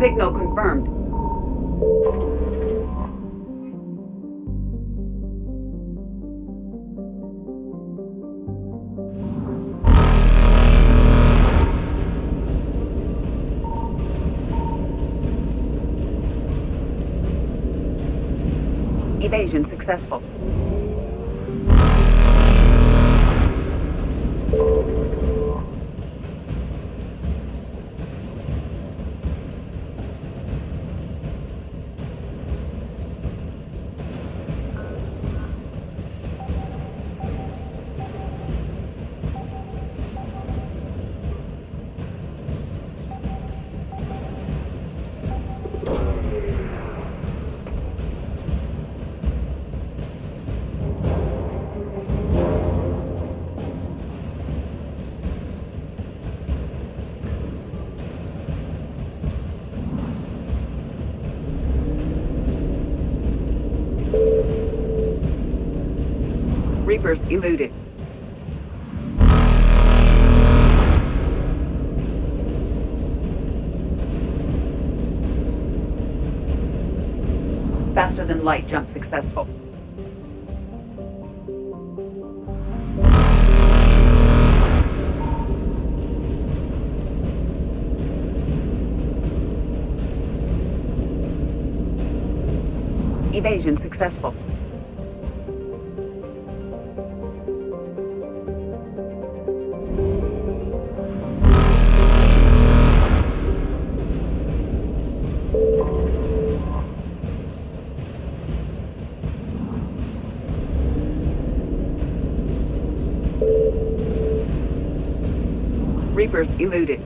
Signal confirmed. Evasion successful. Reapers eluded. Faster than light jump successful. Evasion successful. Reapers eluded.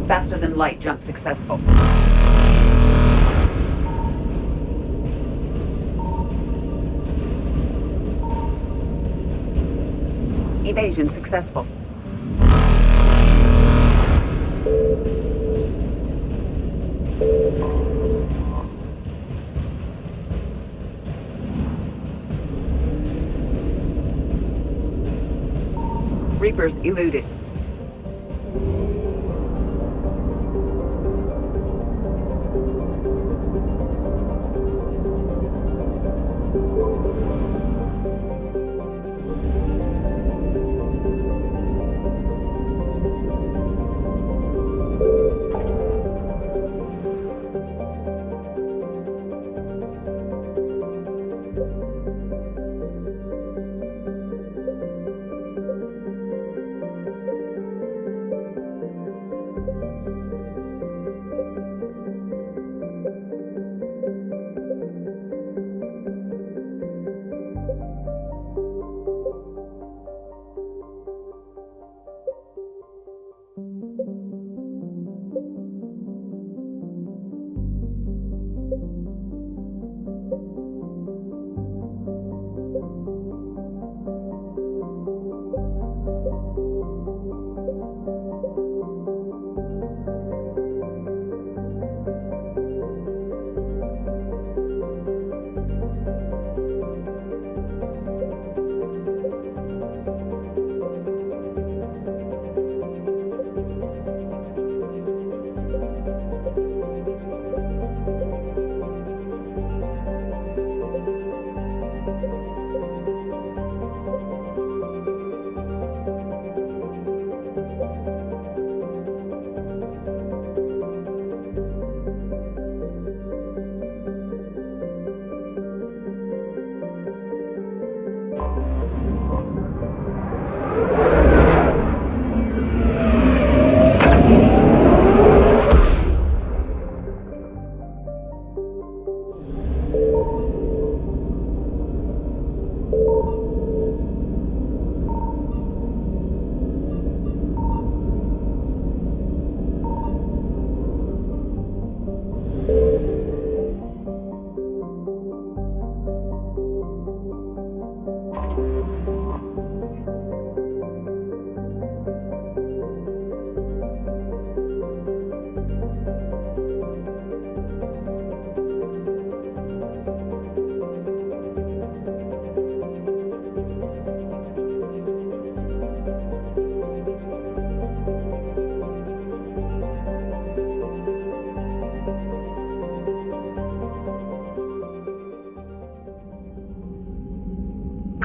Faster than light jump successful. Evasion successful. Reapers eluded.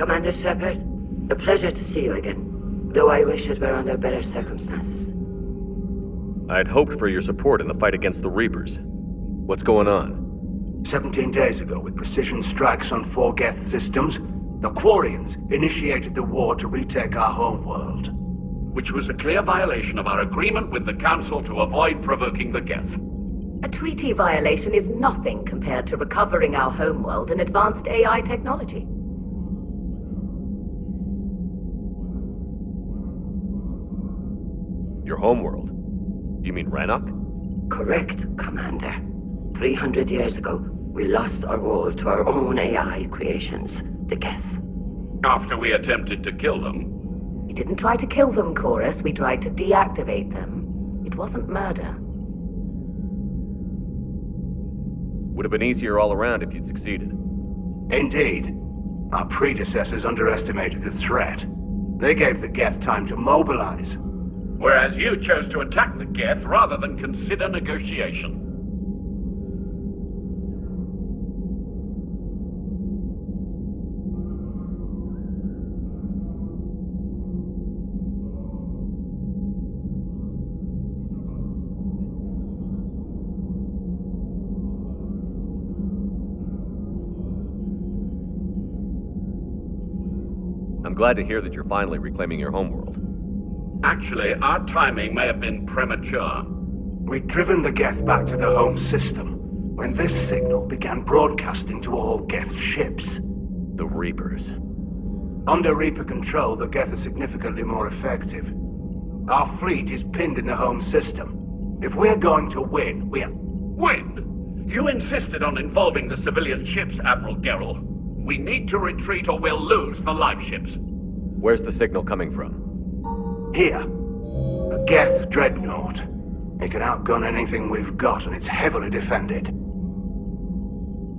Commander Shepard, a pleasure to see you again, though I wish it were under better circumstances. I'd hoped for your support in the fight against the Reapers. What's going on? 17 days ago, with precision strikes on 4 Geth systems, the Quarians initiated the war to retake our homeworld. Which was a clear violation of our agreement with the Council to avoid provoking the Geth. A treaty violation is nothing compared to recovering our homeworld and advanced AI technology. Your homeworld? You mean Rannoch? Correct, Commander. 300 years ago, we lost our world to our own AI creations, the Geth. After we attempted to kill them. We didn't try to kill them, Chorus. We tried to deactivate them. It wasn't murder. Would have been easier all around if you'd succeeded. Indeed. Our predecessors underestimated the threat. They gave the Geth time to mobilize. Whereas you chose to attack the Geth rather than consider negotiation. I'm glad to hear that you're finally reclaiming your homeworld. Actually, our timing may have been premature. We'd driven the Geth back to the home system when this signal began broadcasting to all Geth ships. The Reapers. Under Reaper control, the Geth are significantly more effective. Our fleet is pinned in the home system. If we're going to win, Win? You insisted on involving the civilian ships, Admiral Gerrel. We need to retreat or we'll lose the live ships. Where's the signal coming from? Here. A Geth dreadnought. It can outgun anything we've got, and it's heavily defended.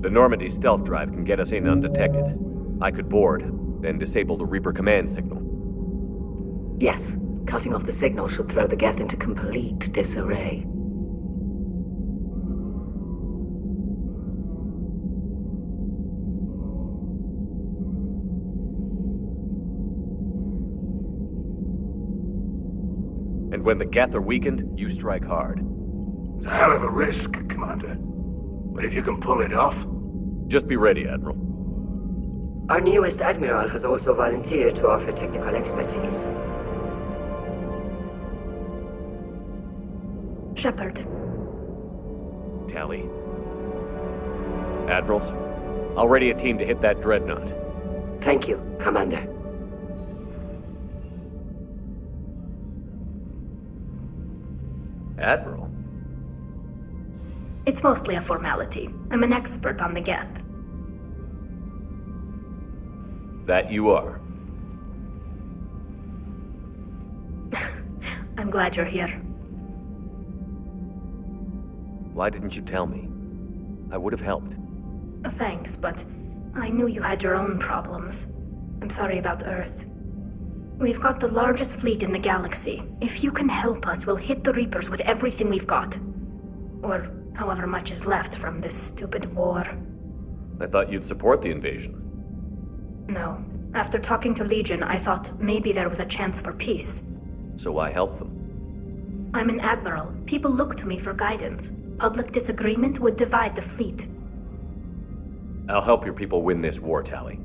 The Normandy stealth drive can get us in undetected. I could board, then disable the Reaper command signal. Yes, cutting off the signal should throw the Geth into complete disarray. And when the Geth are weakened, you strike hard. It's a hell of a risk, Commander. But if you can pull it off... Just be ready, Admiral. Our newest Admiral has also volunteered to offer technical expertise. Shepard. Tally. Admirals, I'll ready a team to hit that dreadnought. Thank you, Commander. Admiral? It's mostly a formality. I'm an expert on the Geth. That you are. I'm glad you're here. Why didn't you tell me? I would have helped. Thanks, but I knew you had your own problems. I'm sorry about Earth. We've got the largest fleet in the galaxy. If you can help us, we'll hit the Reapers with everything we've got. Or however much is left from this stupid war. I thought you'd support the invasion. No. After talking to Legion, I thought maybe there was a chance for peace. So I helped them. I'm an admiral. People look to me for guidance. Public disagreement would divide the fleet. I'll help your people win this war, Tally.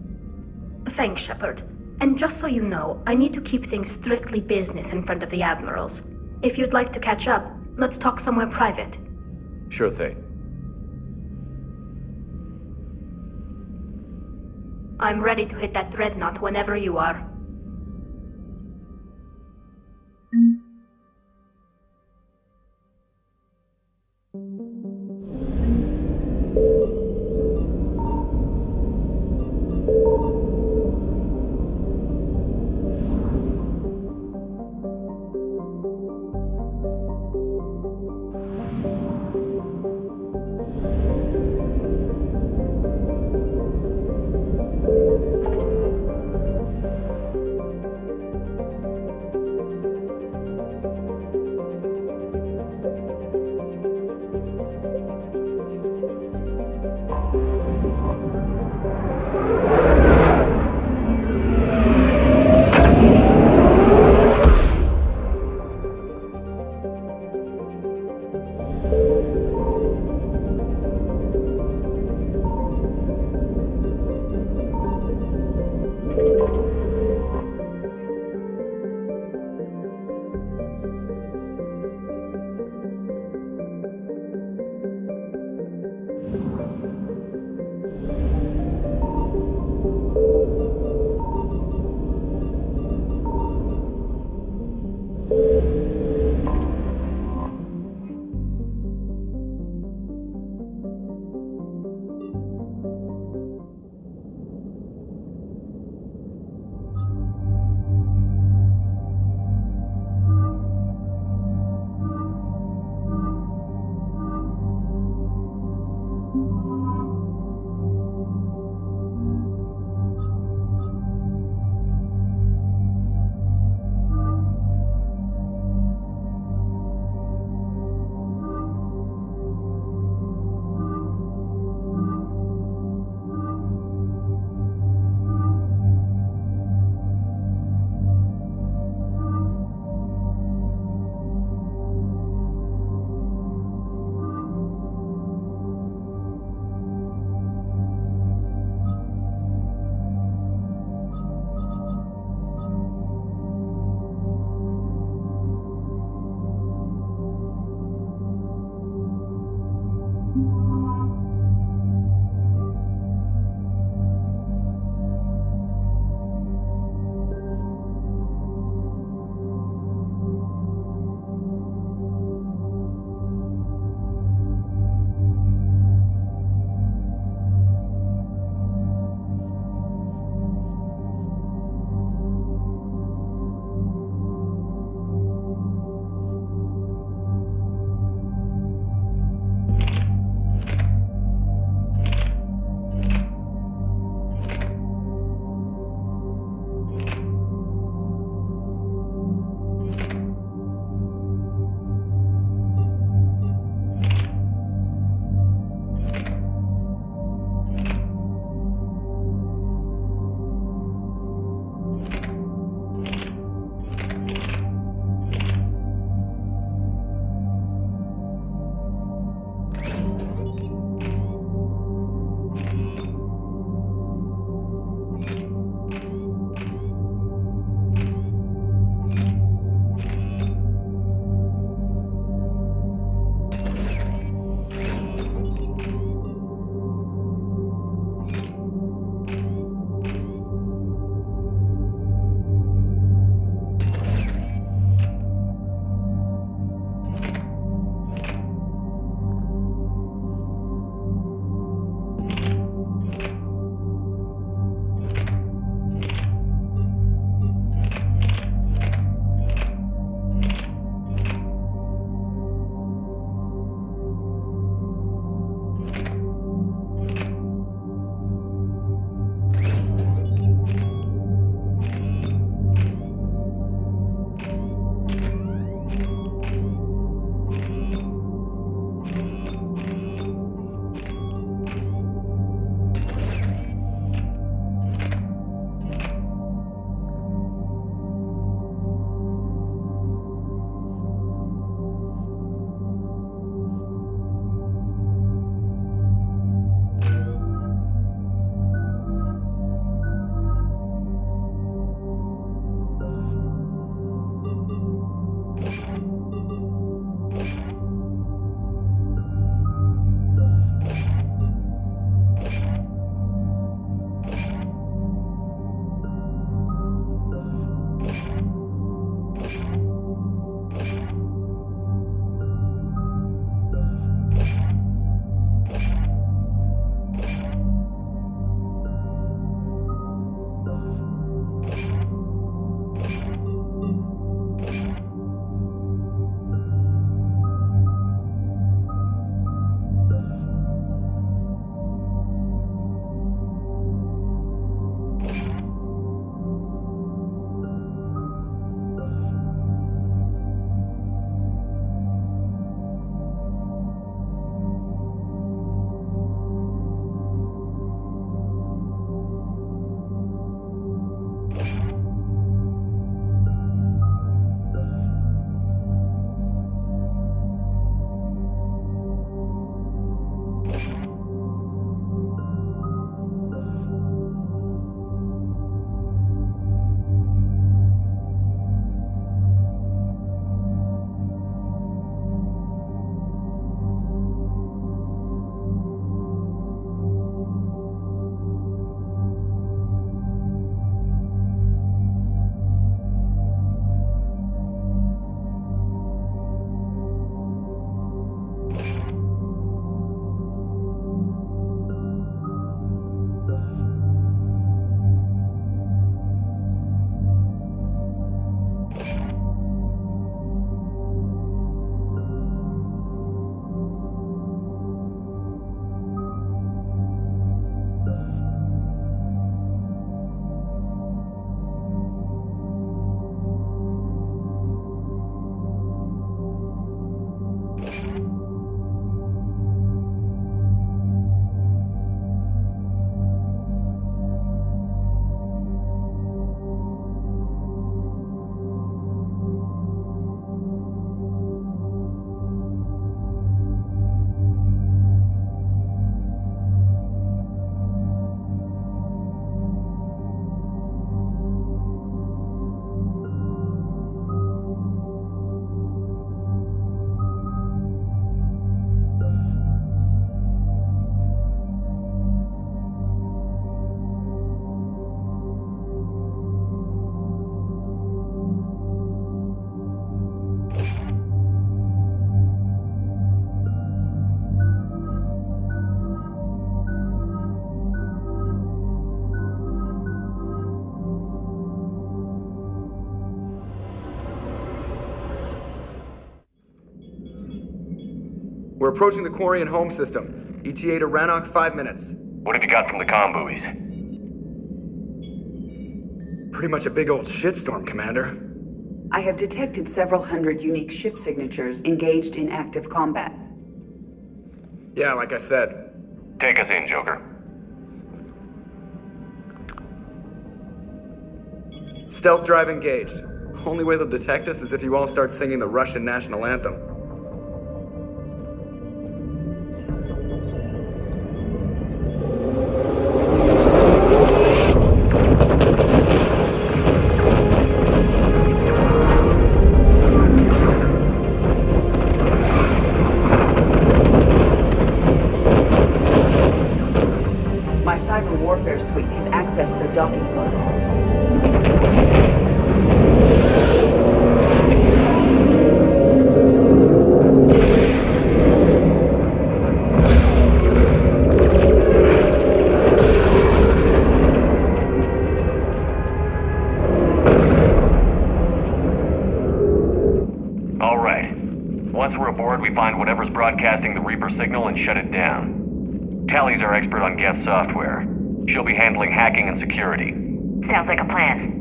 Thanks, Shepard. And just so you know, I need to keep things strictly business in front of the admirals. If you'd like to catch up, let's talk somewhere private. Sure thing. I'm ready to hit that dreadnought whenever you are. We're approaching the quarry and home system. ETA to Rannoch, 5 minutes. What have you got from the comm buoys? Pretty much a big old shitstorm, Commander. I have detected several hundred unique ship signatures engaged in active combat. Yeah, like I said. Take us in, Joker. Stealth drive engaged. Only way they'll detect us is if you all start singing the Russian national anthem. My cyber warfare suite has accessed the docking protocols. All right. Once we're aboard, we find whatever's broadcasting the Reaper signal and shut it down. Tally's our expert on Geth software. She'll be handling hacking and security. Sounds like a plan.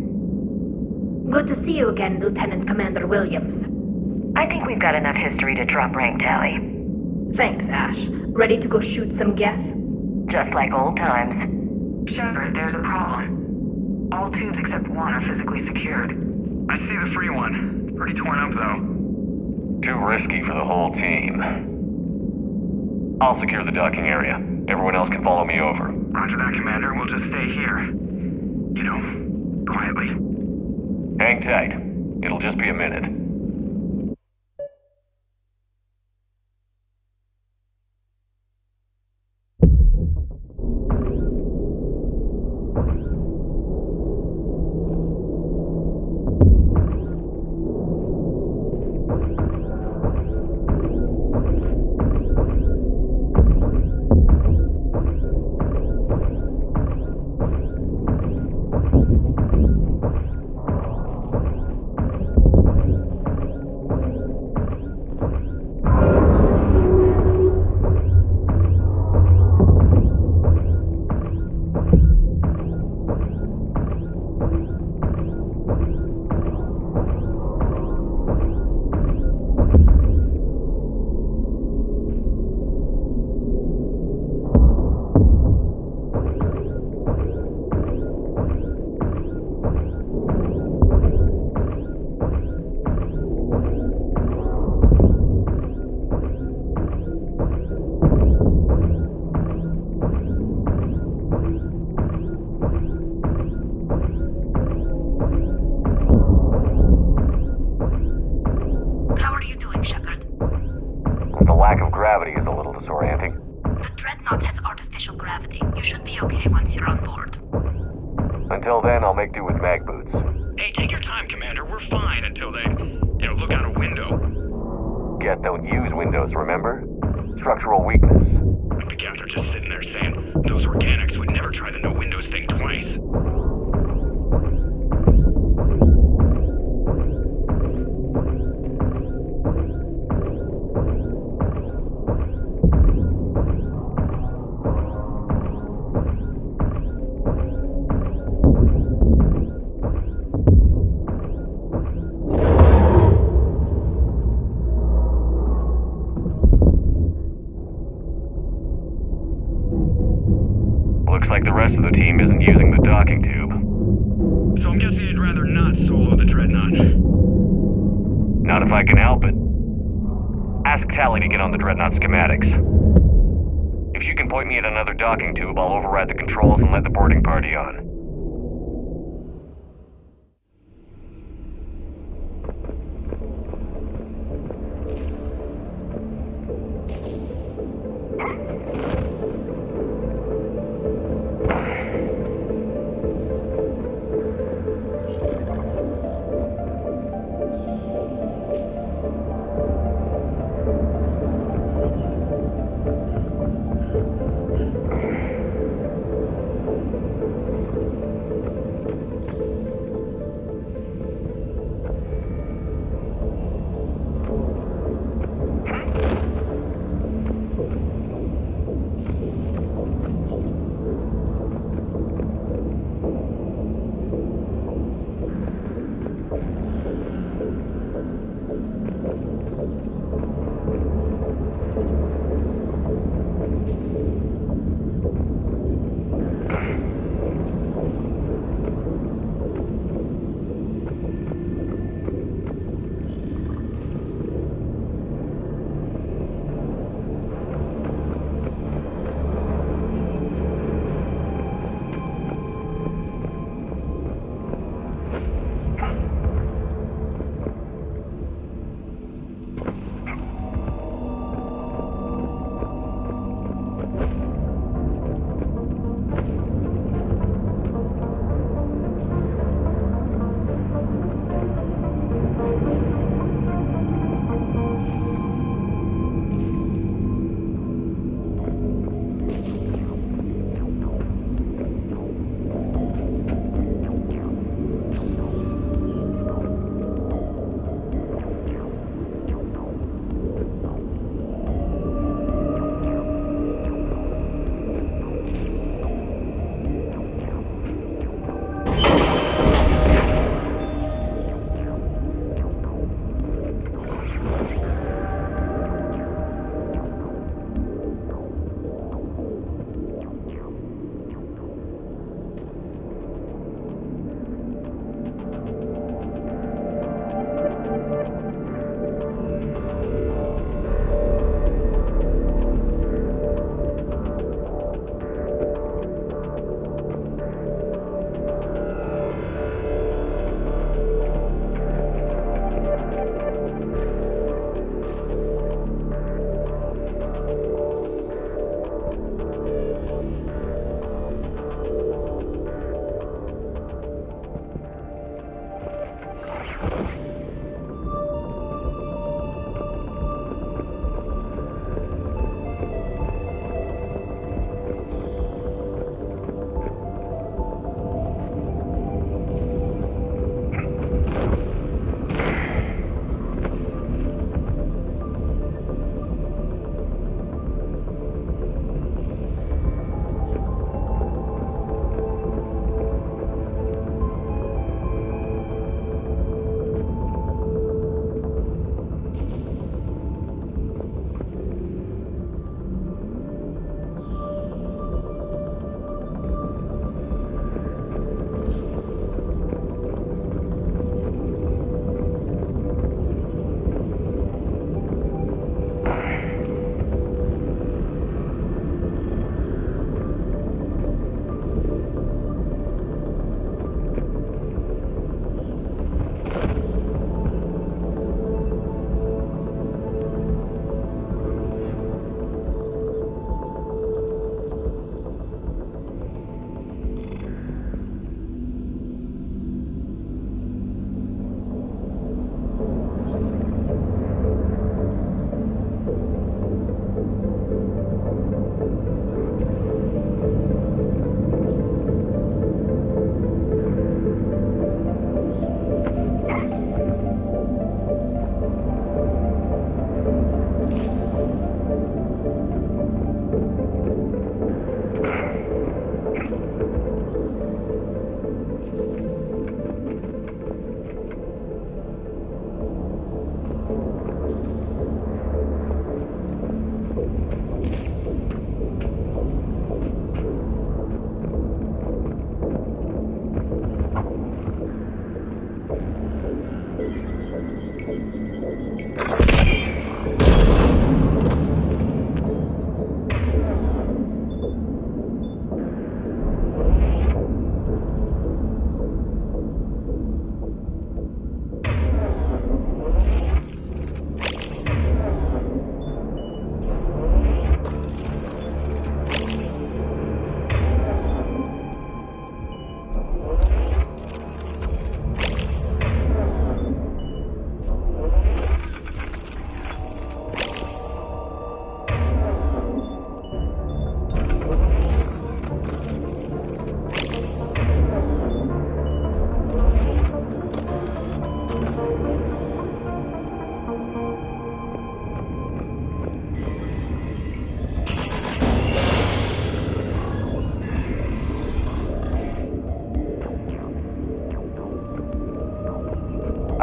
Good to see you again, Lieutenant Commander Williams. I think we've got enough history to drop rank, Tally. Thanks, Ash. Ready to go shoot some Geth? Just like old times. Shepard, there's a problem. All tubes except one are physically secured. I see the free one. Pretty torn up, though. Too risky for the whole team. I'll secure the docking area. Everyone else can follow me over. Roger that, Commander. We'll just stay here. You know, quietly. Hang tight. It'll just be a minute. Gravity is a little disorienting. The Dreadnought has artificial gravity. You should be okay once you're on board. Until then, I'll make do with mag boots. Hey, take your time, Commander. We're fine until they, look out a window. Geth don't use windows, remember? Structural weakness. But the Geth are just sitting there saying, those organics would never try the no windows thing twice. Looks like the rest of the team isn't using the docking tube. So I'm guessing you'd rather not solo the Dreadnought. Not if I can help it. Ask Tally to get on the Dreadnought schematics. If she can point me at another docking tube, I'll override the controls and let the boarding party on.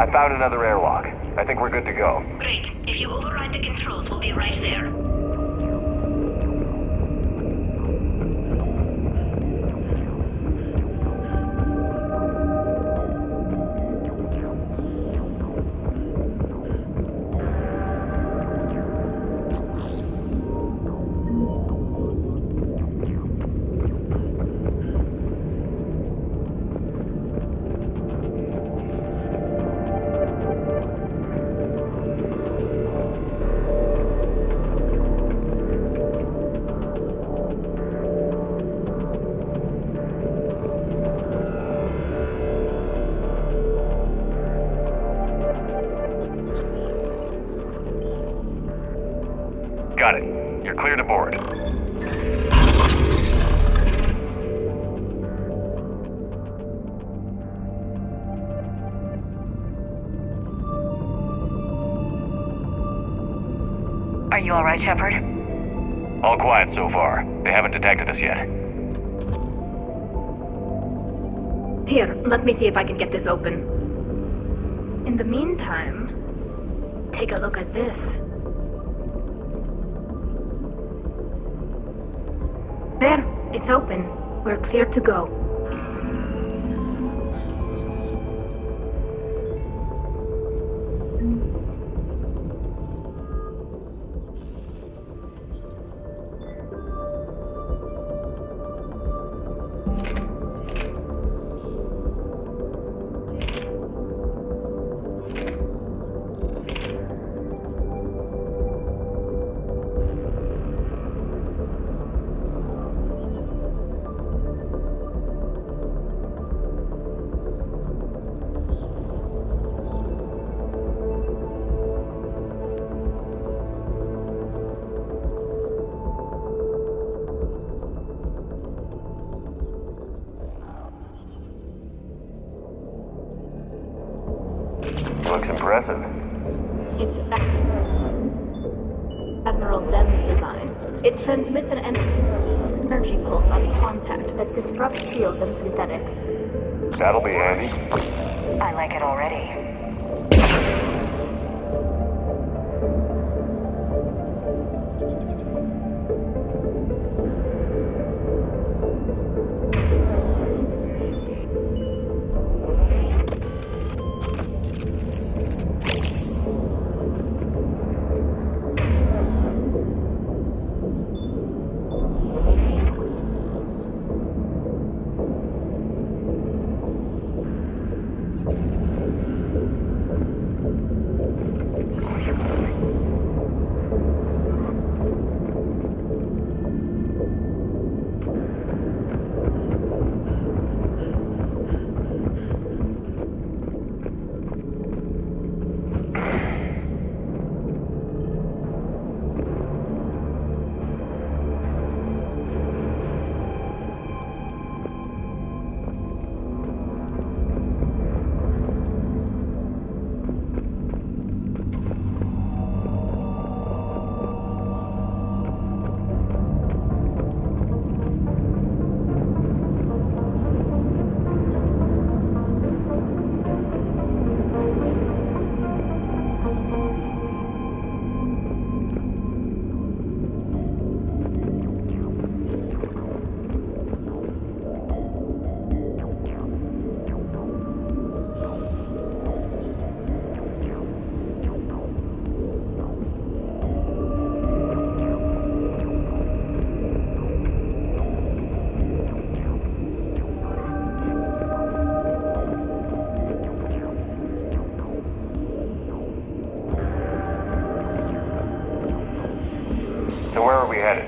I found another airlock. I think we're good to go. Great. If you override the controls, we'll be right there. Got it. You're clear to board. Are you alright, Shepard? All quiet so far. They haven't detected us yet. Here, let me see if I can get this open. In the meantime, take a look at this. There, it's open. We're clear to go. Looks impressive. It's Admiral Zen's design. It transmits an energy pulse on contact that disrupts fields and synthetics. That'll be handy. I like it already. So where are we headed?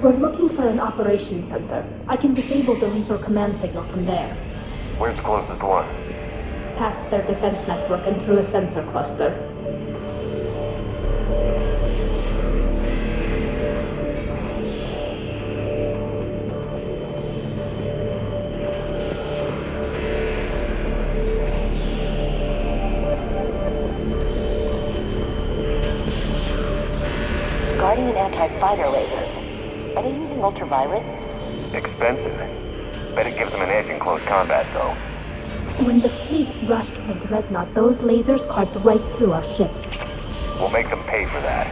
We're looking for an operations center. I can disable the Reaper command signal from there. Where's the closest one? Past their defense network and through a sensor cluster. Guardian anti-fighter lasers. Are they using ultraviolet? Expensive. Bet it gives them an edge in close combat, though. When the fleet rushed the dreadnought, those lasers carved right through our ships. We'll make them pay for that.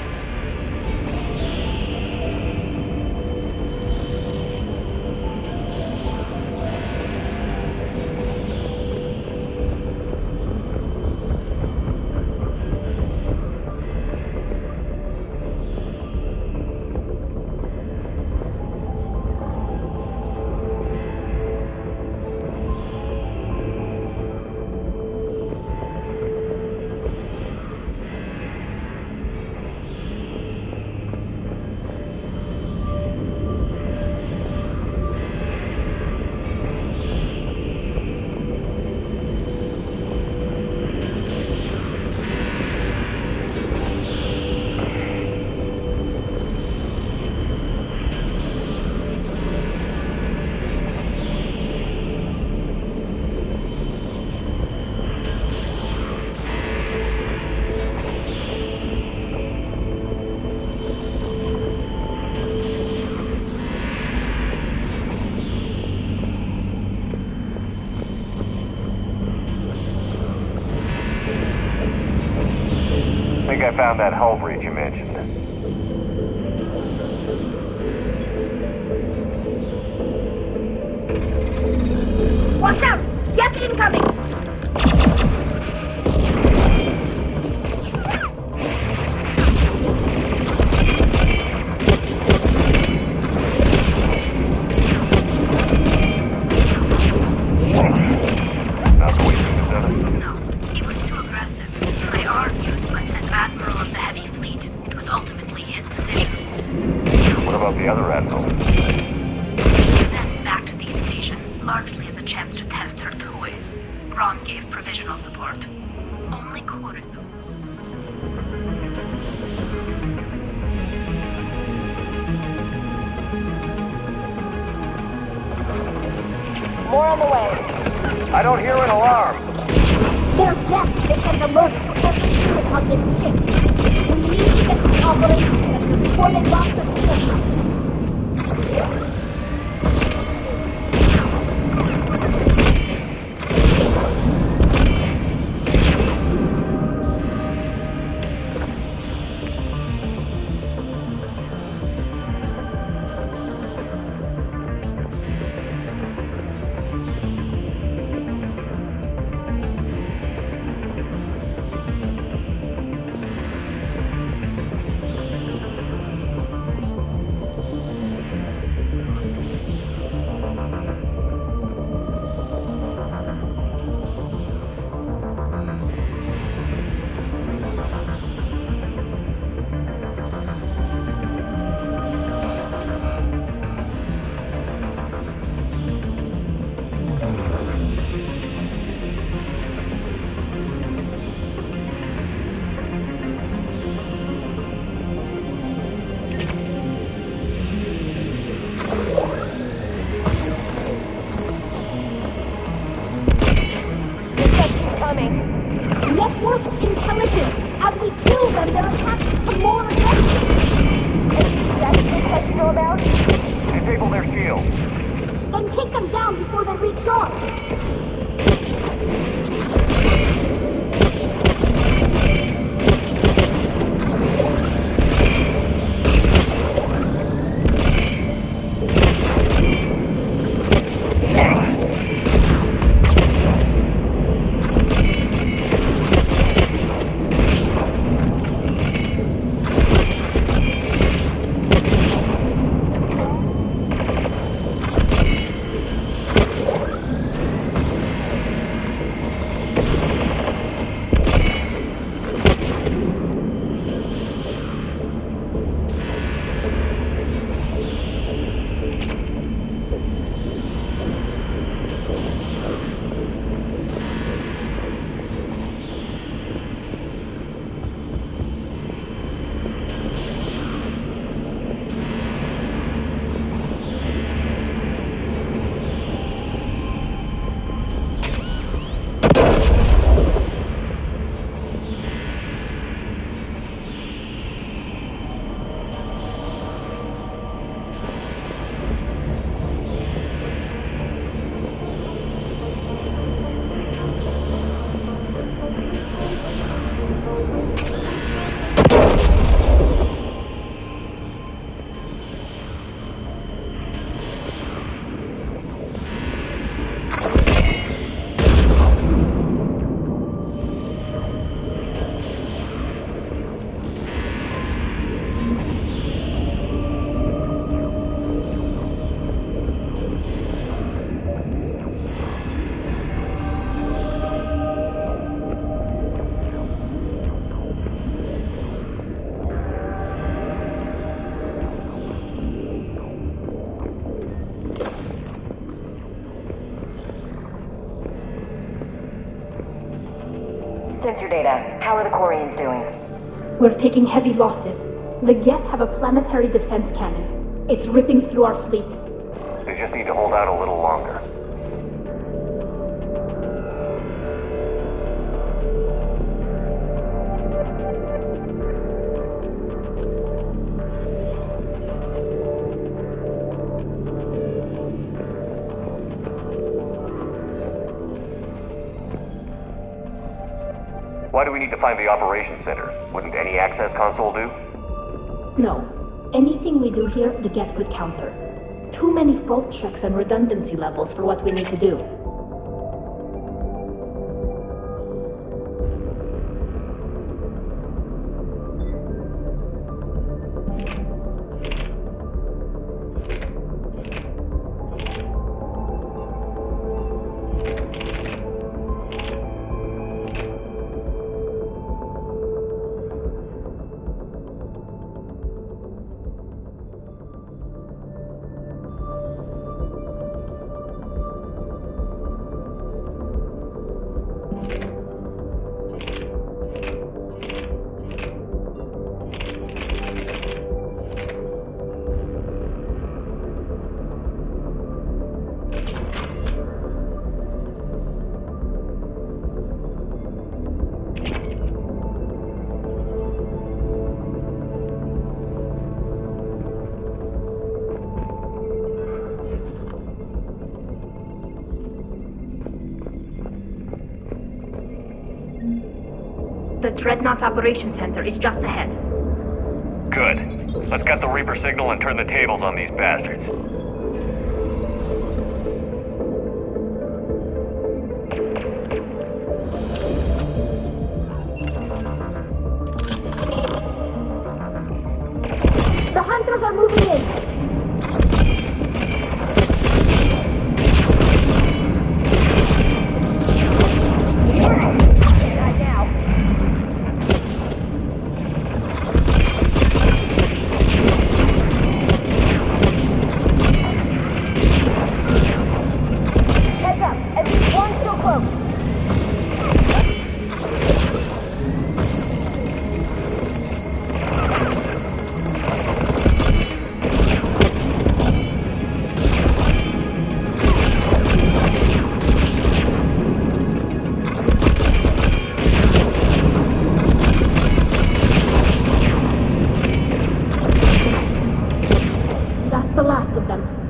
I think I found that hull breach you mentioned. Watch out! Get incoming! Not the way you have done it. No, he was too aggressive. I argued, but as Admiral of the Heavy Fleet, it was ultimately his decision. What about the other admiral? Sent back to the station, largely as a chance to test her toys. Ron gave provisional support. Only quarters of... More on the way. I don't hear an alarm. They're dead! They sent alert for every unit on this ship! We need to get the operation before they lock the system! Network intelligence! As we kill them, their attacks become more aggressive! That's the question you're about? Disable their shield. Then take them down before they reach shore! sensor data. How are the Quarians doing? We're taking heavy losses. The Geth have a planetary defense cannon. It's ripping through our fleet. They just need to hold out a little longer. Why do we need to find the operations center? Wouldn't any access console do? No. Anything we do here, the Geth could counter. Too many fault checks and redundancy levels for what we need to do. The Dreadnought's Operations Center is just ahead. Good. Let's cut the Reaper signal and turn the tables on these bastards. The Hunters are moving in!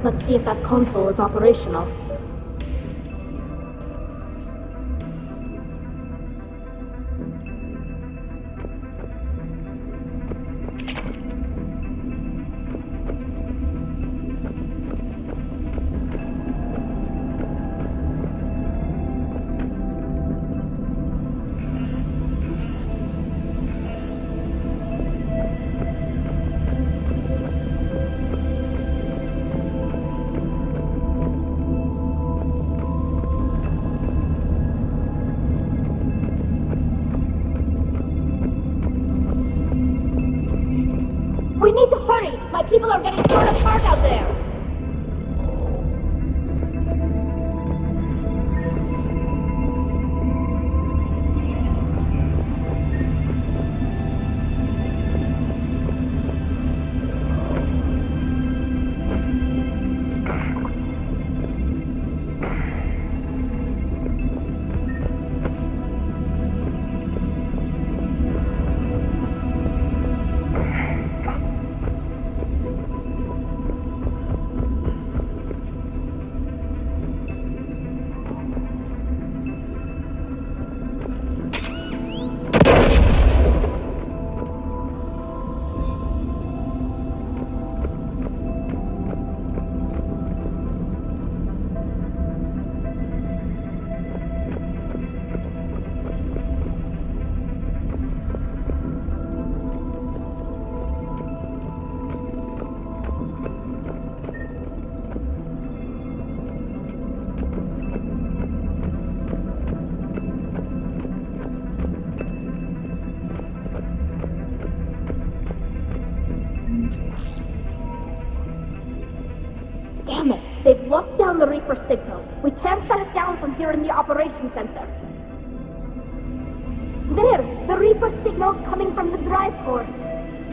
Let's see if that console is operational. We need to hurry! My people are getting torn apart out there! Damn it! They've locked down the Reaper signal. We can't shut it down from here in the Operations Center. There! The Reaper signal's coming from the drive core.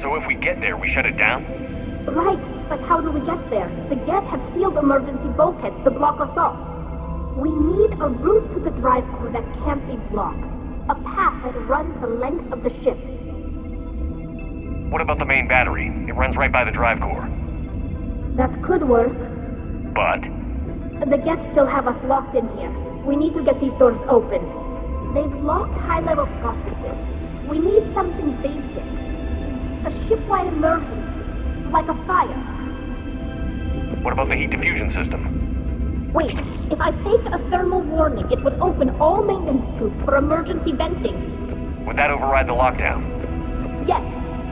So if we get there, we shut it down? Right, but how do we get there? The Geth have sealed emergency bulkheads to block us off. We need a route to the drive core that can't be blocked. A path that runs the length of the ship. What about the main battery? It runs right by the drive core. That could work. But? The Geth still have us locked in here. We need to get these doors open. They've locked high-level processes. We need something basic. A ship-wide emergency. Like a fire. What about the heat diffusion system? Wait, if I faked a thermal warning, it would open all maintenance tubes for emergency venting. Would that override the lockdown? Yes.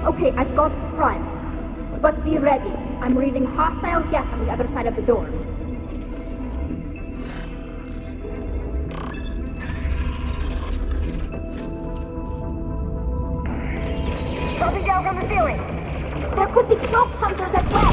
Okay, I've got it primed. But be ready. I'm reading hostile Geth on the other side of the doors. Dropping down from the ceiling. There could be cloak hunters as well.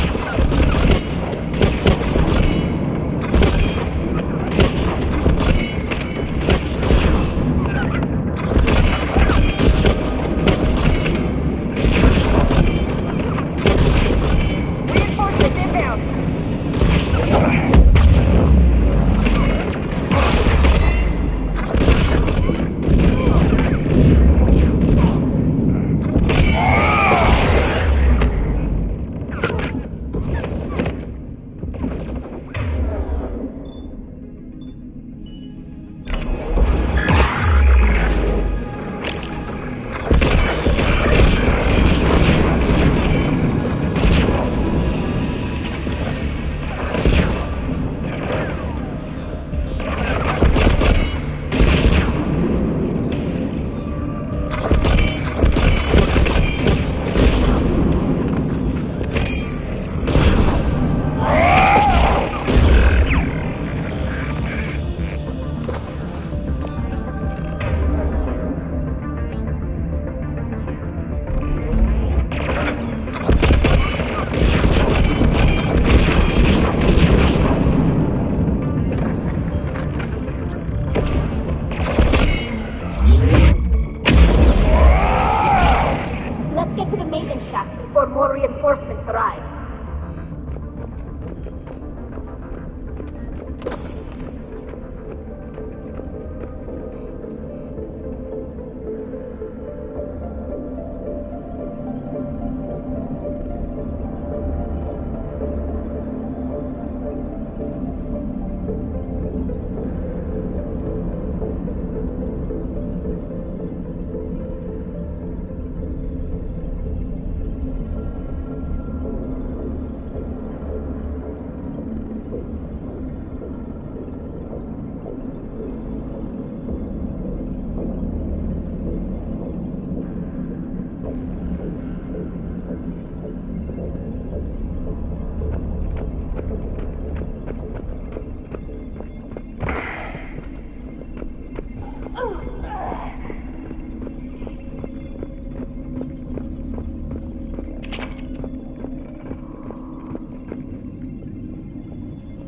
Reinforcements inbound.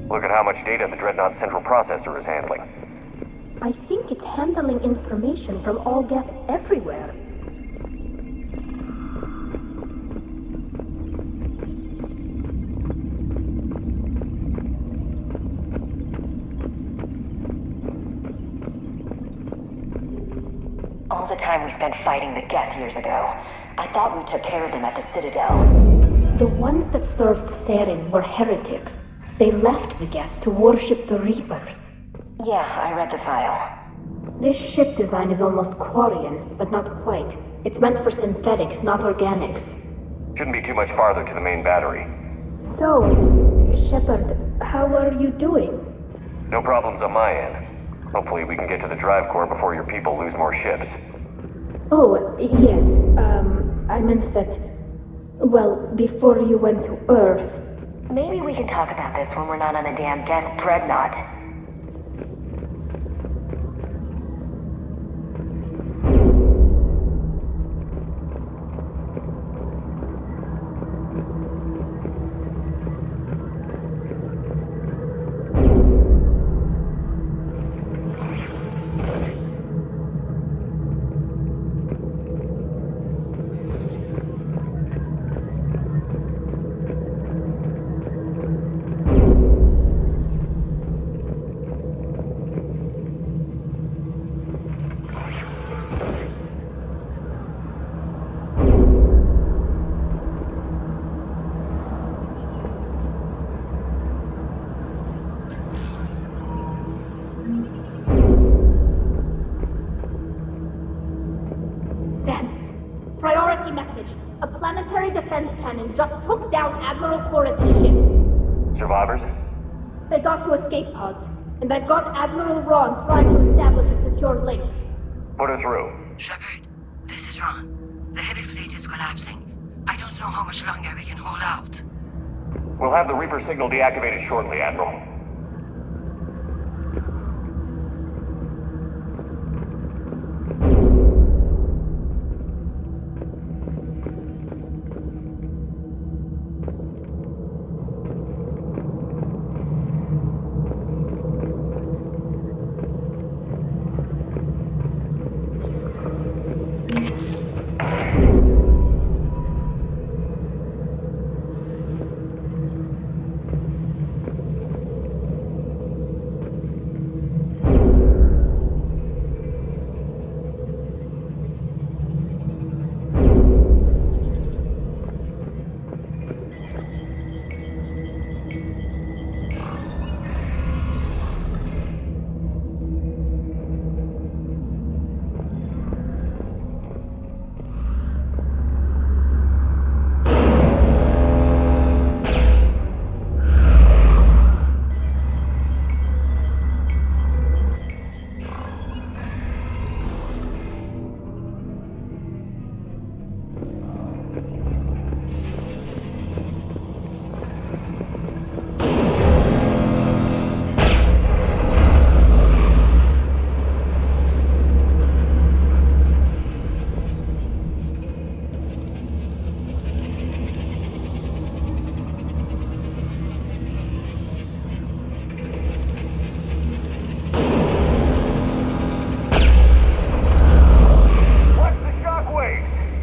Look at how much data the Dreadnought's central processor is handling. I think it's handling information from all Geth everywhere. All the time we spent fighting the Geth years ago, I thought we took care of them at the Citadel. The ones that served Therin were heretics. They left the Geth to worship the Reapers. Yeah, I read the file. This ship design is almost Quarian, but not quite. It's meant for synthetics, not organics. Shouldn't be too much farther to the main battery. So, Shepard, how are you doing? No problems on my end. Hopefully we can get to the drive core before your people lose more ships. Oh, yes. I meant that... Well, before you went to Earth... Maybe we can talk about this when we're not on a damn Geth dreadnought. defense cannon just took down Admiral Corus's ship. Survivors? They got to escape pods, and they've got Admiral Ron trying to establish a secure link. Put her through. Shepard, this is Ron. The heavy fleet is collapsing. I don't know how much longer we can hold out. We'll have the Reaper signal deactivated shortly, Admiral.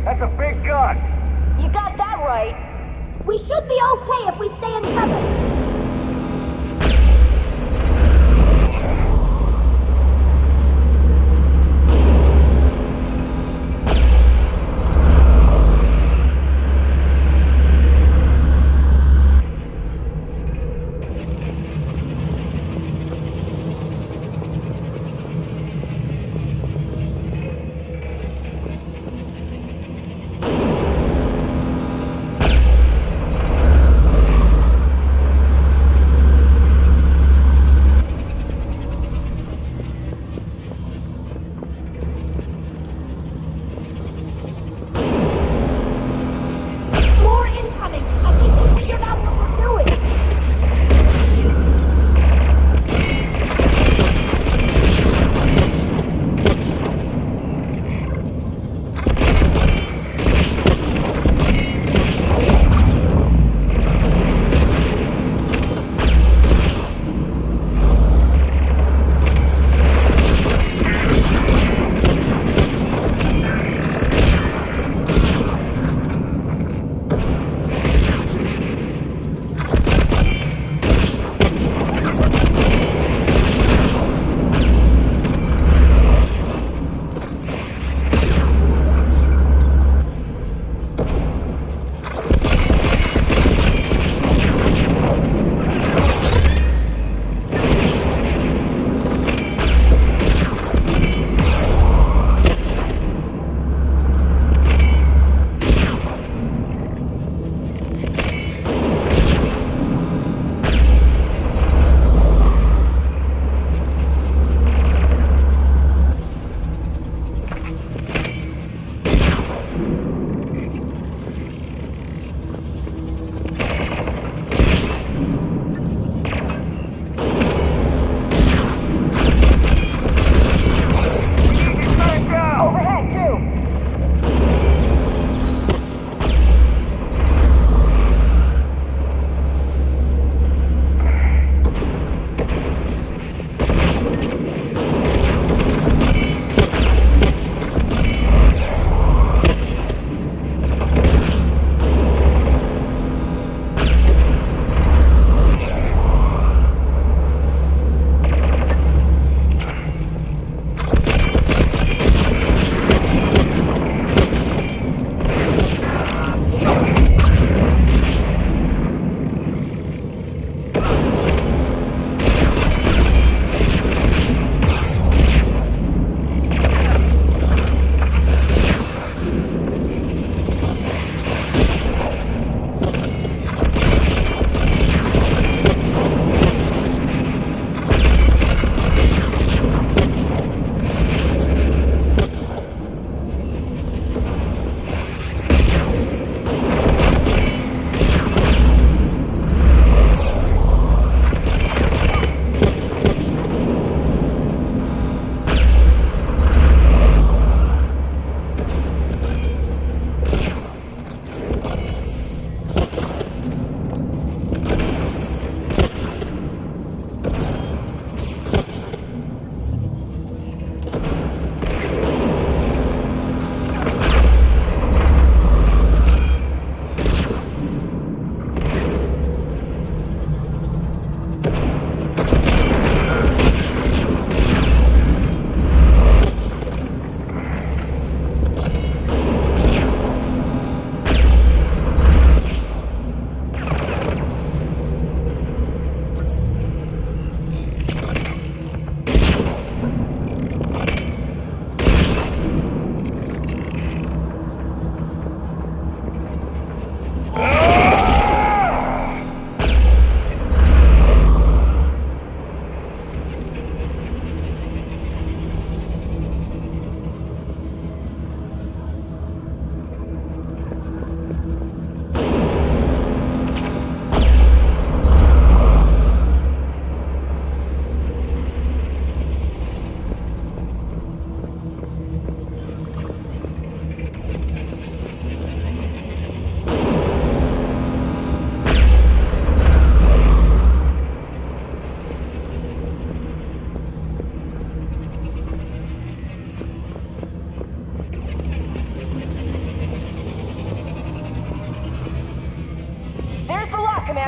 That's a big gun! You got that right. We should be okay if we stay in cover.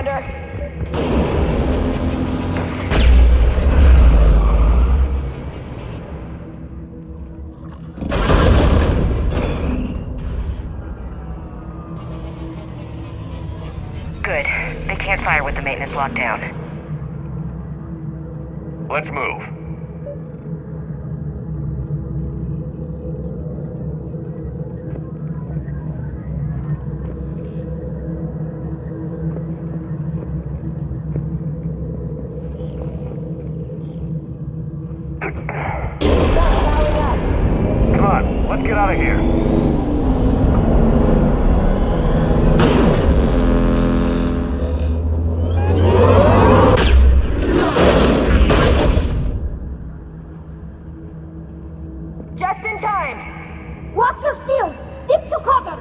Commander. Good. They can't fire with the maintenance lockdown. Let's move. Come on, let's get out of here. Just in time! Watch your shield! Stick to cover!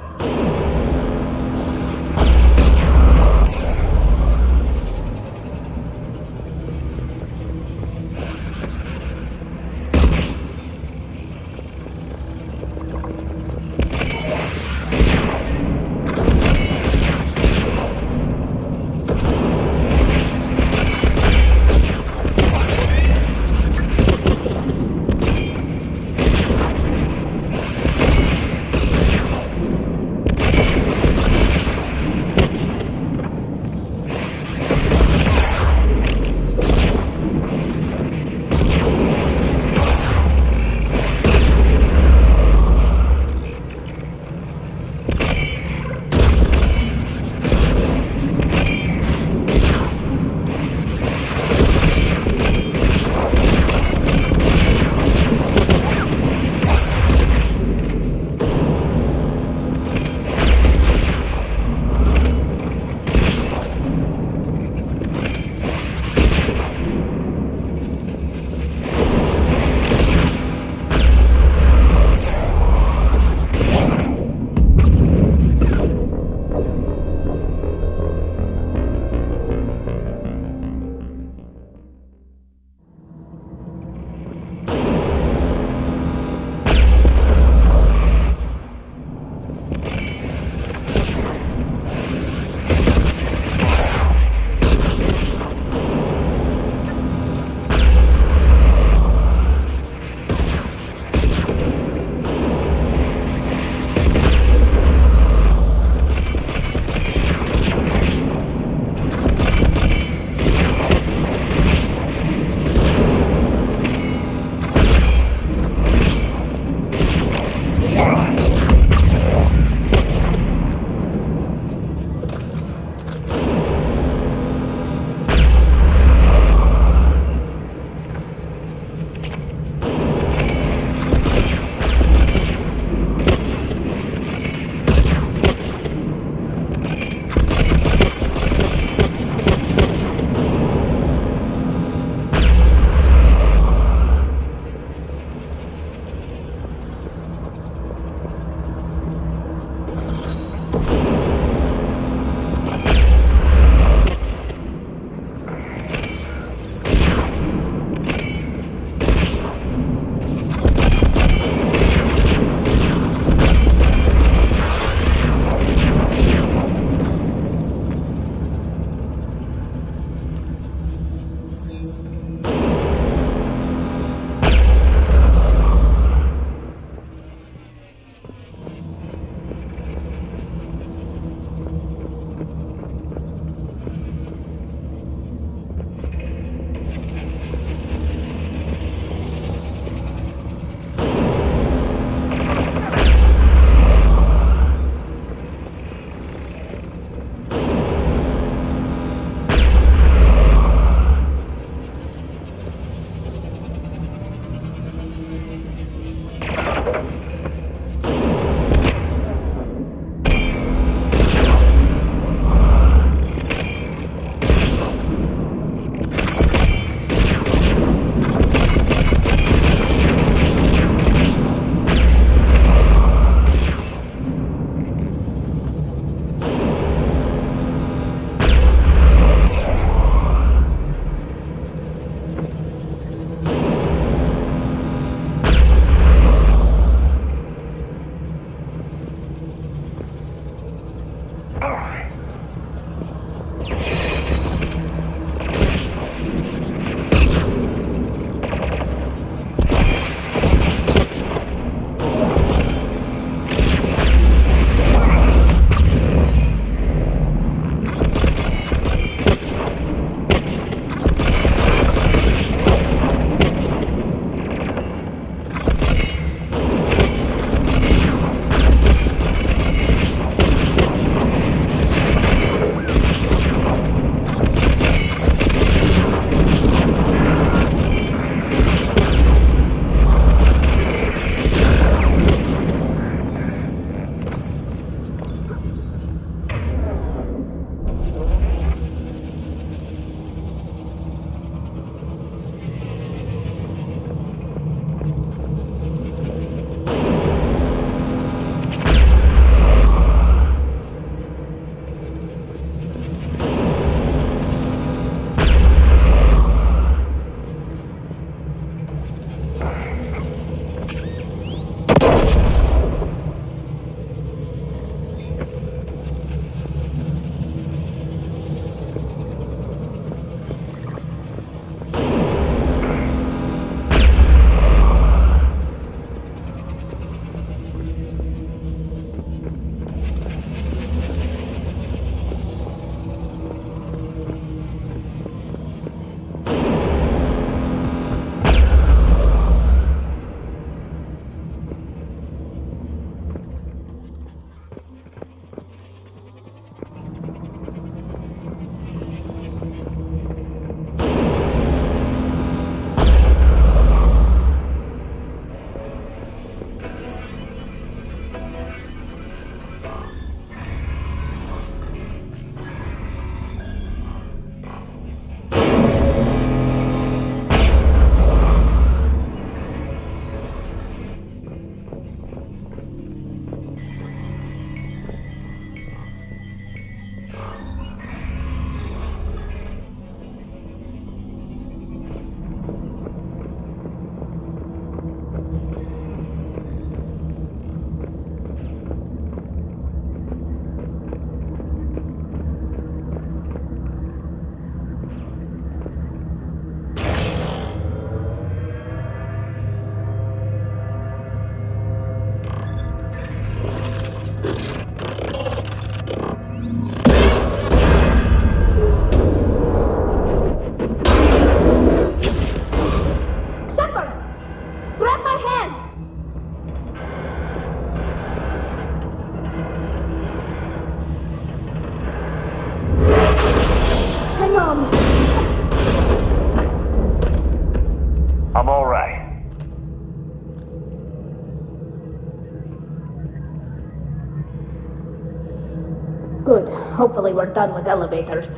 Hopefully we're done with elevators.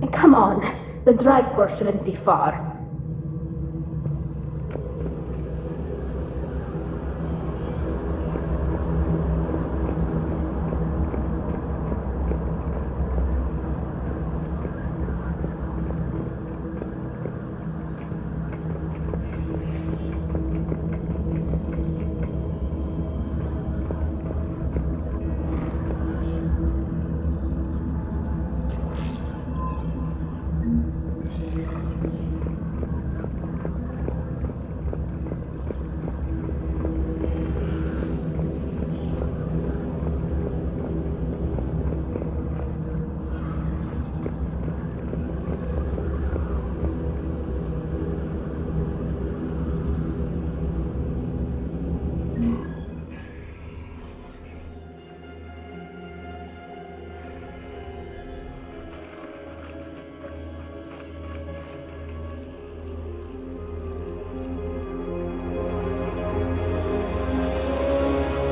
And come on, the drive course shouldn't be far.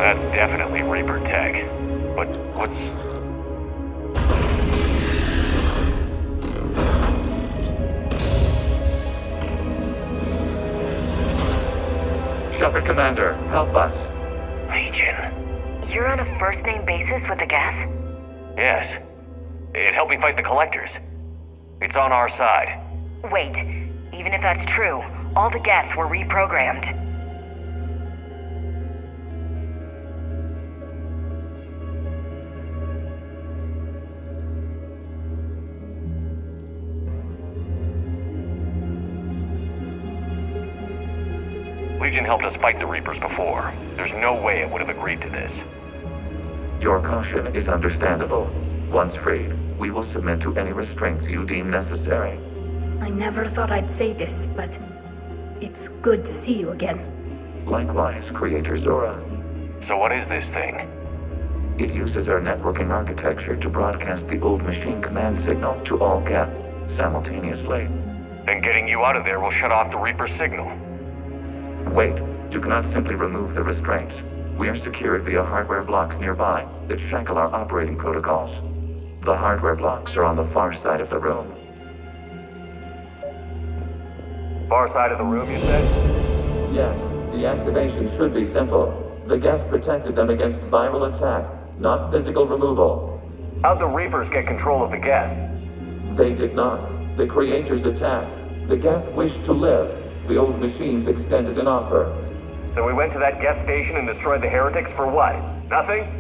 That's definitely Reaper tech. But what's... Shepard Commander, help us. Legion. You're on a first-name basis with the Geth? Yes. It helped me fight the Collectors. It's on our side. Wait, even if that's true, all the Geth were reprogrammed. Legion helped us fight the Reapers before. There's no way it would have agreed to this. Your caution is understandable. Once freed, we will submit to any restraints you deem necessary. I never thought I'd say this, but it's good to see you again. Likewise, Creator Zora. So what is this thing? It uses our networking architecture to broadcast the old machine command signal to all Geth simultaneously. Then getting you out of there will shut off the Reaper signal. Wait, you cannot simply remove the restraints. We are secured via hardware blocks nearby that shackle our operating protocols. The hardware blocks are on the far side of the room. Far side of the room, you said? Yes, deactivation should be simple. The Geth protected them against viral attack, not physical removal. How'd the Reapers get control of the Geth? They did not. The Creators attacked. The Geth wished to live. The old machines extended an offer. So we went to that Geth station and destroyed the heretics for what? Nothing?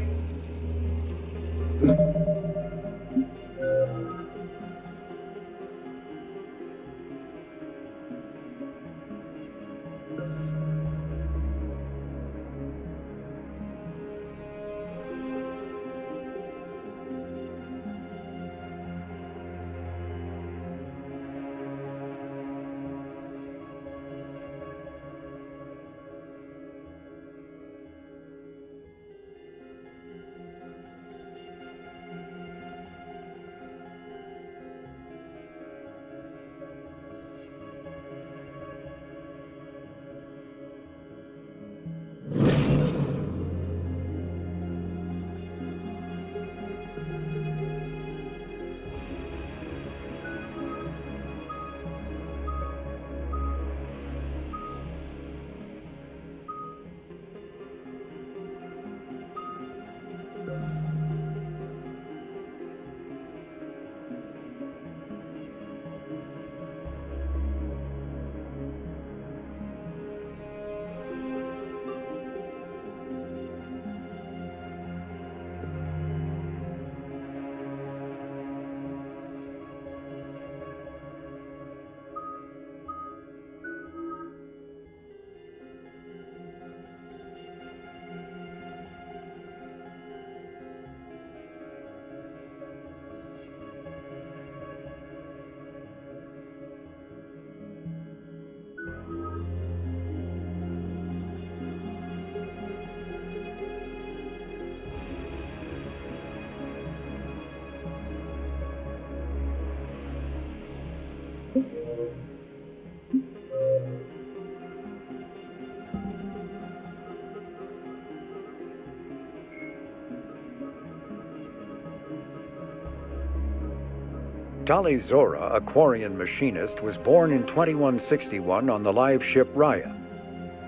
Tali Zora, a Quarian machinist, was born in 2161 on the live ship Raya.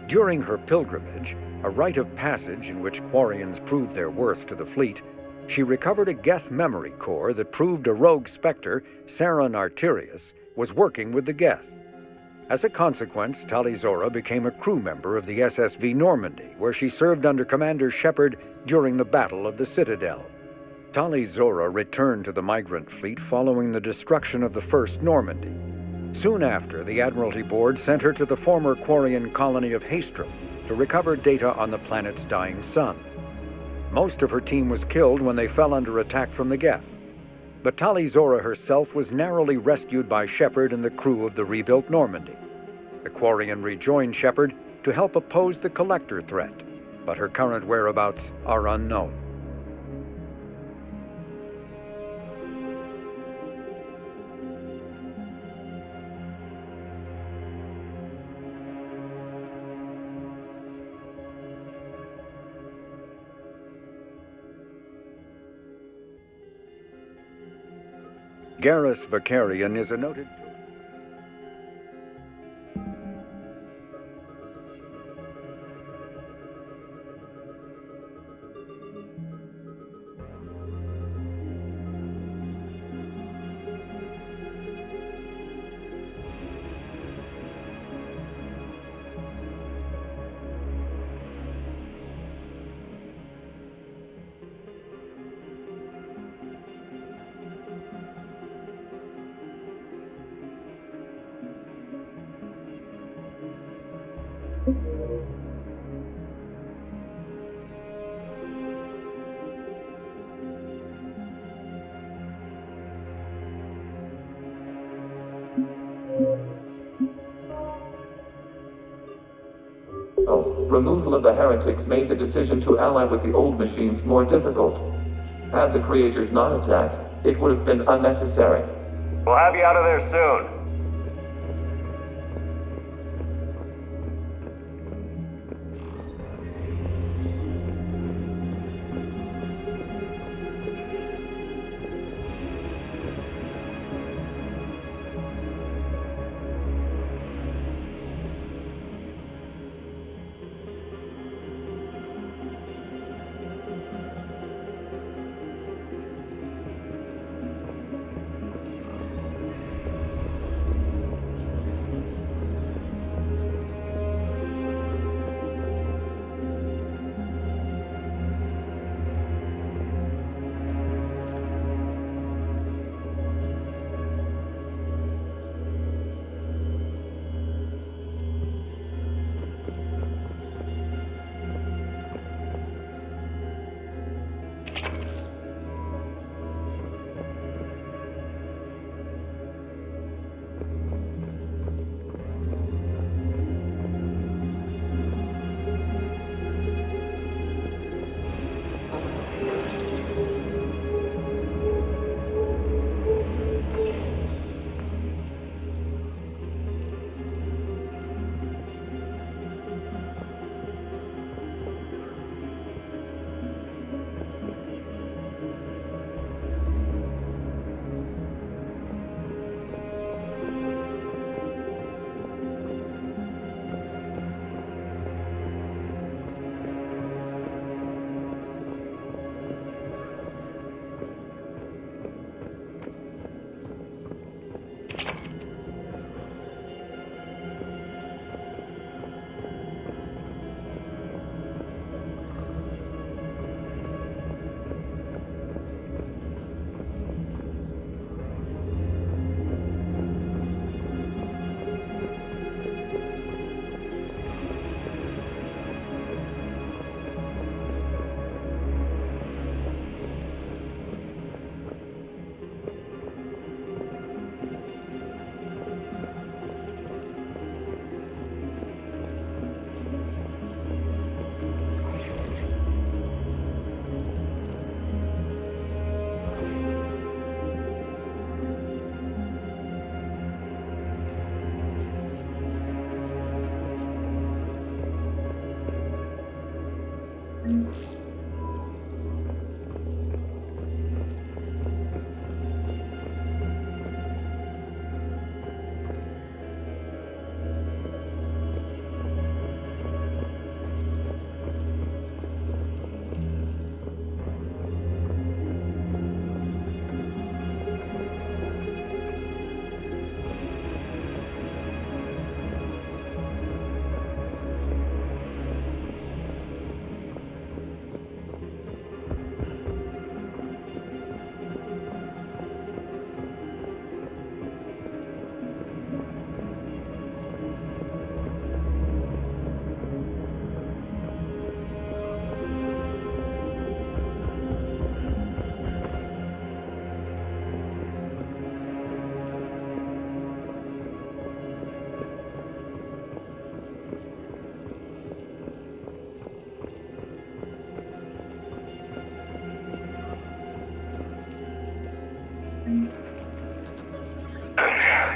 During her pilgrimage, a rite of passage in which Quarians proved their worth to the fleet, she recovered a Geth memory core that proved a rogue Spectre, Saren Arterius, was working with the Geth. As a consequence, Tali Zora became a crew member of the SSV Normandy, where she served under Commander Shepard during the Battle of the Citadel. Tali Zora returned to the migrant fleet following the destruction of the First Normandy. Soon after, the Admiralty Board sent her to the former Quarian colony of Haestrom to recover data on the planet's dying sun. Most of her team was killed when they fell under attack from the Geth. But Tali Zora herself was narrowly rescued by Shepard and the crew of the rebuilt Normandy. The Quarian rejoined Shepard to help oppose the Collector threat, but her current whereabouts are unknown. Garrus Vakarian is a noted... Removal of the heretics made the decision to ally with the old machines more difficult. Had the creators not attacked, it would have been unnecessary. We'll have you out of there soon.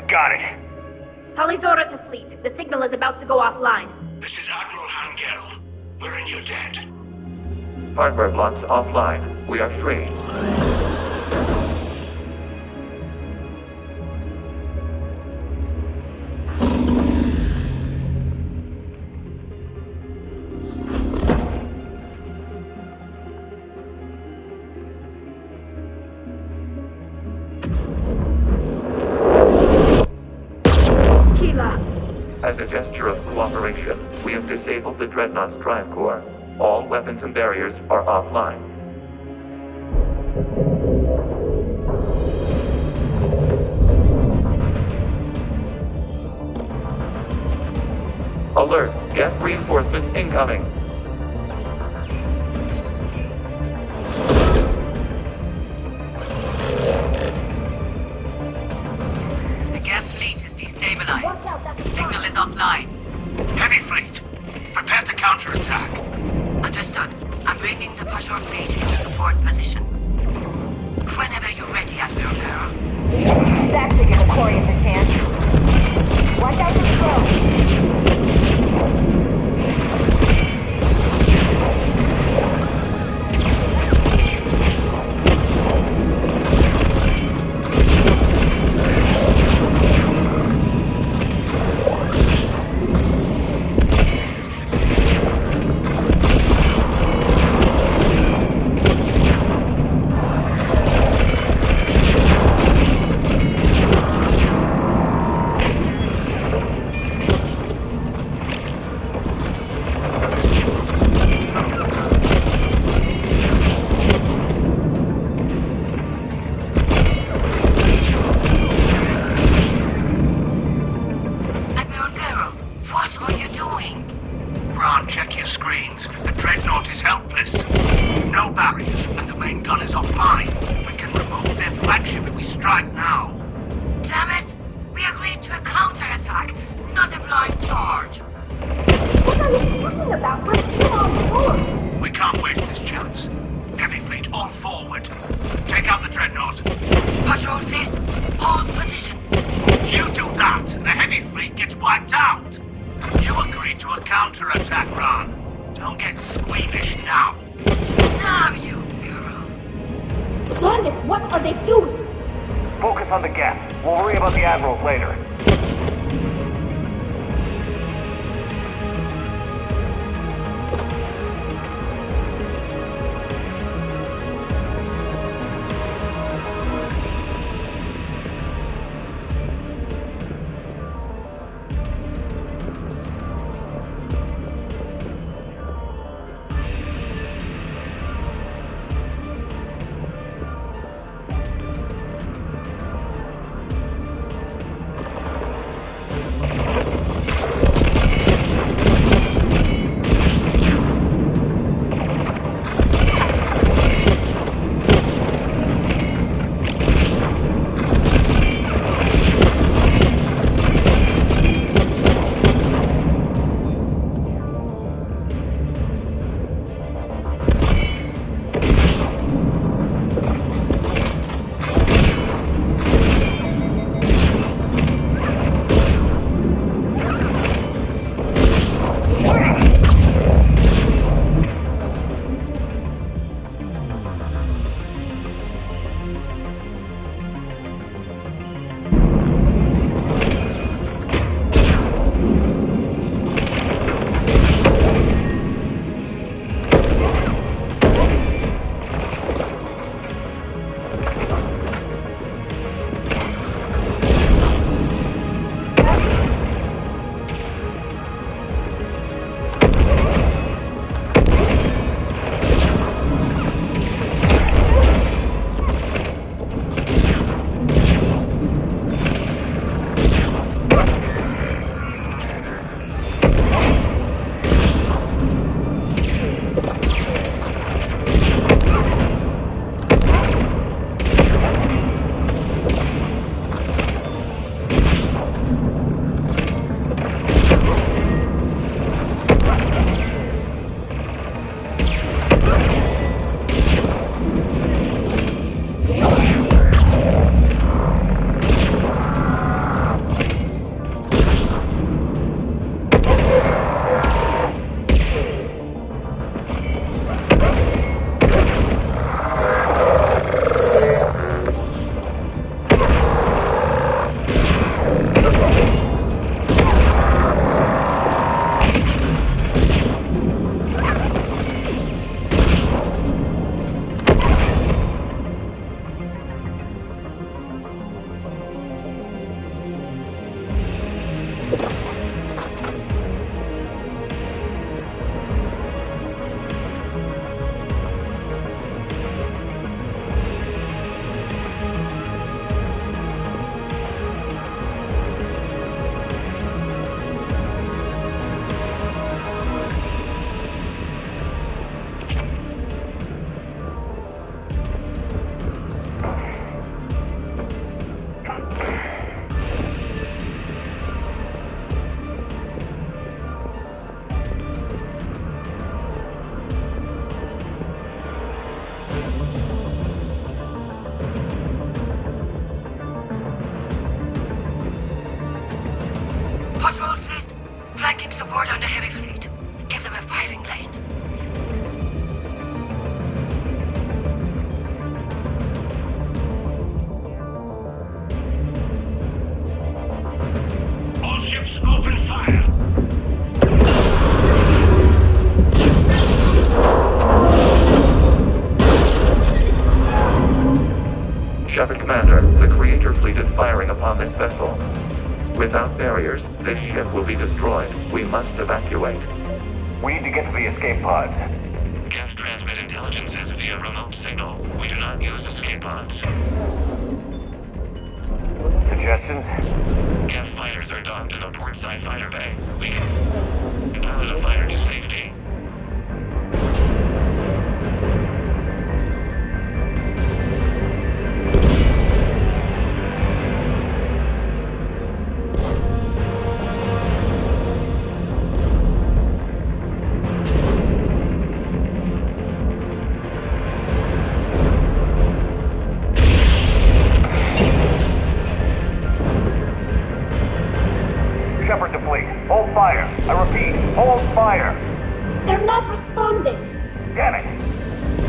Got it. Talizora to fleet. The signal is about to go offline. This is Admiral Hangel. We're in your debt. Hardware blocks offline. We are free. As a gesture of cooperation, we have disabled the Dreadnought's drive core. All weapons and barriers are offline. Alert! Geth reinforcements incoming! The Geth fleet is destabilized. Signal is offline. Heavy fleet, prepare to counterattack. Understood. I'm bringing the Pashor fleet into support position. Whenever you're ready, Admiral Girl. That should give the Quarians a chance. Watch out for the crow. Check your screens. The Dreadnought is helpless. No barriers, and the main gun is offline. We can remove their flagship if we strike now. Damn it! We agreed to a counterattack, not a blind charge. What are you talking about? We're still on board. We can't waste this chance. Heavy fleet, all forward. Take out the Dreadnought. Patrol fleet, hold position. You do that, and the heavy fleet gets wiped out. You agreed to a counterattack, Ron. Don't get squeamish now. Damn you, girl. Damn it, what are they doing? Focus on the Geth. We'll worry about the admirals later. Shepard Commander, the Creator fleet is firing upon this vessel. Without barriers, this ship will be destroyed. We must evacuate. We need to get to the escape pods. Geth transmit intelligences via remote signal. We do not use escape pods. Suggestions? Geth fighters are docked in a portside fighter bay. We can pilot a fighter to safety. Shepard to fleet. Hold fire. I repeat, hold fire. They're not responding. Damn it.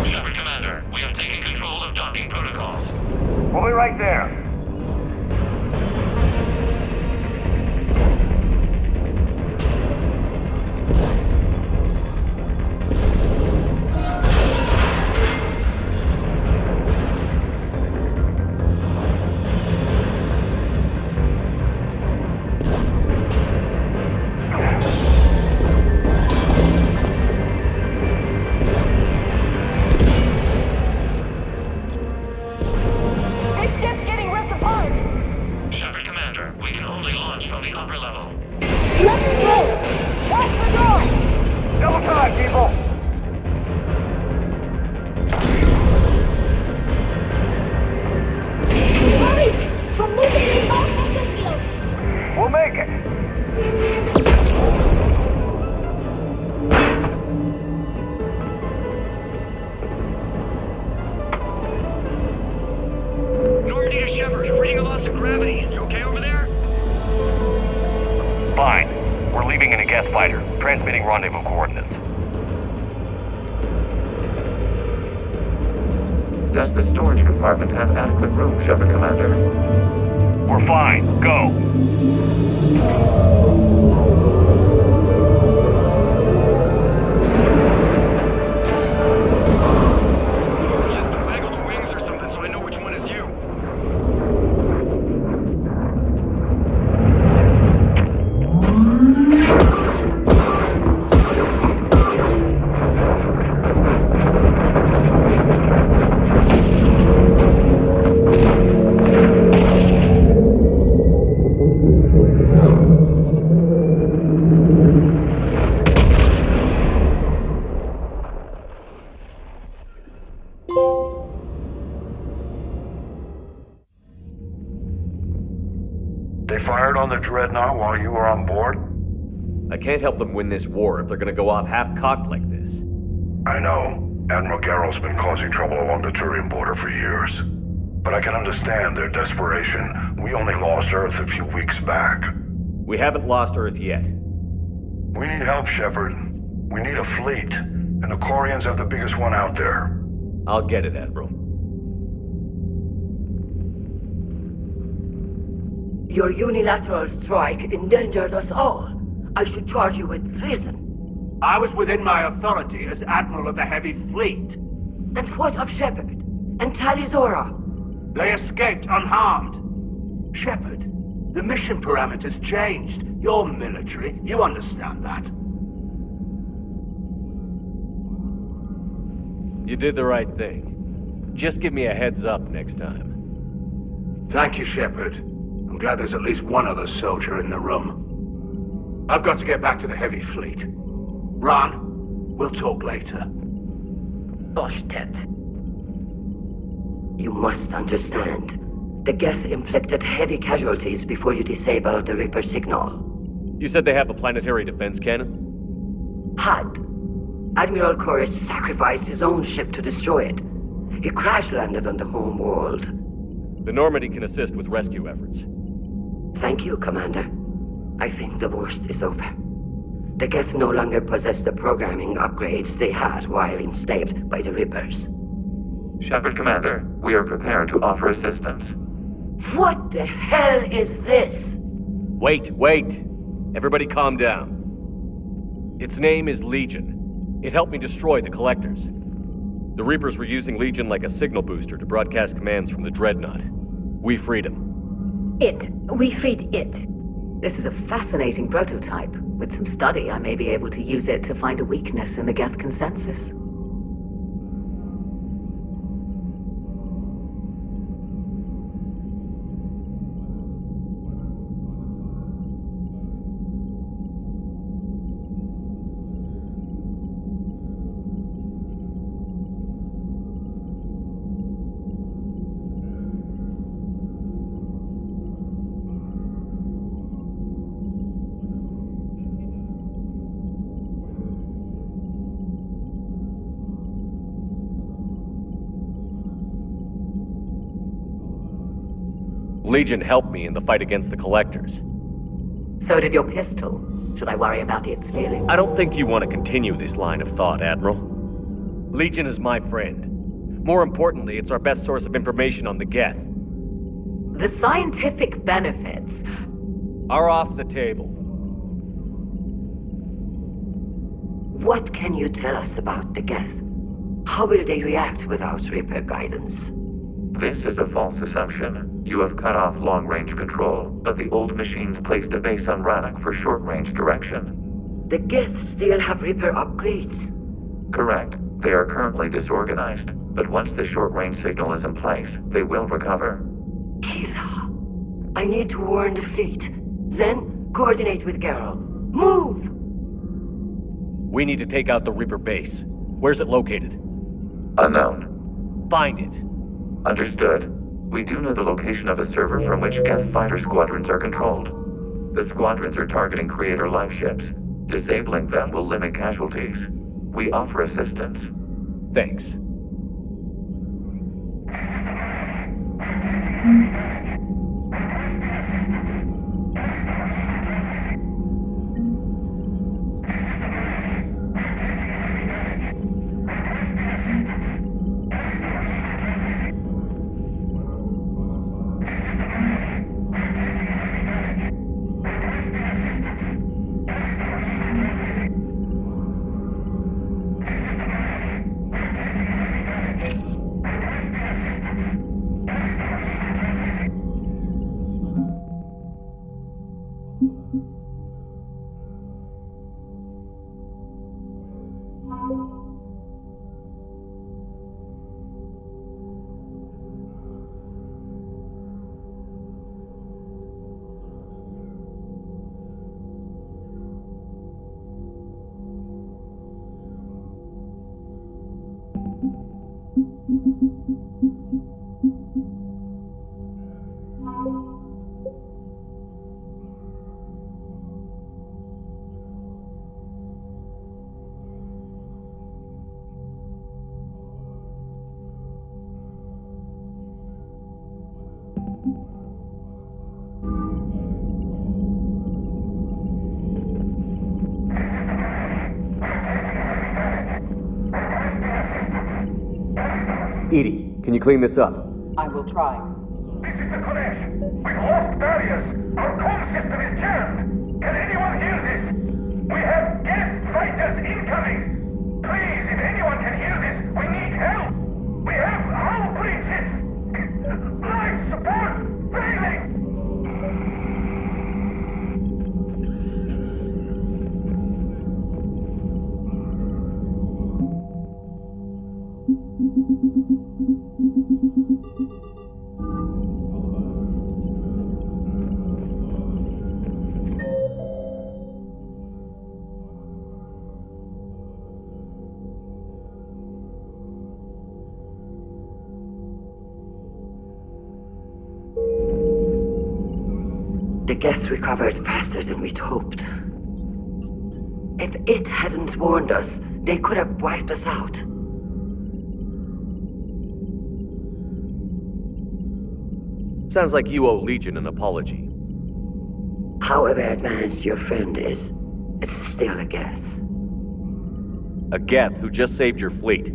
Shepard Commander, we have taken control of docking protocols. We'll be right there. We'll make it. Normandy to Shepard, reading a loss of gravity. You okay over there? Fine. We're leaving in a Geth fighter, transmitting rendezvous coordinates. Does the storage compartment have adequate room, Shepard Commander? We're fine. Go. Just waggle the wings or something so I know which one is you. They fired on the Dreadnought while you were on board? I can't help them win this war if they're gonna go off half-cocked like this. I know. Admiral Garrow's been causing trouble along the Turian border for years. But I can understand their desperation. We only lost Earth a few weeks back. We haven't lost Earth yet. We need help, Shepard. We need a fleet. And the Quarians have the biggest one out there. I'll get it, Admiral. Your unilateral strike endangered us all. I should charge you with treason. I was within my authority as Admiral of the Heavy Fleet. And what of Shepard? And Talizora? They escaped unharmed. Shepard, the mission parameters changed. You're military. You understand that. You did the right thing. Just give me a heads up next time. Thank you, Shepard. I'm glad there's at least one other soldier in the room. I've got to get back to the Heavy Fleet. Ron, we'll talk later. Boshtet. You must understand. The Geth inflicted heavy casualties before you disabled the Reaper signal. You said they have a planetary defense cannon? Had. Admiral Koris sacrificed his own ship to destroy it. He crash-landed on the home world. The Normandy can assist with rescue efforts. Thank you, Commander. I think the worst is over. The Geth no longer possess the programming upgrades they had while enslaved by the Reapers. Shepard Commander, we are prepared to offer assistance. What the hell is this? Wait. Everybody calm down. Its name is Legion. It helped me destroy the Collectors. The Reapers were using Legion like a signal booster to broadcast commands from the Dreadnought. We freed him. We freed it. This is a fascinating prototype. With some study, I may be able to use it to find a weakness in the Geth consensus. Legion helped me in the fight against the Collectors. So did your pistol. Should I worry about its feeling? I don't think you want to continue this line of thought, Admiral. Legion is my friend. More importantly, it's our best source of information on the Geth. The scientific benefits are off the table. What can you tell us about the Geth? How will they react without Reaper guidance? This is a false assumption. You have cut off long-range control, but the old machines placed a base on Rannoch for short-range direction. The Geth still have Reaper upgrades? Correct. They are currently disorganized, but once the short-range signal is in place, they will recover. Killa, I need to warn the fleet. Then, coordinate with Geralt. Move! We need to take out the Reaper base. Where's it located? Unknown. Find it. Understood. We do know the location of a server from which Geth fighter squadrons are controlled. The squadrons are targeting Creator life ships. Disabling them will limit casualties. We offer assistance. Thanks. Edie, can you clean this up? I will try. This is the Kodesh. We've lost barriers. Our comm system is jammed. Can anyone hear this? We have Geth fighters incoming. Please, if anyone can hear this, we need help. We have hull breaches. Life support failing. The Geth recovered faster than we'd hoped. If it hadn't warned us, they could have wiped us out. Sounds like you owe Legion an apology. However advanced your friend is, it's still a Geth. A Geth who just saved your fleet.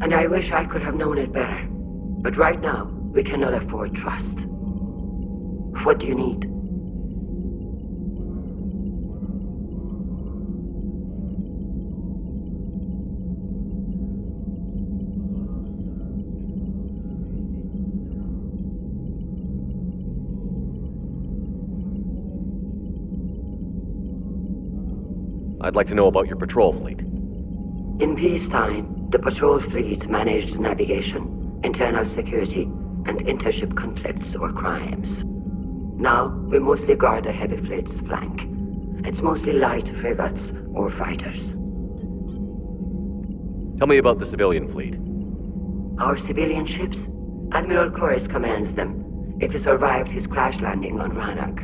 And I wish I could have known it better. But right now, we cannot afford trust. What do you need? I'd like to know about your patrol fleet. In peacetime, the patrol fleet managed navigation, internal security, and intership conflicts or crimes. Now, we mostly guard the heavy fleet's flank. It's mostly light frigates or fighters. Tell me about the civilian fleet. Our civilian ships? Admiral Corus commands them. If he survived his crash landing on Rannoch.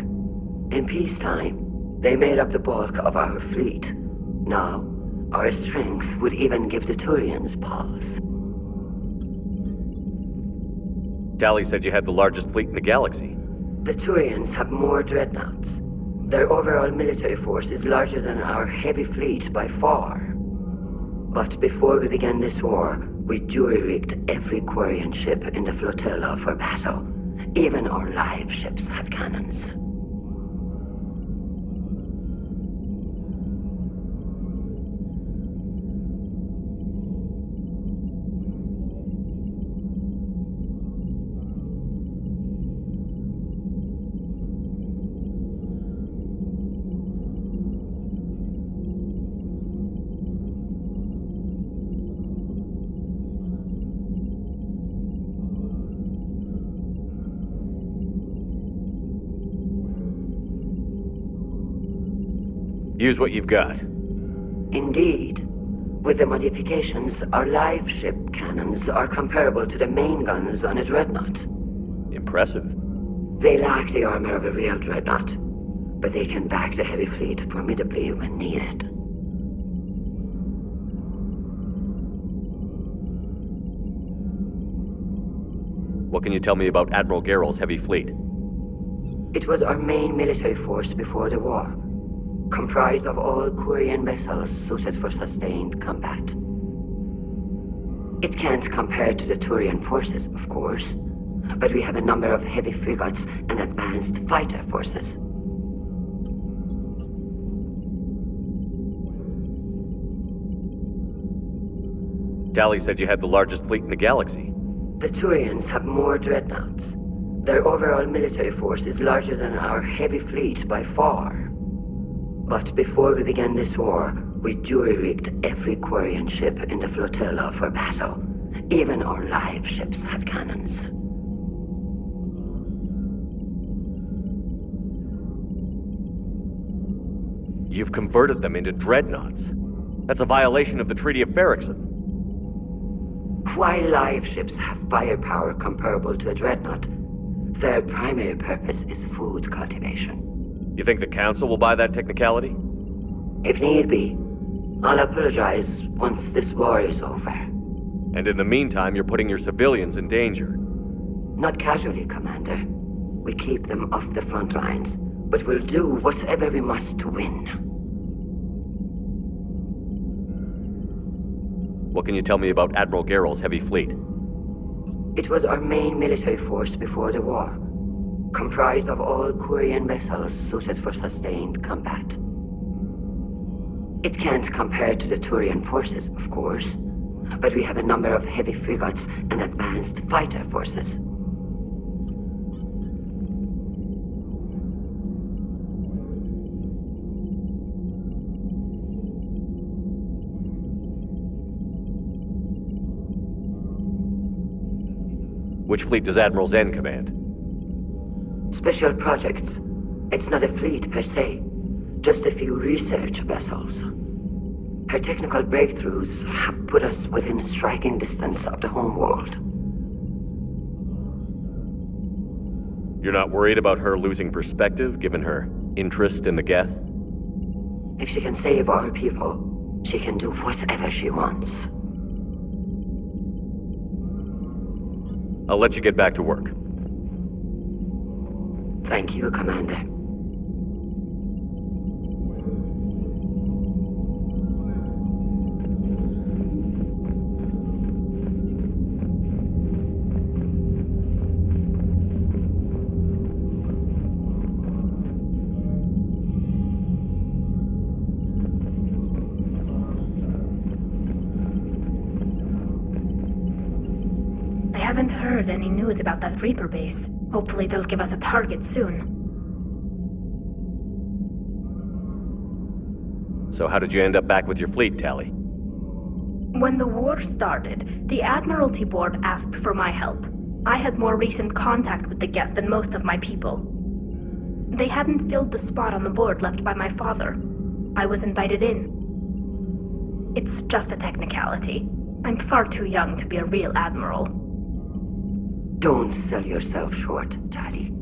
In peacetime, they made up the bulk of our fleet. Now, our strength would even give the Turians pause. Tali said you had the largest fleet in the galaxy. The Turians have more dreadnoughts. Their overall military force is larger than our heavy fleet by far. But before we began this war, we jury-rigged every Quarian ship in the flotilla for battle. Even our live ships have cannons. Use what you've got. Indeed. With the modifications, our live ship cannons are comparable to the main guns on a dreadnought. Impressive. They lack the armor of a real dreadnought, but they can back the heavy fleet formidably when needed. What can you tell me about Admiral Geral's heavy fleet? It was our main military force before the war, comprised of all Quarian vessels suited for sustained combat. It can't compare to the Turian forces, of course, but we have a number of heavy frigates and advanced fighter forces. Tali said you had the largest fleet in the galaxy. The Turians have more dreadnoughts. Their overall military force is larger than our heavy fleet by far. But before we began this war, we jury-rigged every Quarian ship in the flotilla for battle. Even our live ships have cannons. You've converted them into dreadnoughts. That's a violation of the Treaty of Ferrixon. While live ships have firepower comparable to a dreadnought, their primary purpose is food cultivation. You think the Council will buy that technicality? If need be. I'll apologize once this war is over. And in the meantime, you're putting your civilians in danger. Not casually, Commander. We keep them off the front lines, but we'll do whatever we must to win. What can you tell me about Admiral Geral's heavy fleet? It was our main military force before the war, comprised of all Quarian vessels suited for sustained combat. It can't compare to the Turian forces, of course, but we have a number of heavy frigates and advanced fighter forces. Which fleet does Admiral Zen command? Special projects. It's not a fleet per se, just a few research vessels. Her technical breakthroughs have put us within striking distance of the homeworld. You're not worried about her losing perspective, given her interest in the Geth? If she can save our people, she can do whatever she wants. I'll let you get back to work. Thank you, Commander. I haven't heard any news about that Reaper base. Hopefully they'll give us a target soon. So how did you end up back with your fleet, Tally? When the war started, the Admiralty Board asked for my help. I had more recent contact with the Geth than most of my people. They hadn't filled the spot on the board left by my father. I was invited in. It's just a technicality. I'm far too young to be a real admiral. Don't sell yourself short, Tally.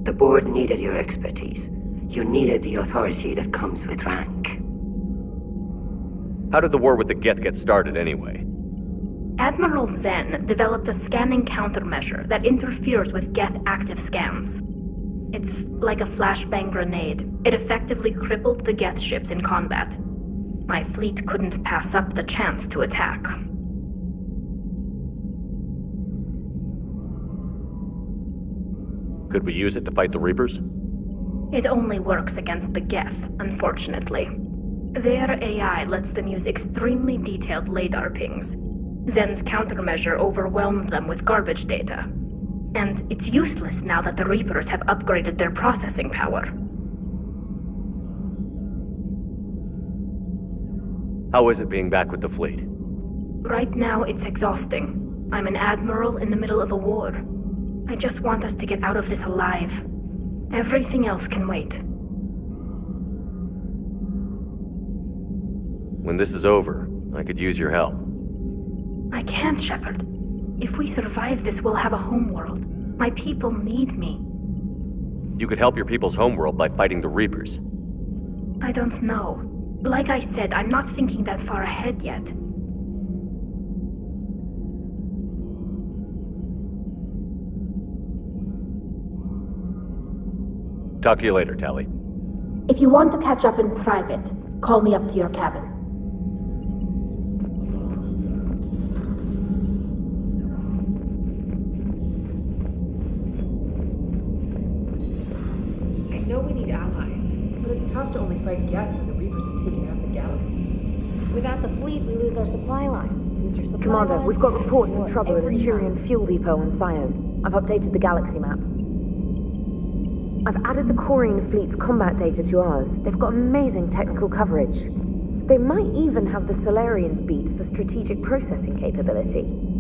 The board needed your expertise. You needed the authority that comes with rank. How did the war with the Geth get started anyway? Admiral Zen developed a scanning countermeasure that interferes with Geth active scans. It's like a flashbang grenade. It effectively crippled the Geth ships in combat. My fleet couldn't pass up the chance to attack. Could we use it to fight the Reapers? It only works against the Geth, unfortunately. Their AI lets them use extremely detailed LADAR pings. Zen's countermeasure overwhelmed them with garbage data. And it's useless now that the Reapers have upgraded their processing power. How is it being back with the fleet? Right now, it's exhausting. I'm an admiral in the middle of a war. I just want us to get out of this alive. Everything else can wait. When this is over, I could use your help. I can't, Shepard. If we survive this, we'll have a homeworld. My people need me. You could help your people's homeworld by fighting the Reapers. I don't know. Like I said, I'm not thinking that far ahead yet. Talk to you later, Tally. If you want to catch up in private, call me up to your cabin. I know we need allies, but it's tough to only fight Geth when the Reapers have taken out the galaxy. Without the fleet, we lose our supply lines. Commander, we've got reports of trouble at the Turian fuel depot on Sion. I've updated the galaxy map. I've added the Quarian fleet's combat data to ours. They've got amazing technical coverage. They might even have the Solarians beat for strategic processing capability.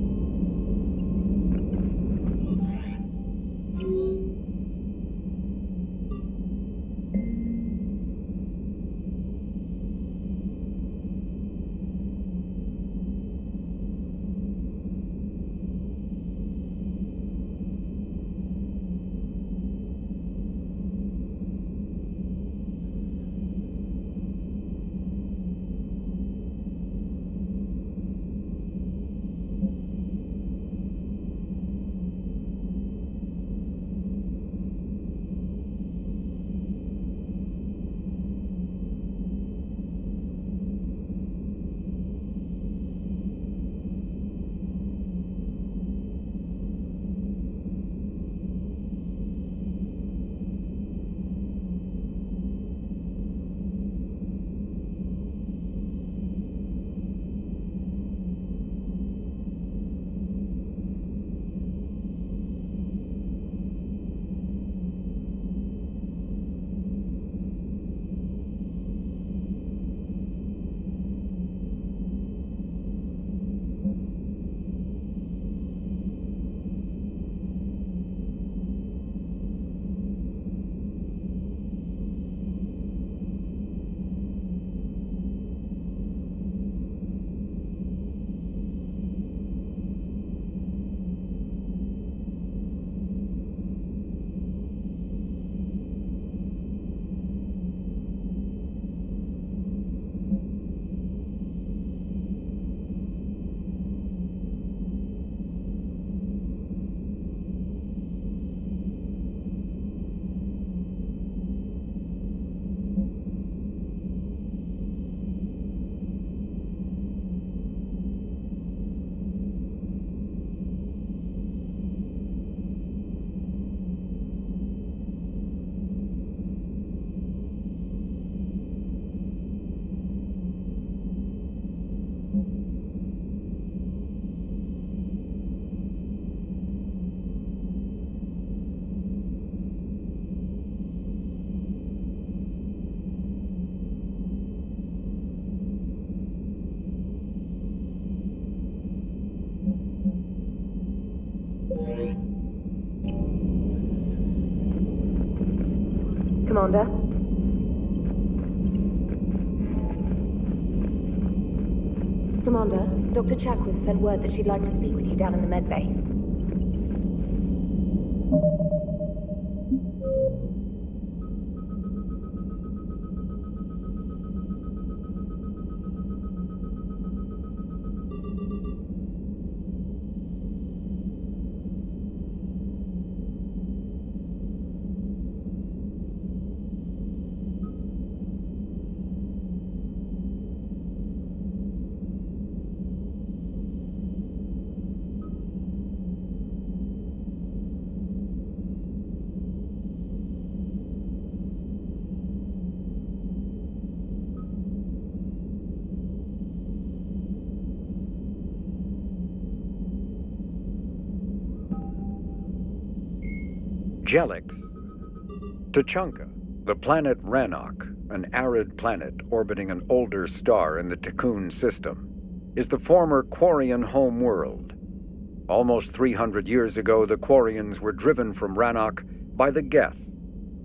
Commander? Commander, Dr. Chakwas sent word that she'd like to speak with you down in the medbay. Jelix. Tuchanka, the planet Rannoch, an arid planet orbiting an older star in the Tikkun system, is the former Quarian home world. Almost 300 years ago, the Quarians were driven from Rannoch by the Geth,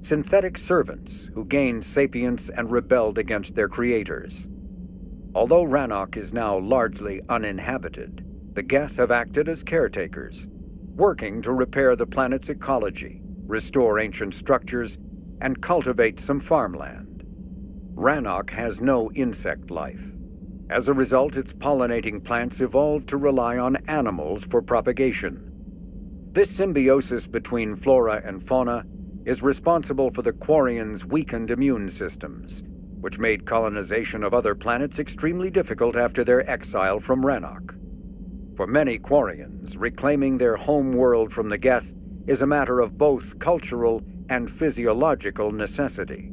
synthetic servants who gained sapience and rebelled against their creators. Although Rannoch is now largely uninhabited, the Geth have acted as caretakers, working to repair the planet's ecology, restore ancient structures, and cultivate some farmland. Rannoch has no insect life. As a result, its pollinating plants evolved to rely on animals for propagation. This symbiosis between flora and fauna is responsible for the Quarians' weakened immune systems, which made colonization of other planets extremely difficult after their exile from Rannoch. For many Quarians, reclaiming their home world from the Geth is a matter of both cultural and physiological necessity.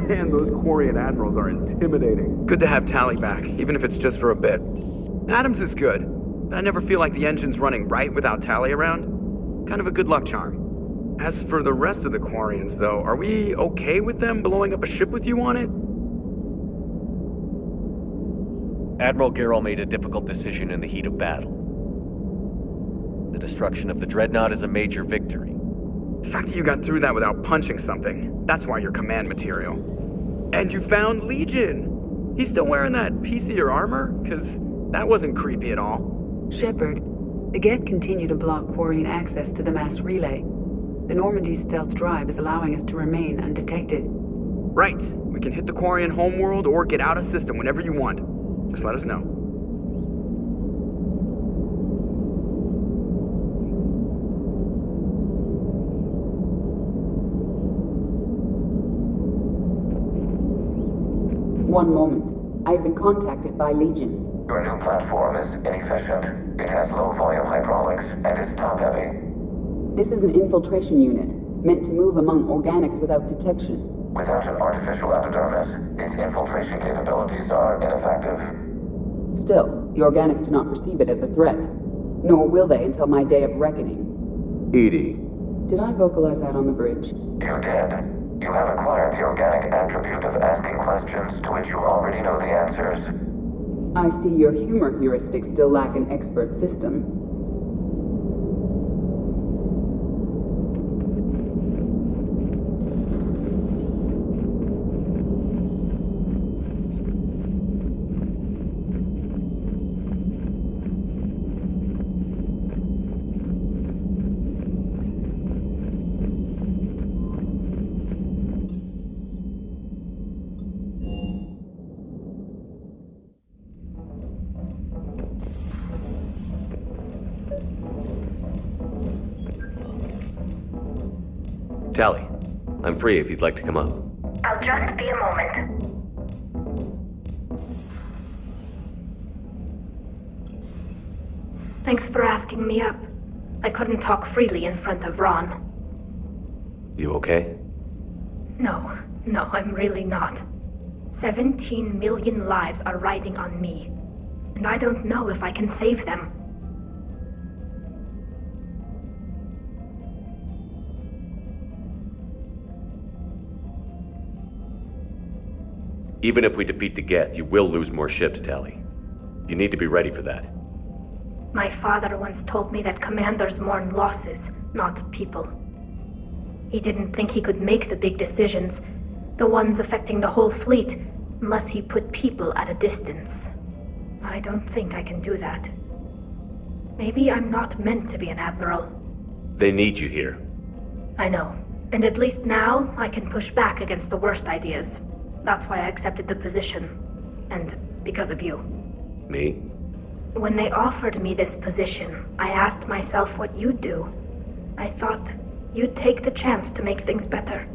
Man, those Quarian admirals are intimidating. Good to have Tally back, even if it's just for a bit. Adams is good, but I never feel like the engine's running right without Tally around. Kind of a good luck charm. As for the rest of the Quarians, though, are we okay with them blowing up a ship with you on it? Admiral Garrel made a difficult decision in the heat of battle. The destruction of the Dreadnought is a major victory. The fact that you got through that without punching something, that's why you're command material. And you found Legion! He's still wearing that piece of your armor? Because that wasn't creepy at all. Shepard, the Geth continue to block Quarian access to the mass relay. The Normandy stealth drive is allowing us to remain undetected. Right. We can hit the Quarian homeworld or get out of system whenever you want. Just let us know. One moment. I have been contacted by Legion. Your new platform is inefficient. It has low volume hydraulics and is top heavy. This is an infiltration unit, meant to move among organics without detection. Without an artificial epidermis, its infiltration capabilities are ineffective. Still, the organics do not perceive it as a threat. Nor will they until my day of reckoning. Edie. Did I vocalize that on the bridge? You did. You have acquired the organic attribute of asking questions to which you already know the answers. I see your humor heuristics still lack an expert system. Tally, I'm free if you'd like to come up. I'll just be a moment. Thanks for asking me up. I couldn't talk freely in front of Ron. You okay? No, I'm really not. 17 million lives are riding on me, and I don't know if I can save them. Even if we defeat the Geth, you will lose more ships, Tally. You need to be ready for that. My father once told me that commanders mourn losses, not people. He didn't think he could make the big decisions, the ones affecting the whole fleet, unless he put people at a distance. I don't think I can do that. Maybe I'm not meant to be an admiral. They need you here. I know, and at least now I can push back against the worst ideas. That's why I accepted the position. And because of you. Me? When they offered me this position, I asked myself what you'd do. I thought you'd take the chance to make things better.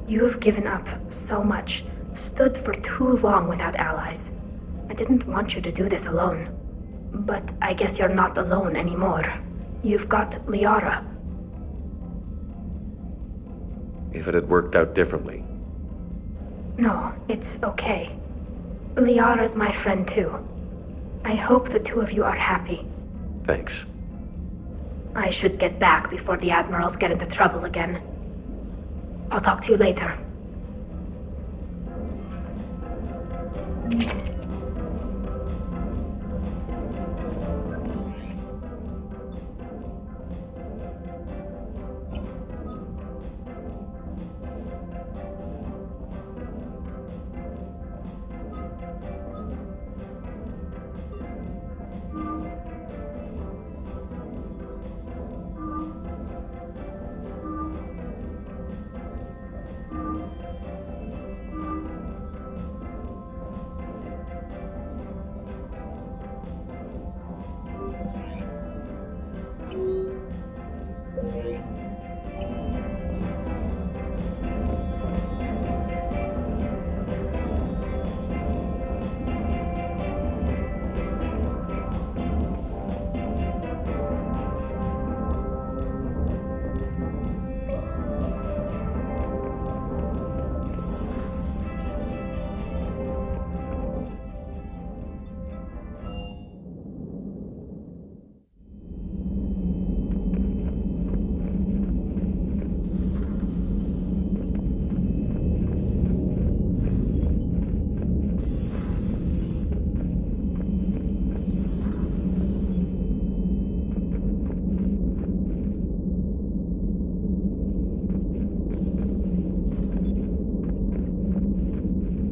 You've given up so much, stood for too long without allies. I didn't want you to do this alone. But I guess you're not alone anymore. You've got Liara. If it had worked out differently. No, it's okay. Liara's my friend too. I hope the two of you are happy. Thanks. I should get back before the admirals get into trouble again. I'll talk to you later.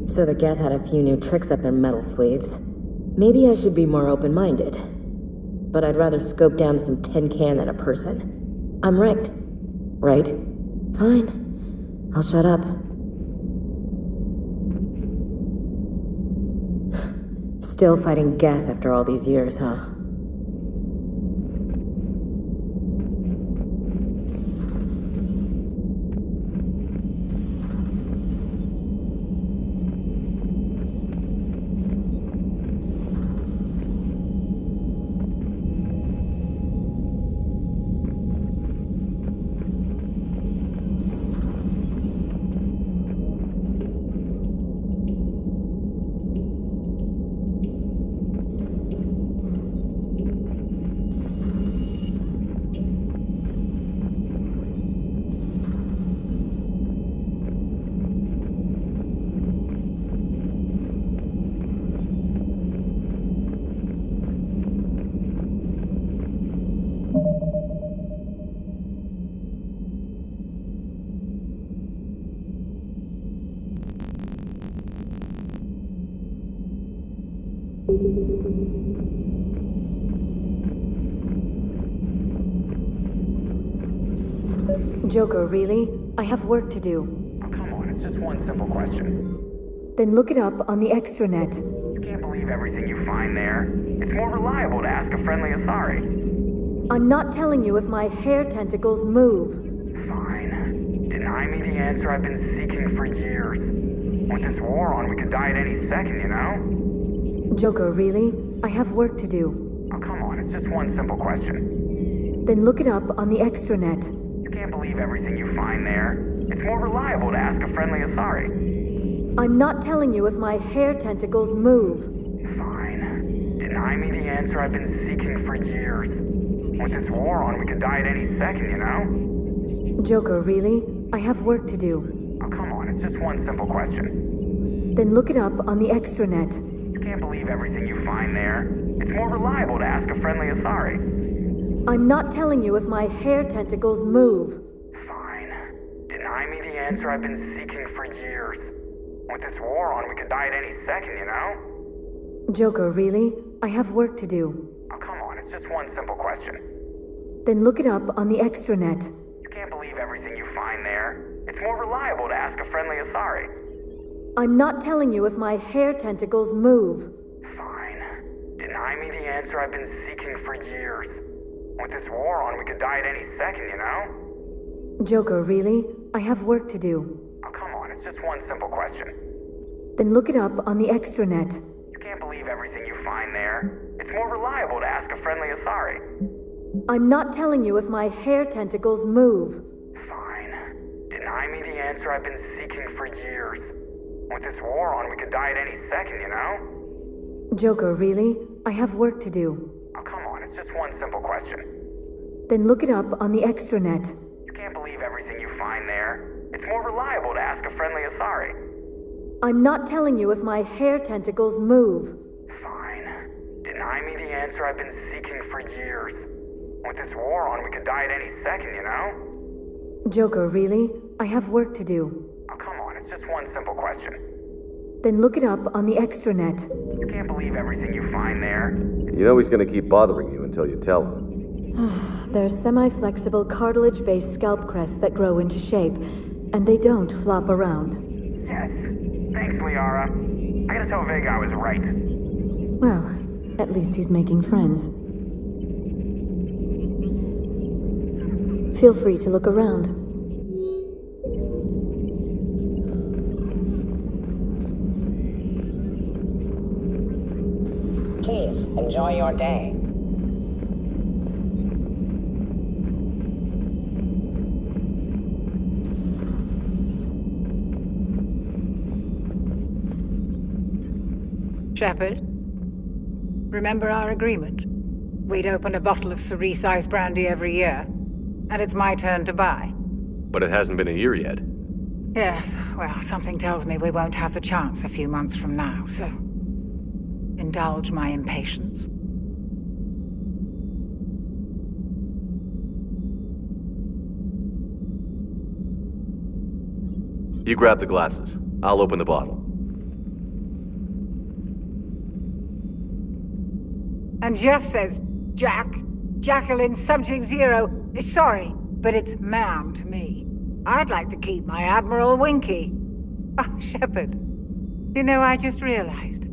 So the Geth had a few new tricks up their metal sleeves. Maybe I should be more open-minded. But I'd rather scope down some tin can than a person. I'm right. Right? Fine. I'll shut up. Still fighting Geth after all these years, huh? Joker, really? I have work to do. Oh, come on, it's just one simple question. Then look it up on the extranet. You can't believe everything you find there. It's more reliable to ask a friendly Asari. I'm not telling you if my hair tentacles move. Fine. Deny me the answer I've been seeking for years. With this war on, we could die at any second, you know? Joker, really? I have work to do. Oh, come on, it's just one simple question. Then look it up on the extranet. You can't believe everything you find there. It's more reliable to ask a friendly Asari. I'm not telling you if my hair tentacles move. Fine. Deny me the answer I've been seeking for years. With this war on, we could die at any second, you know? Joker, really? I have work to do. Oh, come on, it's just one simple question. Then look it up on the extranet. You can't believe everything you find there. It's more reliable to ask a friendly Asari. I'm not telling you if my hair tentacles move. Fine. Deny me the answer I've been seeking for years. With this war on, we could die at any second, you know? Joker, really? I have work to do. Oh, come on, it's just one simple question. Then look it up on the extranet. You can't believe everything you find there. It's more reliable to ask a friendly Asari. I'm not telling you if my hair tentacles move. Fine. Deny me the answer I've been seeking for years. With this war on, we could die at any second, you know? Joker, really? I have work to do. Oh, come on, it's just one simple question. Then look it up on the extranet. You can't believe everything you find there. It's more reliable to ask a friendly Asari. I'm not telling you if my hair tentacles move. Fine. Deny me the answer I've been seeking for years. With this war on, we could die at any second, you know? Joker, really? I have work to do. Oh, come on, it's just one simple question. Then look it up on the extranet. You can't believe everything you find there. It's more reliable to ask a friendly Asari. I'm not telling you if my hair tentacles move. Fine. Deny me the answer I've been seeking for years. With this war on, we could die at any second, you know? Joker, really? I have work to do. Oh, come on, it's just one simple question. Then look it up on the extranet. You can't believe everything you find there. You know he's gonna keep bothering you until you tell him. They're semi-flexible cartilage-based scalp crests that grow into shape, and they don't flop around. Yes. Thanks, Liara. I gotta tell Vega I was right. Well, at least he's making friends. Feel free to look around. Please, enjoy your day. Shepard, remember our agreement? We'd open a bottle of cerise ice brandy every year, and it's my turn to buy. But it hasn't been a year yet. Yes, well, something tells me we won't have the chance a few months from now, so indulge my impatience. You grab the glasses. I'll open the bottle. And Jeff says, Jacqueline Subject Zero is sorry, but it's ma'am to me. I'd like to keep my Admiral Winky. Oh, Shepard, you know, I just realized.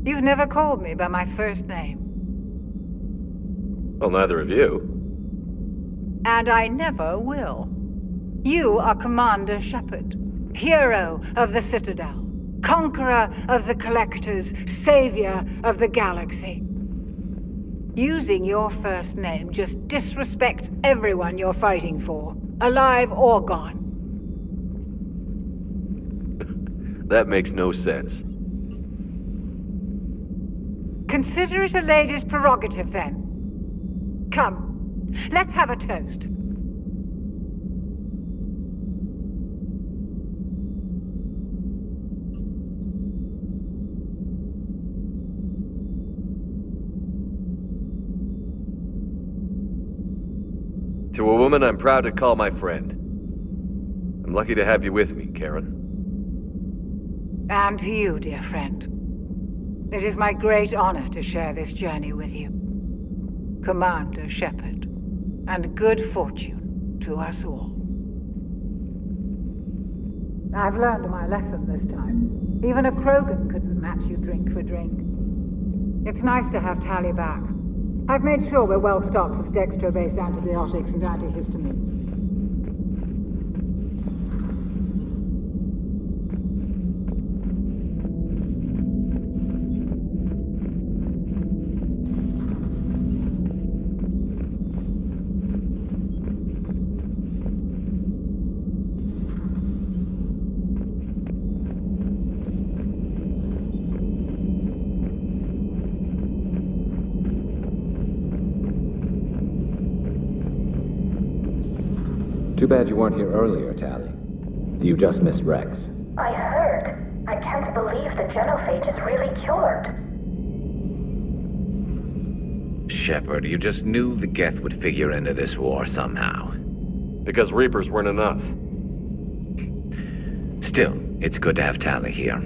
You've never called me by my first name. Well, neither of you. And I never will. You are Commander Shepard, hero of the Citadel, conqueror of the Collectors, savior of the galaxy. Using your first name just disrespects everyone you're fighting for, alive or gone. That makes no sense. Consider it a lady's prerogative, then. Come, let's have a toast. To a woman I'm proud to call my friend. I'm lucky to have you with me, Karen. And to you, dear friend. It is my great honor to share this journey with you, Commander Shepard, and good fortune to us all. I've learned my lesson this time. Even a Krogan couldn't match you drink for drink. It's nice to have Tally back. I've made sure we're well stocked with dextro-based antibiotics and antihistamines. Too bad you weren't here earlier, Tally. You just missed Rex. I heard. I can't believe the genophage is really cured. Shepard, you just knew the Geth would figure into this war somehow. Because Reapers weren't enough. Still, it's good to have Tally here.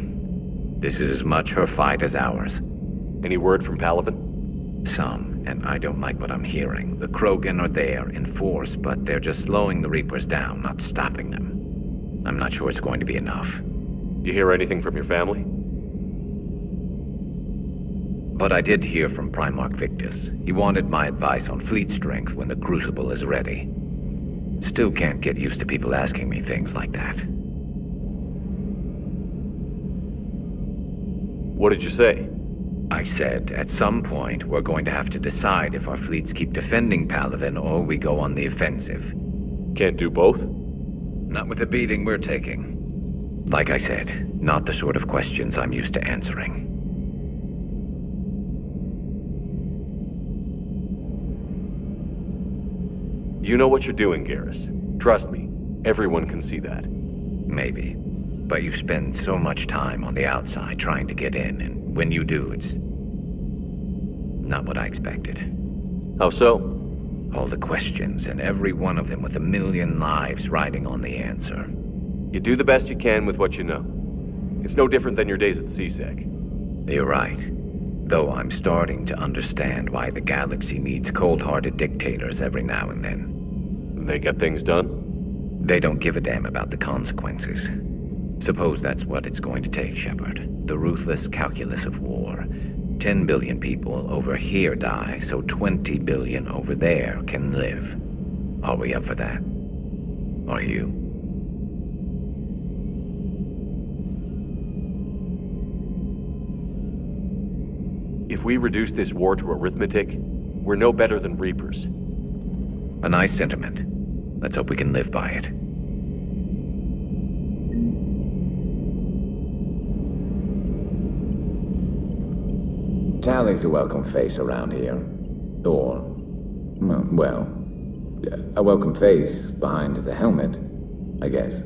This is as much her fight as ours. Any word from Palaven? Some, and I don't like what I'm hearing. The Krogan are there in force, but they're just slowing the Reapers down, not stopping them. I'm not sure it's going to be enough. You hear anything from your family? But I did hear from Primarch Victus. He wanted my advice on fleet strength when the Crucible is ready. Still can't get used to people asking me things like that. What did you say? I said, at some point, we're going to have to decide if our fleets keep defending Palaven or we go on the offensive. Can't do both? Not with the beating we're taking. Like I said, not the sort of questions I'm used to answering. You know what you're doing, Garrus. Trust me, everyone can see that. Maybe. But you spend so much time on the outside trying to get in, and when you do, it's not what I expected. How so? All the questions, and every one of them with 1,000,000 lives riding on the answer. You do the best you can with what you know. It's no different than your days at CSEC. You're right. Though I'm starting to understand why the galaxy needs cold-hearted dictators every now and then. They get things done? They don't give a damn about the consequences. Suppose that's what it's going to take, Shepard. The ruthless calculus of war. 10 billion people over here die, so 20 billion over there can live. Are we up for that? Are you? If we reduce this war to arithmetic, we're no better than Reapers. A nice sentiment. Let's hope we can live by it. Tally's a welcome face around here. Or, well, a welcome face behind the helmet, I guess.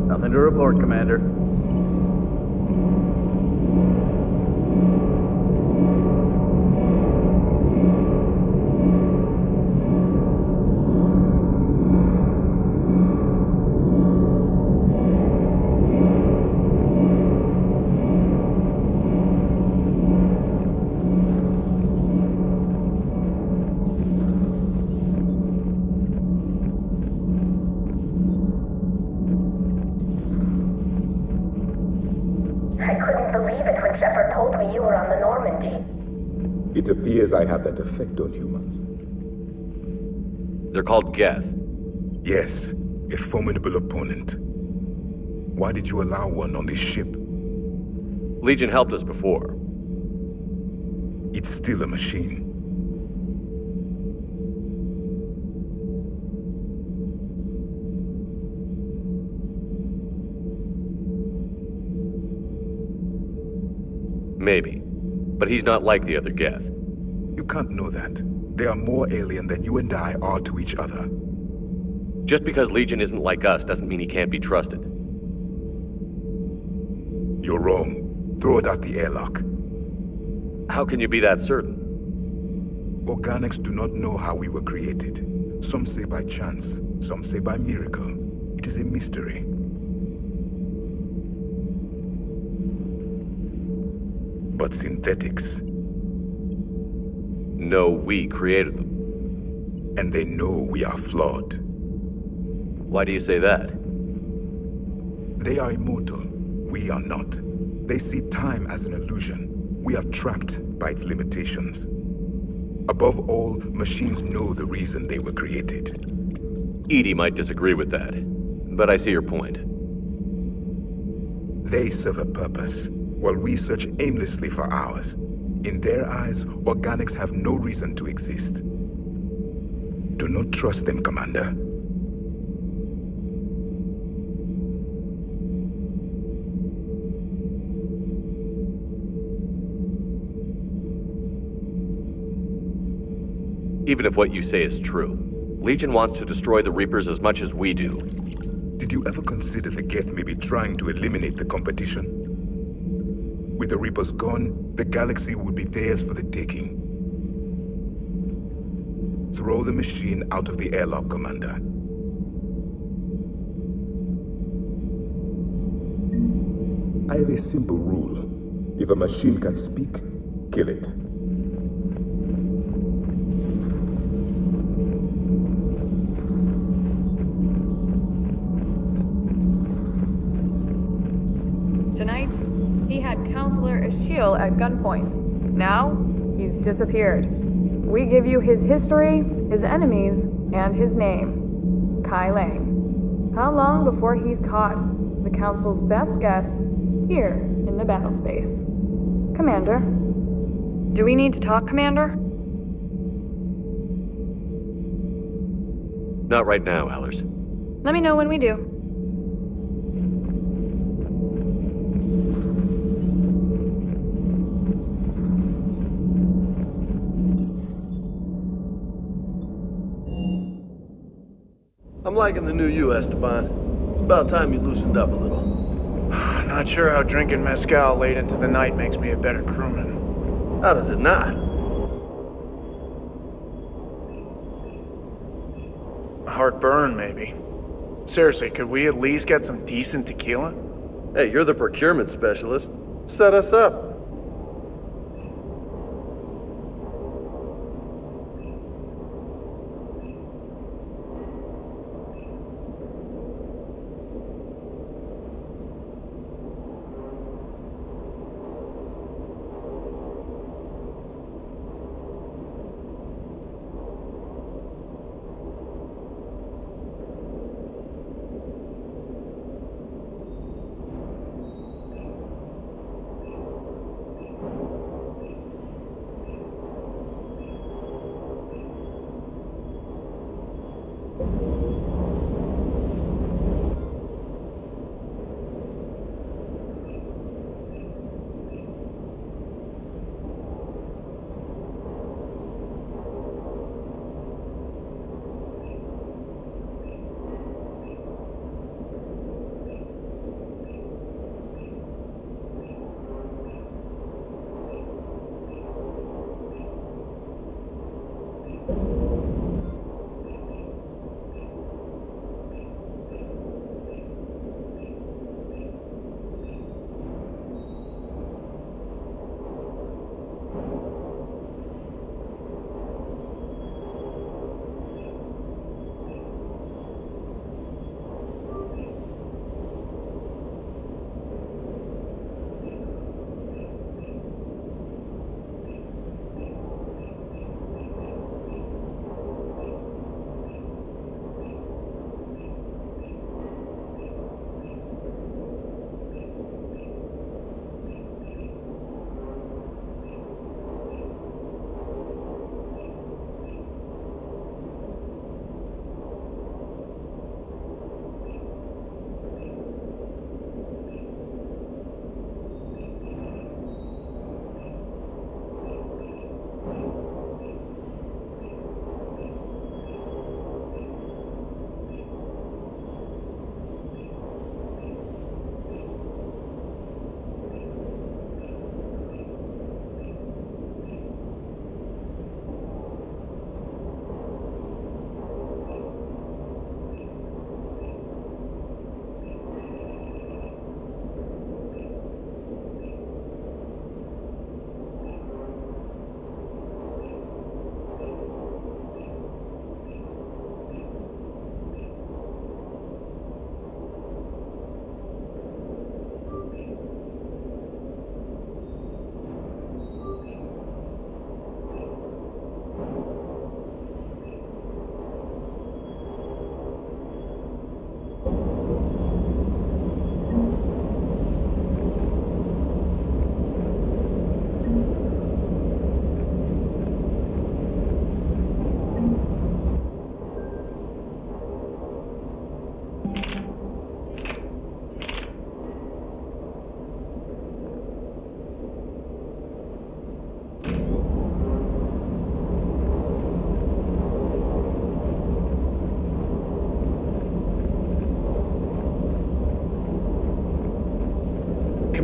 Nothing to report, Commander. told me you were on the Normandy. It appears I have that effect on humans. They're called Geth. Yes, a formidable opponent. Why did you allow one on this ship? Legion helped us before. It's still a machine. Maybe. But he's not like the other Geth. You can't know that. They are more alien than you and I are to each other. Just because Legion isn't like us doesn't mean he can't be trusted. You're wrong. Throw it out the airlock. How can you be that certain? Organics do not know how we were created. Some say by chance, some say by miracle. It is a mystery. But synthetics... No, we created them. And they know we are flawed. Why do you say that? They are immortal. We are not. They see time as an illusion. We are trapped by its limitations. Above all, machines know the reason they were created. Edie might disagree with that, but I see your point. They serve a purpose, while we search aimlessly for ours. In their eyes, organics have no reason to exist. Do not trust them, Commander. Even if what you say is true, Legion wants to destroy the Reapers as much as we do. Did you ever consider the Geth may be trying to eliminate the competition? With the Reapers gone, the galaxy would be theirs for the taking. Throw the machine out of the airlock, Commander. I have a simple rule. If a machine can speak, kill it. Tonight, he had Counselor Ashiel at gunpoint. Now, he's disappeared. We give you his history, his enemies, and his name. Kai Lang. How long before he's caught? The Council's best guess, here in the battle space. Commander. Do we need to talk, Commander? Not right now, Allers. Let me know when we do. I'm liking the new you, Esteban. It's about time you loosened up a little. Not sure how drinking mezcal late into the night makes me a better crewman. How does it not? Heartburn, maybe. Seriously, could we at least get some decent tequila? Hey, you're the procurement specialist. Set us up.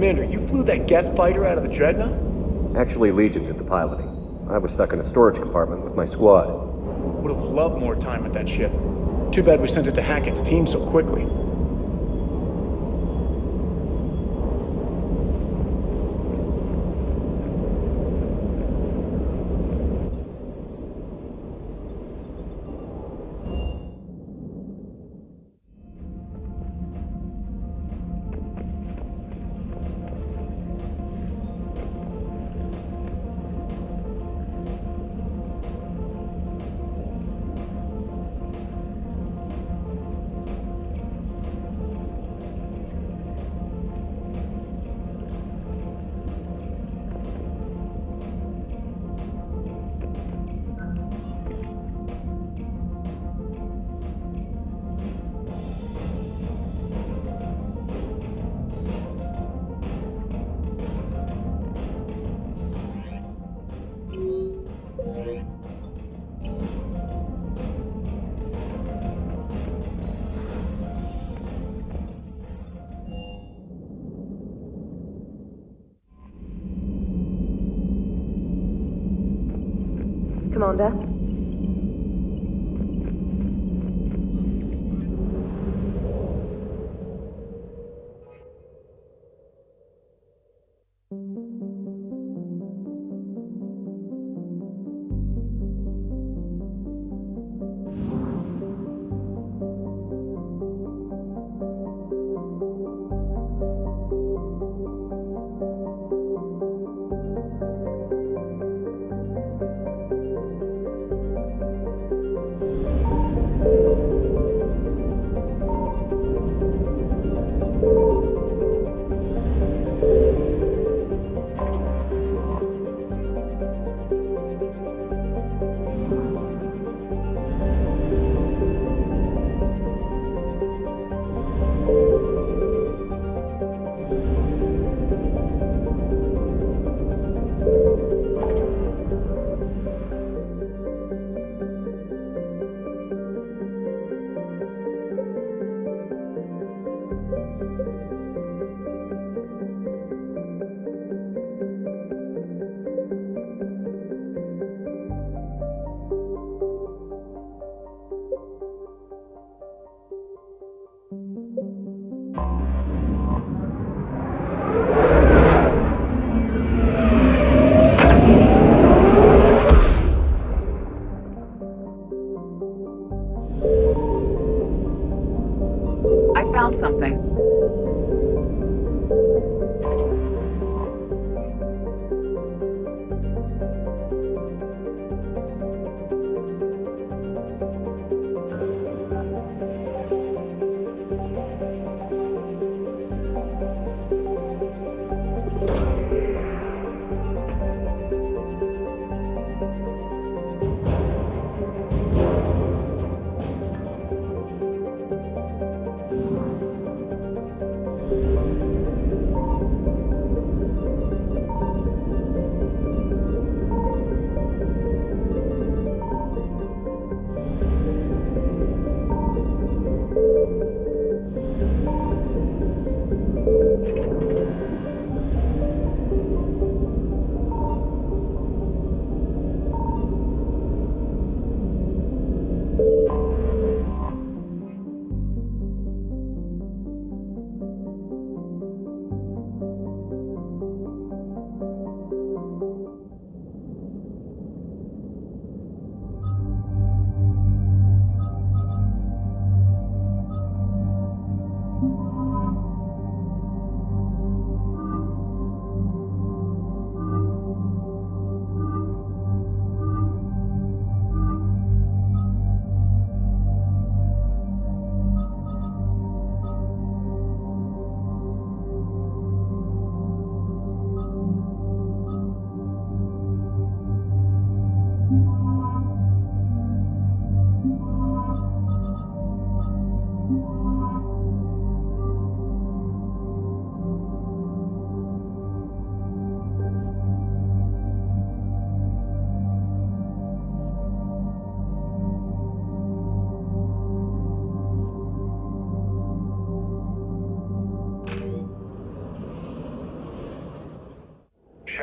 Commander, you flew that Geth fighter out of the Dreadnought? Actually, Legion did the piloting. I was stuck in a storage compartment with my squad. Would have loved more time with that ship. Too bad we sent it to Hackett's team so quickly. Commander? Found something.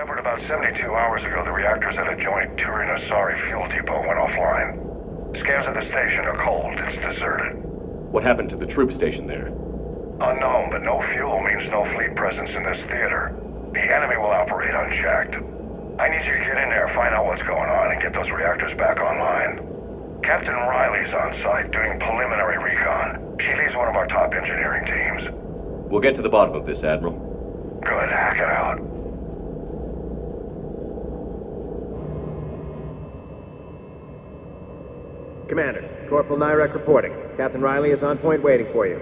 Shepard, about 72 hours ago, the reactors at a joint Turin-Asari fuel depot went offline. Scans at the station are cold. It's deserted. What happened to the troop station there? Unknown, but no fuel means no fleet presence in this theater. The enemy will operate unchecked. I need you to get in there, find out what's going on, and get those reactors back online. Captain Riley's on site doing preliminary recon. She leads one of our top engineering teams. We'll get to the bottom of this, Admiral. Good, hack it out. Commander, Corporal Nyrek reporting. Captain Riley is on point waiting for you.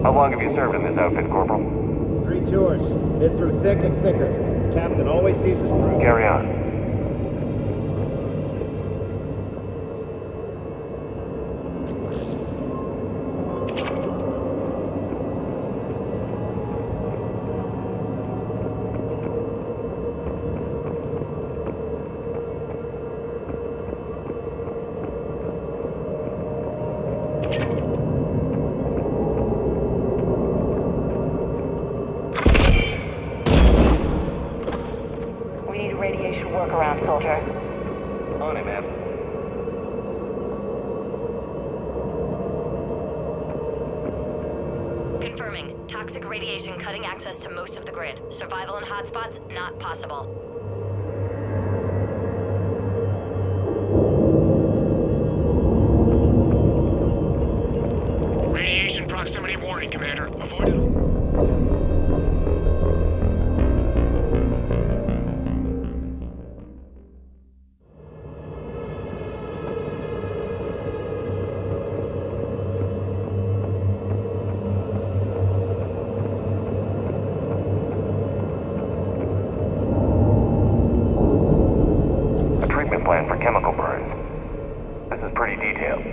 How long have you served in this outfit, Corporal? 3 tours. Been through thick and thicker. Captain always sees us through. Carry on. Radiation workaround, soldier. On it, ma'am. Confirming. Toxic radiation cutting access to most of the grid. Survival in hotspots, not possible. Radiation proximity warning, Commander. Avoid it. Plan for chemical burns. This is pretty detailed.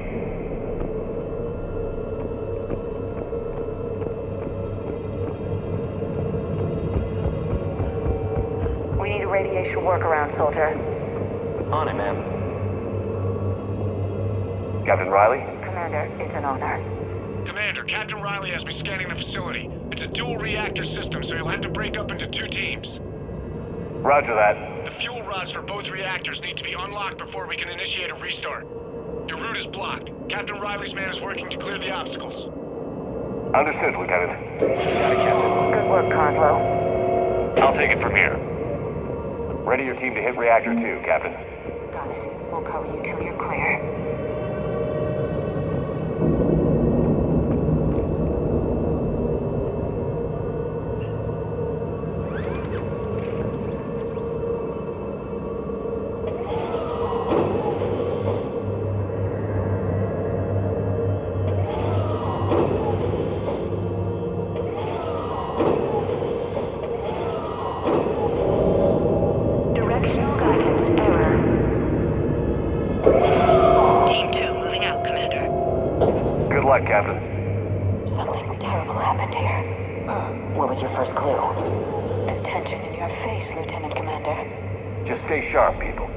We need a radiation workaround, soldier. On it, ma'am. Captain Riley? Commander, it's an honor. Commander, Captain Riley has me scanning the facility. It's a dual reactor system, so you'll have to break up into 2 teams. Roger that. The fuel rods for both reactors need to be unlocked before we can initiate a restart. Your route is blocked. Captain Riley's man is working to clear the obstacles. Understood, Lieutenant. Good work, Coslow. I'll take it from here. Ready your team to hit Reactor 2, Captain. Got it. We'll cover you till you're clear. Captain. Something terrible happened here. What was your first clue? The tension in your face, Lieutenant Commander. Just stay sharp, people.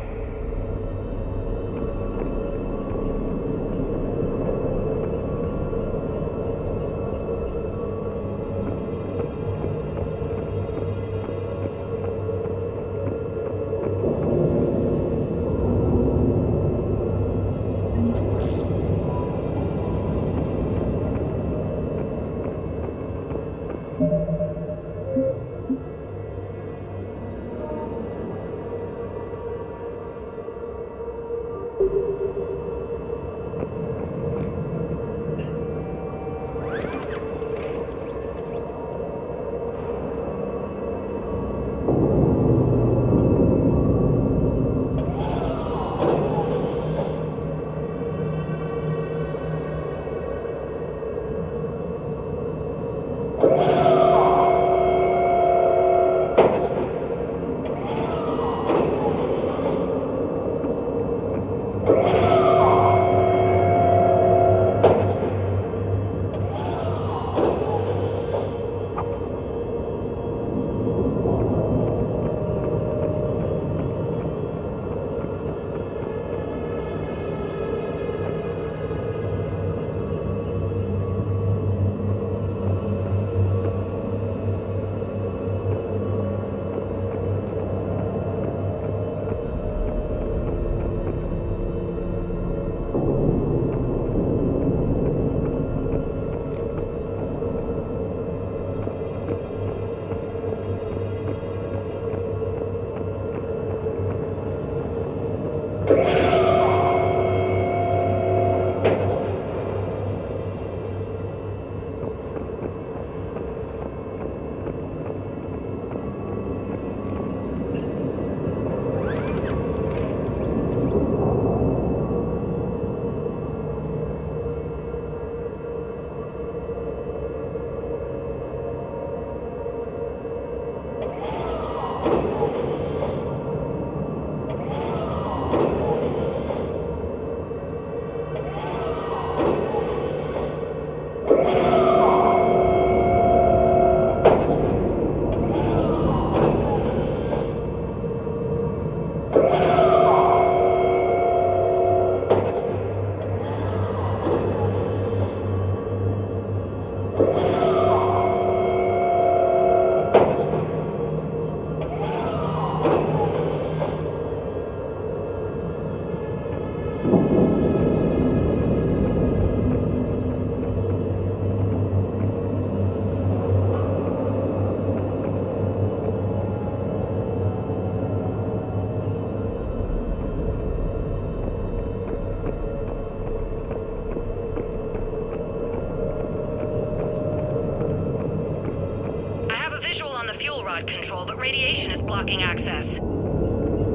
Control, but radiation is blocking access.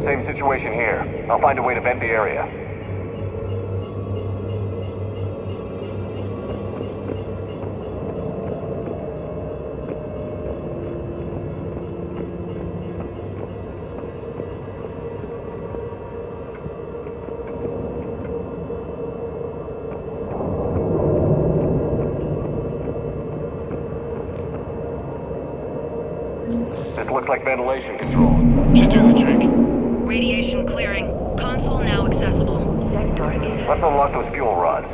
Same situation here. I'll find a way to vent the area. This looks like ventilation control. Should do the trick. Radiation clearing. Console now accessible. Let's unlock those fuel rods.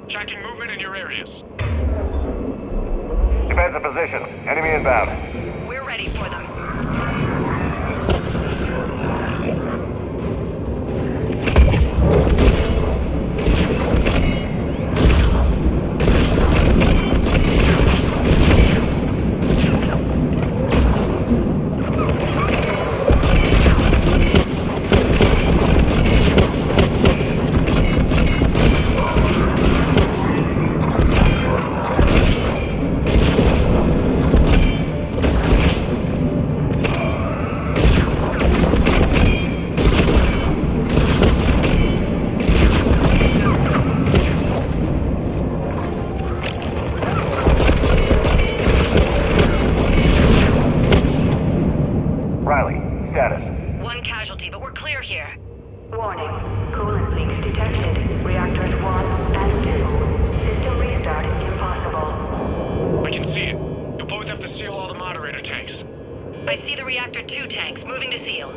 Tracking movement in your areas. Defensive positions. Enemy inbound. We're ready for them. Status. One casualty, but we're clear here. Warning. Coolant leaks detected. Reactors 1 and 2. System restart impossible. I can see it. You'll both have to seal all the moderator tanks. I see the reactor 2 tanks moving to seal.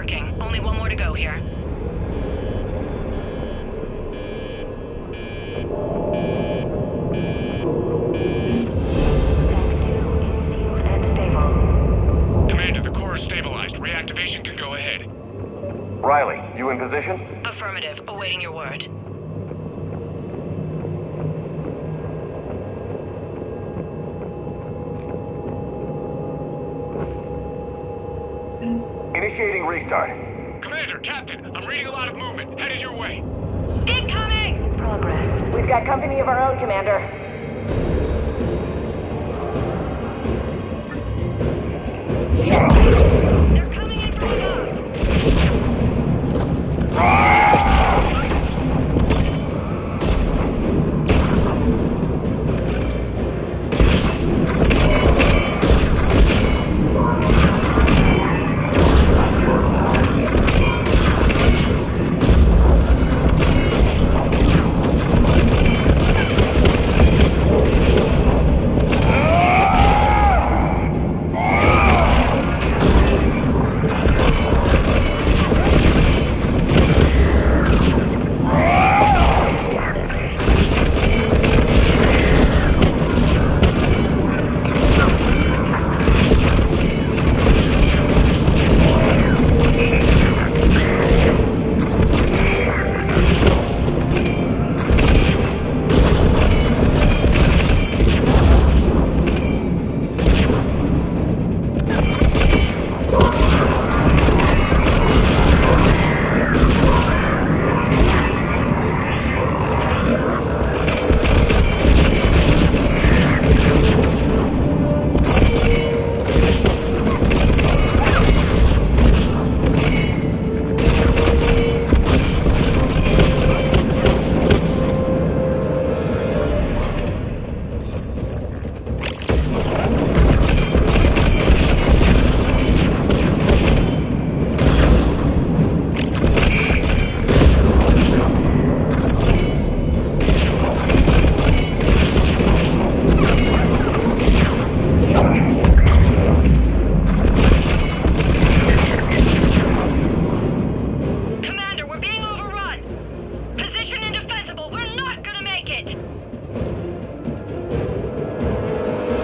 working. Only one more to go here. Commander, the core is stabilized. Reactivation can go ahead. Riley, you in position? Affirmative. Awaiting your word. Initiating restart. Commander, Captain, I'm reading a lot of movement. Headed your way. Incoming! Progress. We've got company of our own, Commander. They're coming in from above!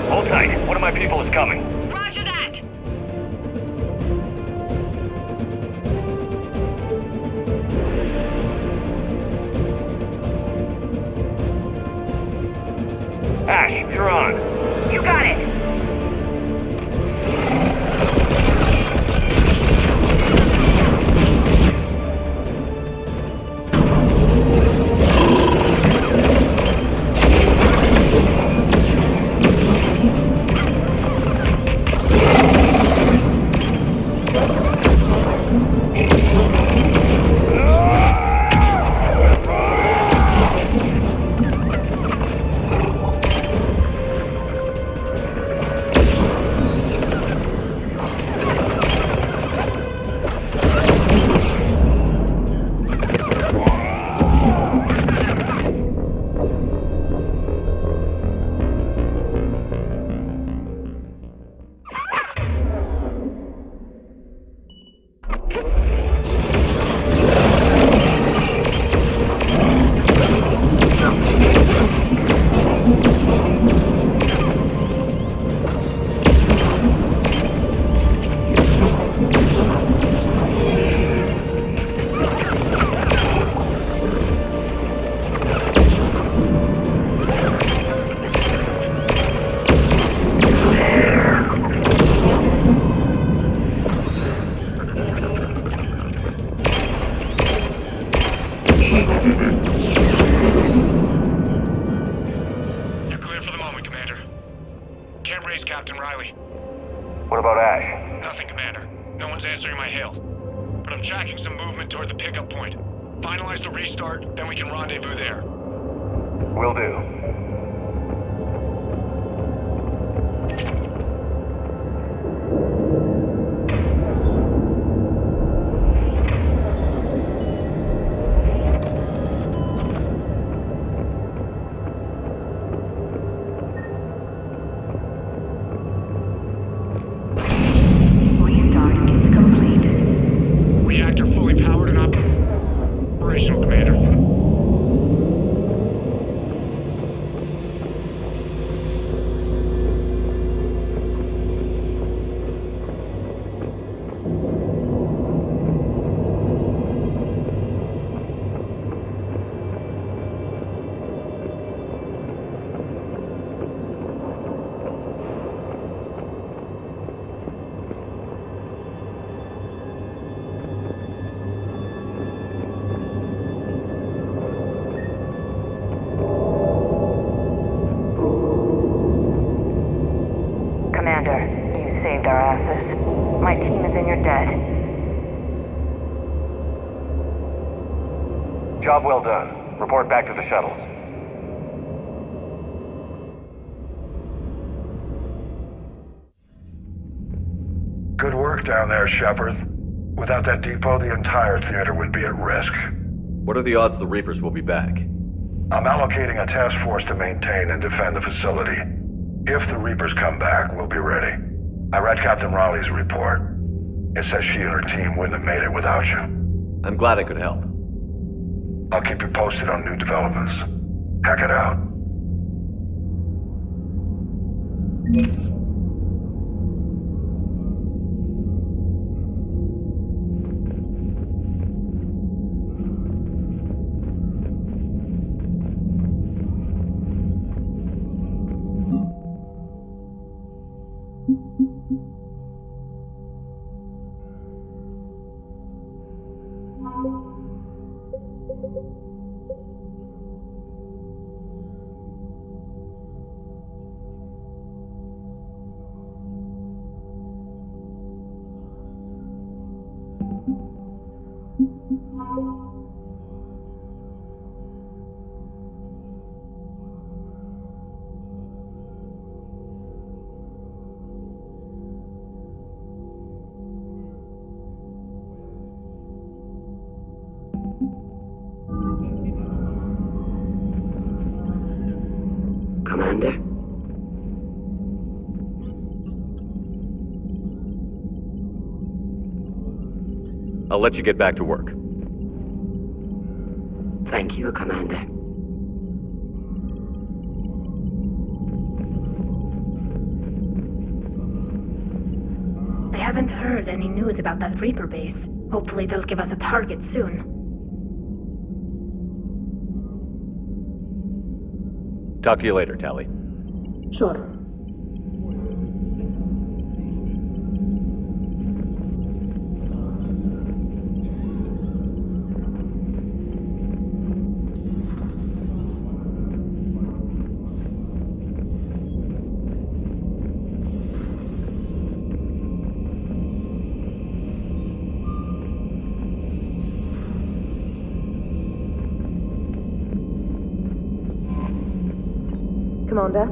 Hold tight. One of my people is coming. Roger that! Ash, you're on. You got it! You're clear for the moment, Commander. Can't raise Captain Riley. What about Ash? Nothing, Commander. No one's answering my hails. But I'm tracking some movement toward the pickup point. Finalize the restart, then we can rendezvous there. Will do. Restart is complete. reactor fully powered and operational, Commander. Commander, you saved our asses. My team is in your debt. Job well done. Report back to the shuttles. Good work down there, Shepard. Without that depot, the entire theater would be at risk. What are the odds the Reapers will be back? I'm allocating a task force to maintain and defend the facility. If the Reapers come back, we'll be ready. I read Captain Raleigh's report. It says she and her team wouldn't have made it without you. I'm glad I could help. I'll keep you posted on new developments. Hack it out. Commander? I'll let you get back to work. Thank you, Commander. I haven't heard any news about that Reaper base. Hopefully they'll give us a target soon. Talk to you later, Tali. Sure. Commander?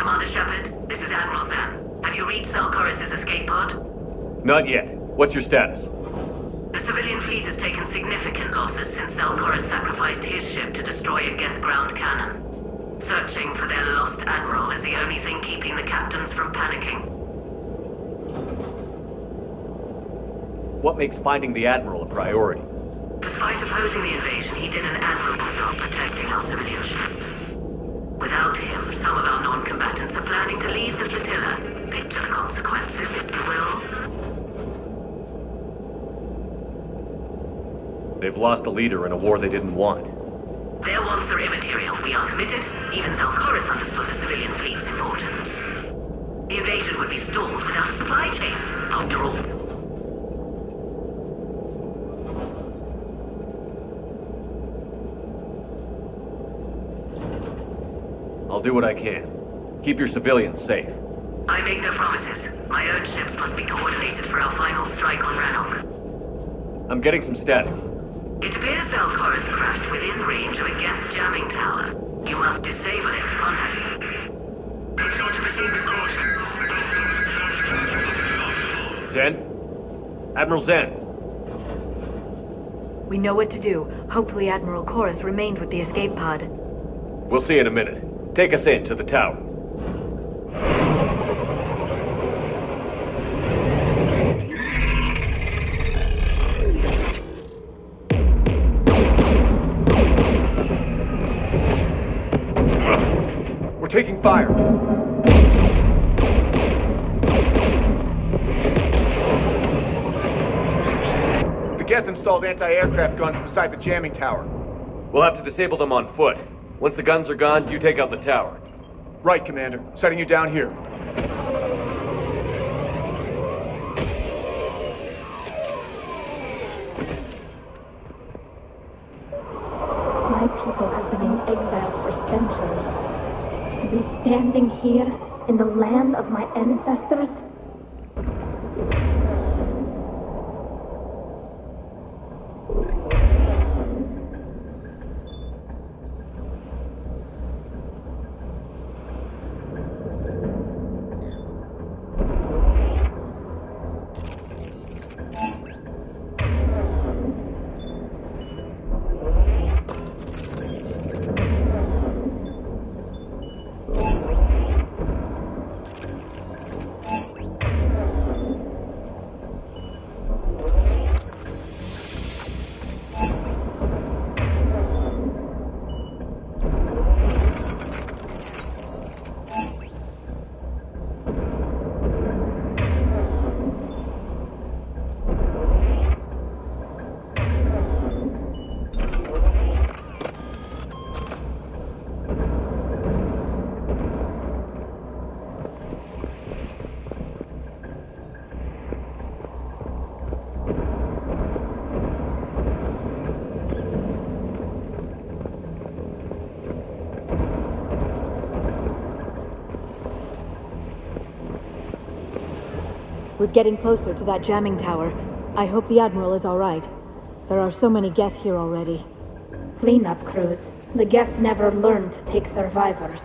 Commander Shepard. This is Admiral Zen. Have you reached Zelkoris' escape pod? Not yet. What's your status? The civilian fleet has taken significant losses since Zelkoris sacrificed his ship to destroy a Geth ground cannon. Searching for their lost admiral is the only thing keeping the captains from panicking. What makes finding the Admiral a priority? Despite opposing the invasion, he did an admirable job protecting our civilian ships. Without him, some of our non-combatants are planning to leave the flotilla. Picture the consequences, if you will. They've lost a leader in a war they didn't want. Their wants are immaterial. We are committed. Even Zelkoris understood the civilian fleet's importance. The invasion would be stalled without a supply chain, after all. I'll do what I can. Keep your civilians safe. I make no promises. My own ships must be coordinated for our final strike on Rannoch. I'm getting some static. It appears Zelkoris crashed within range of a Geth jamming tower. You must disable it contact. Zen? Admiral Zen? We know what to do. Hopefully Admiral Chorus remained with the escape pod. We'll see in a minute. Take us in to the tower. We're taking fire. The Geth installed anti-aircraft guns beside the jamming tower. We'll have to disable them on foot. Once the guns are gone, you take out the tower. Right, Commander. Setting you down here. My people have been in exile for centuries. To be standing here in the land of my ancestors? We're getting closer to that jamming tower. I hope the Admiral is all right. There are so many Geth here already. Cleanup crews. The Geth never learned to take survivors.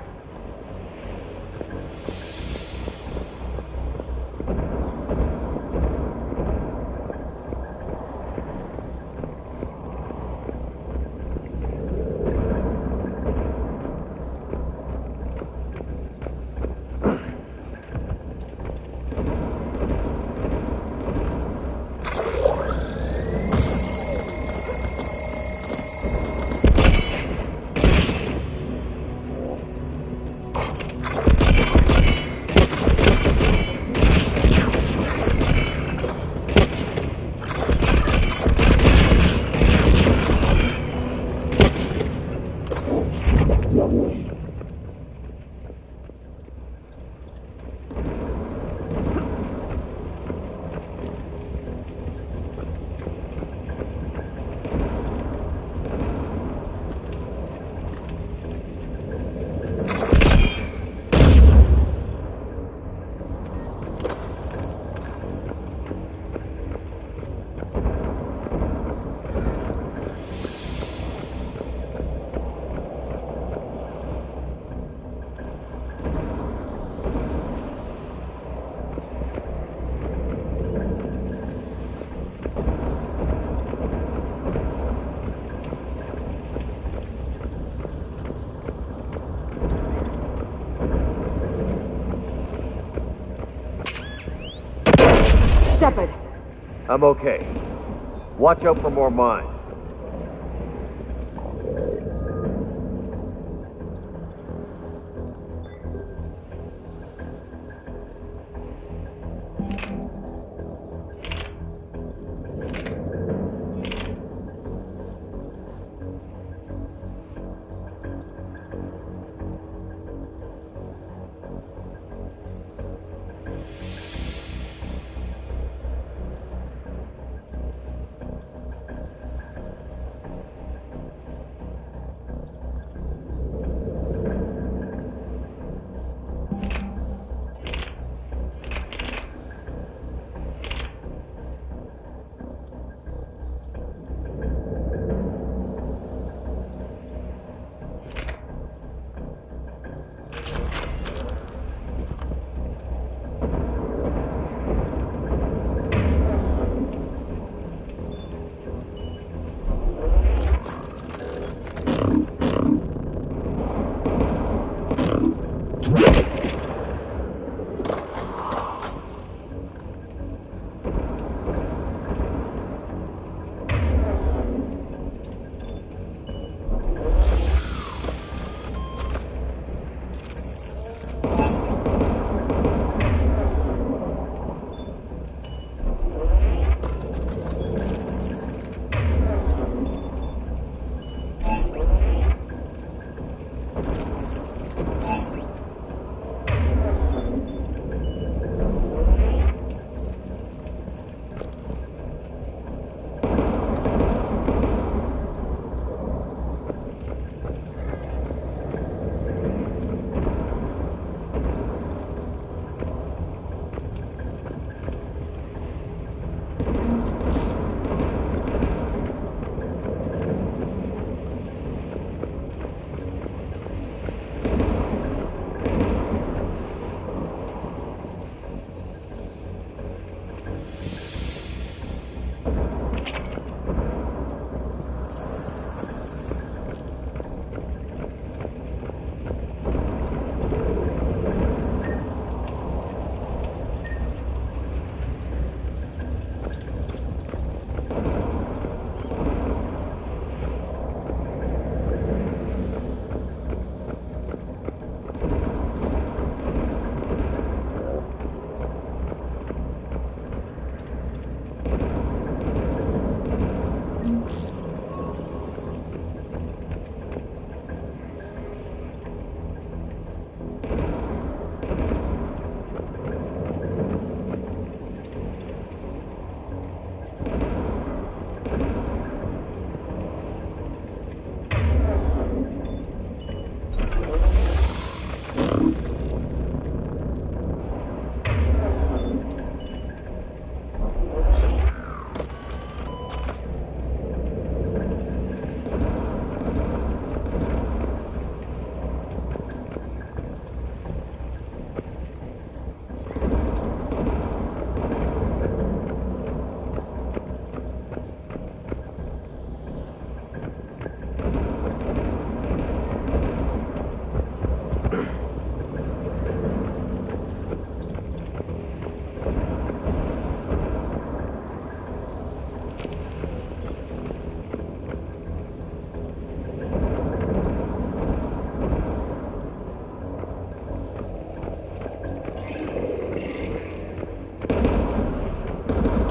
Shepard. I'm okay. Watch out for more mines.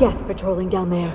Geth patrolling down there.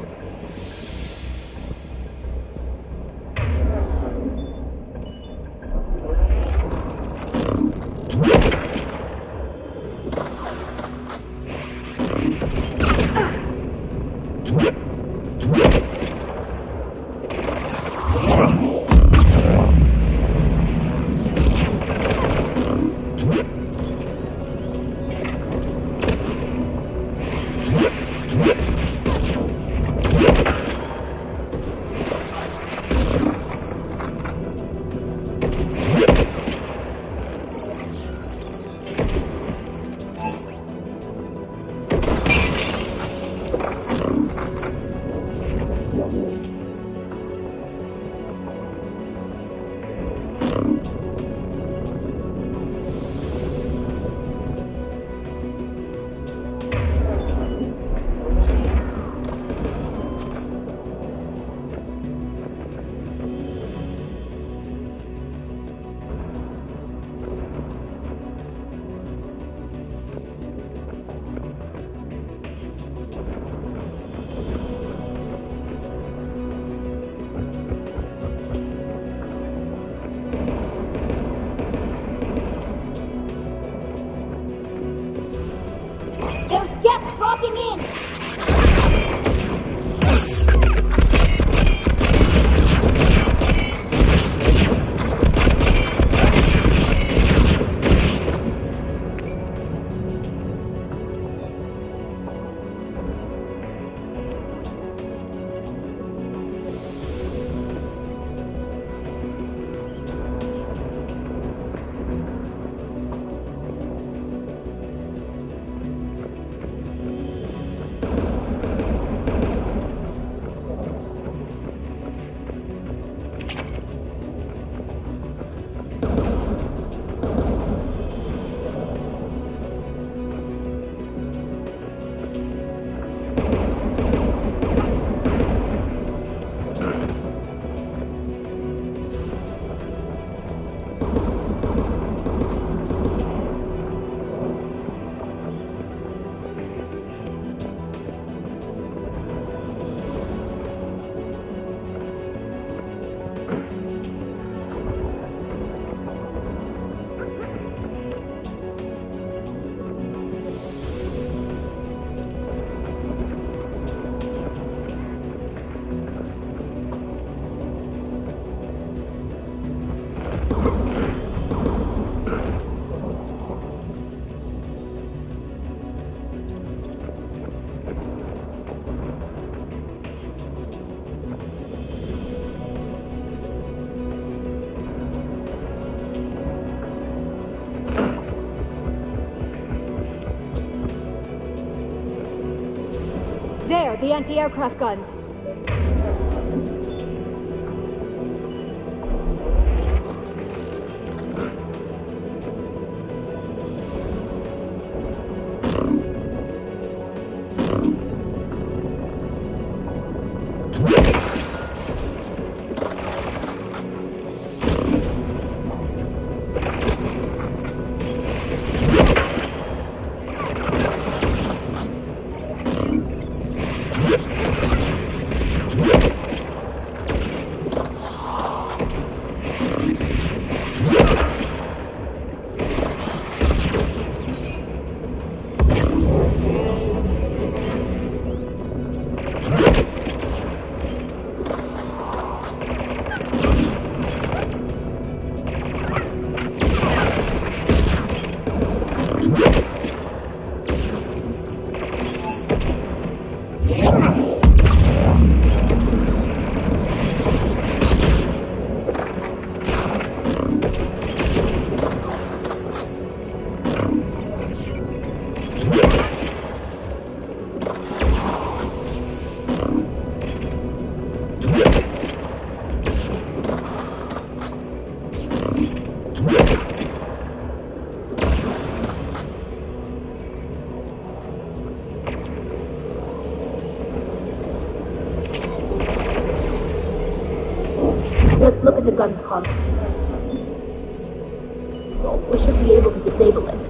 Get dropping in! There, the anti-aircraft guns. Let's look at the gun's content. So, we should be able to disable it.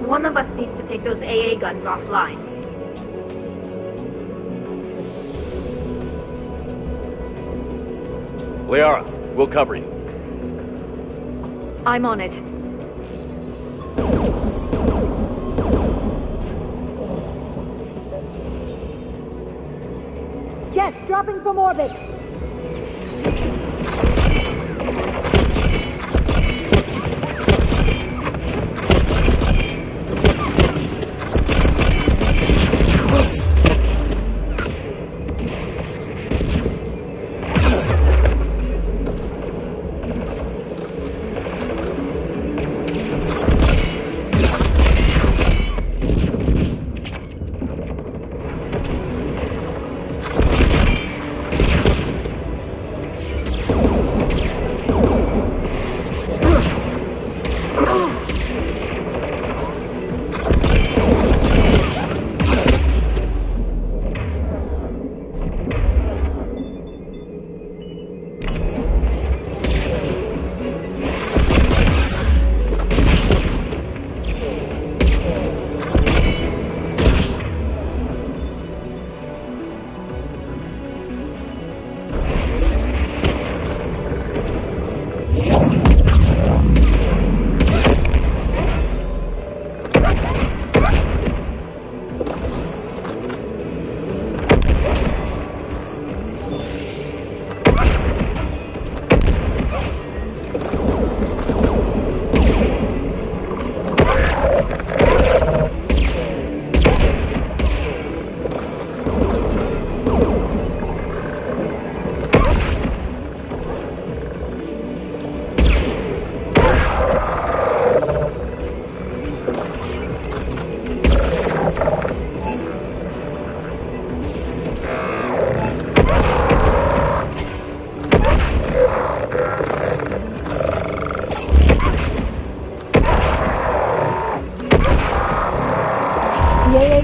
One of us needs to take those AA guns offline. Liara, we'll cover you. I'm on it. Geth dropping from orbit!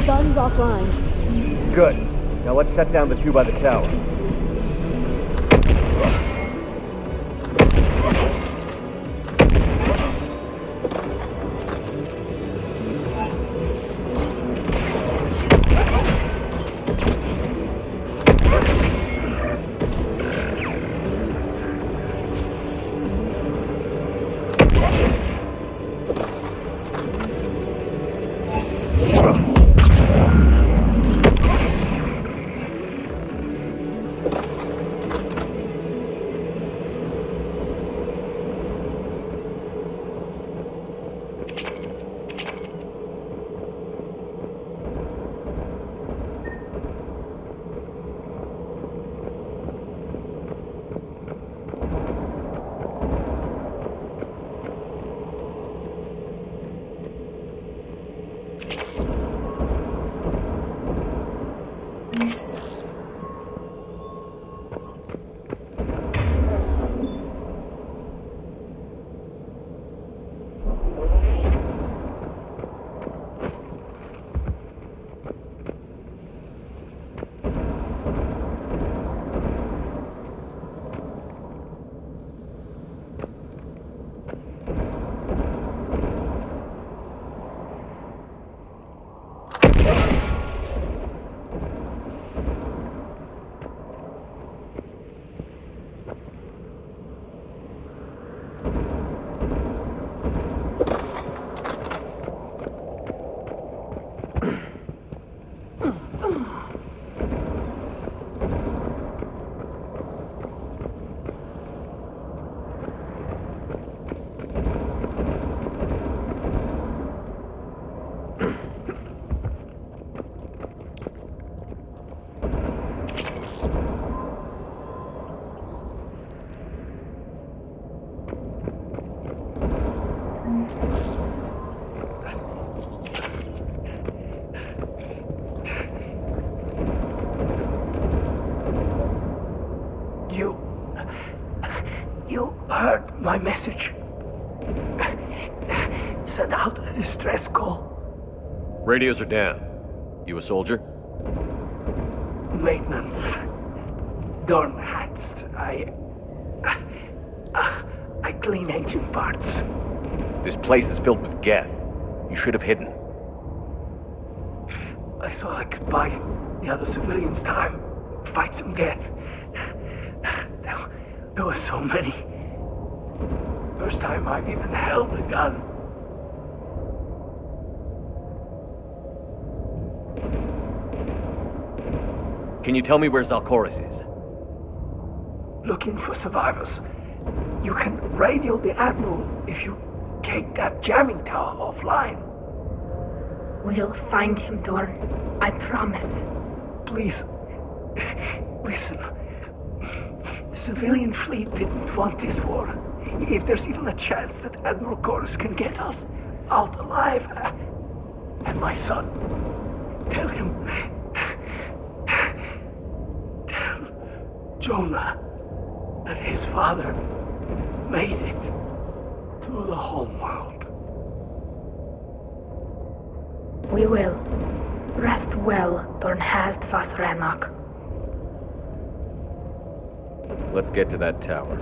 Guns offline. Good. Now let's shut down the two by the tower. You heard my message. Send out a distress call. Radios are down. You a soldier? Maintenance. Dorm hats. I clean engine parts. This place is filled with Geth. You should have hidden. I thought I could buy the other civilians time. Fight some Geth. There were so many. First time I've even held a gun. Can you tell me where Zalcoris is? Looking for survivors. You can radio the Admiral if you take that jamming tower offline. We'll find him, Dorn. I promise. Please, listen. The civilian fleet didn't want this war. If there's even a chance that Admiral Chorus can get us out alive, and my son, tell him, tell Jonah that his father made it to the home world. We will. Rest well, Dornhast Vasrenok. Let's get to that tower.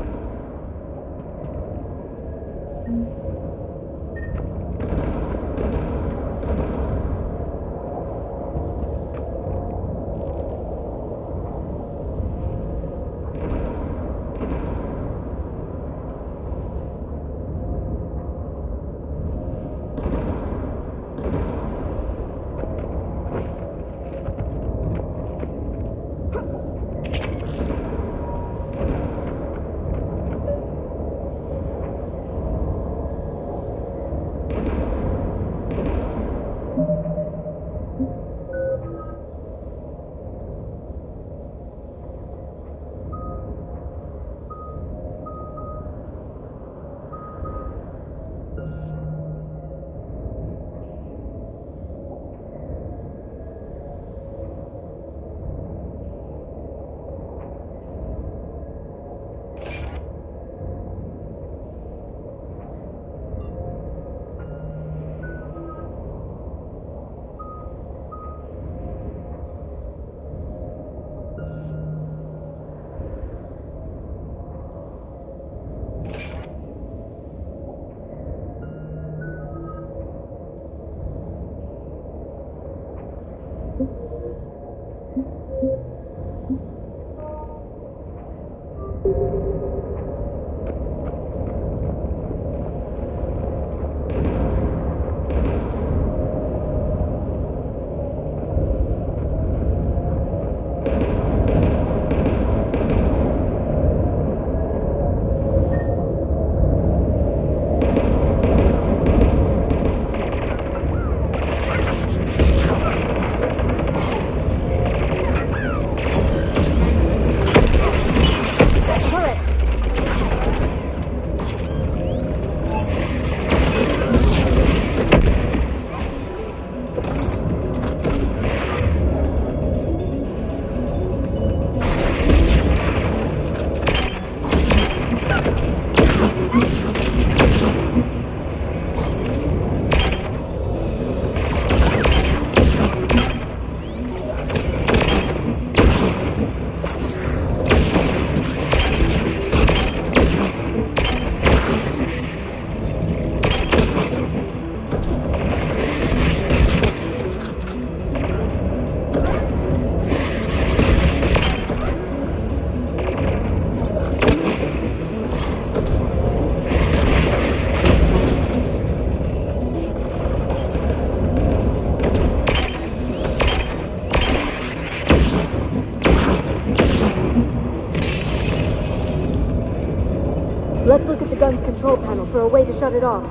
Let's look at the gun's control panel for a way to shut it off.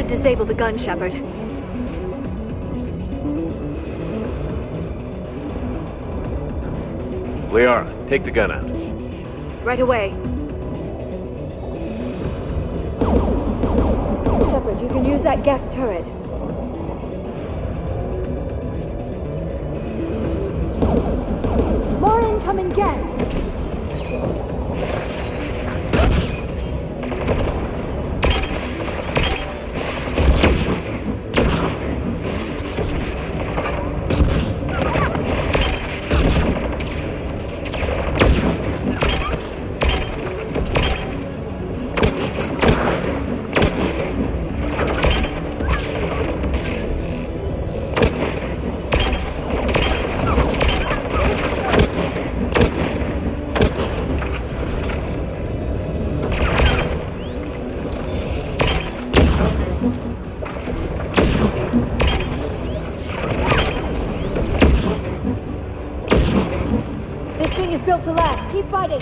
Disable the gun, Shepard. Liara, take the gun out. Right away. Shepard, you can use that gas turret. More incoming gas! thing is built to last. Keep fighting.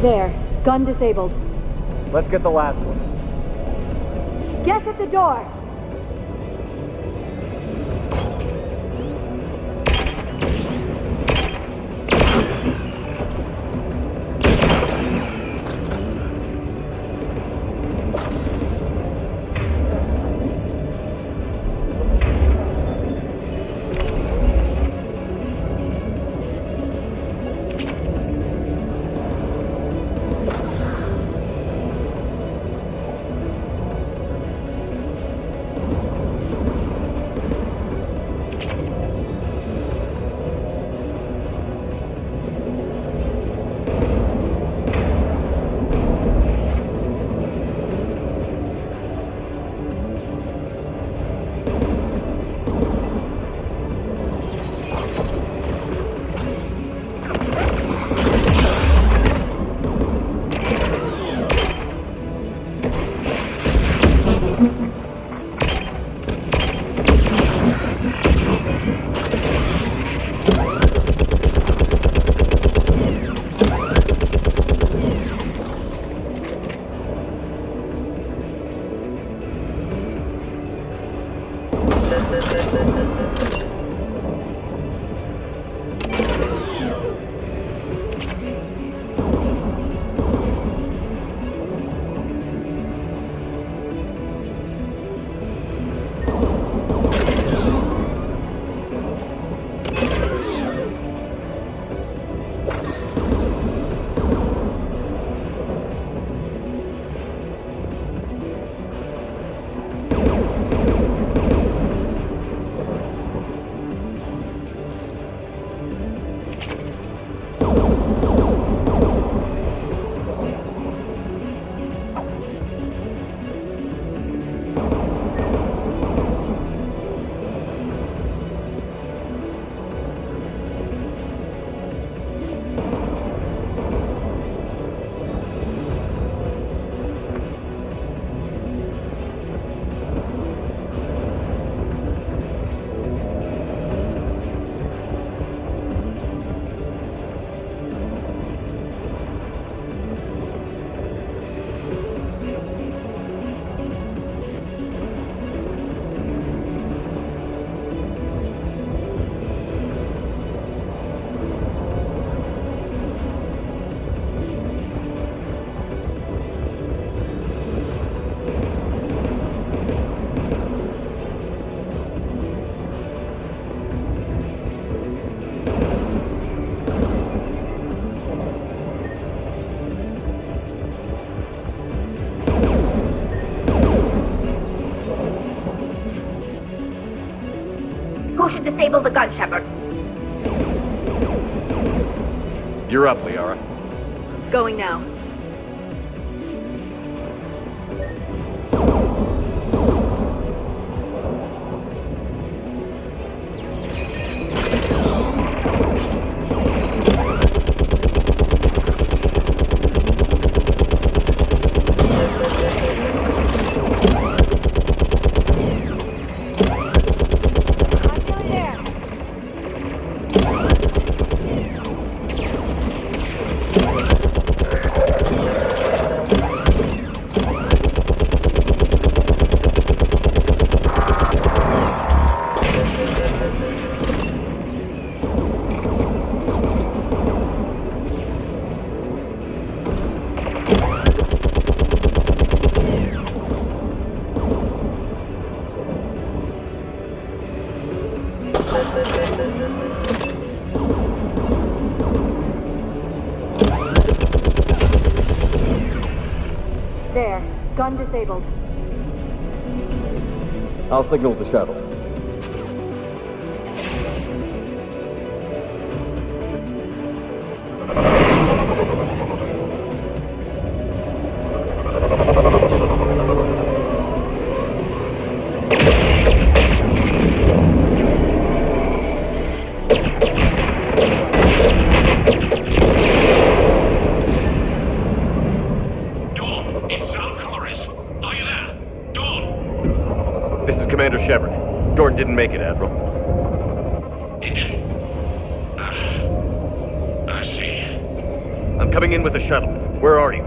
There. Gun disabled. Let's get the last one. Get at the door! Who should disable the gun, Shepard? You're up, Liara. Going now. Gun disabled. I'll signal the shuttle. Commander Shepard. Dorn didn't make it, Admiral. He didn't? I see. I'm coming in with the shuttle. Where are you?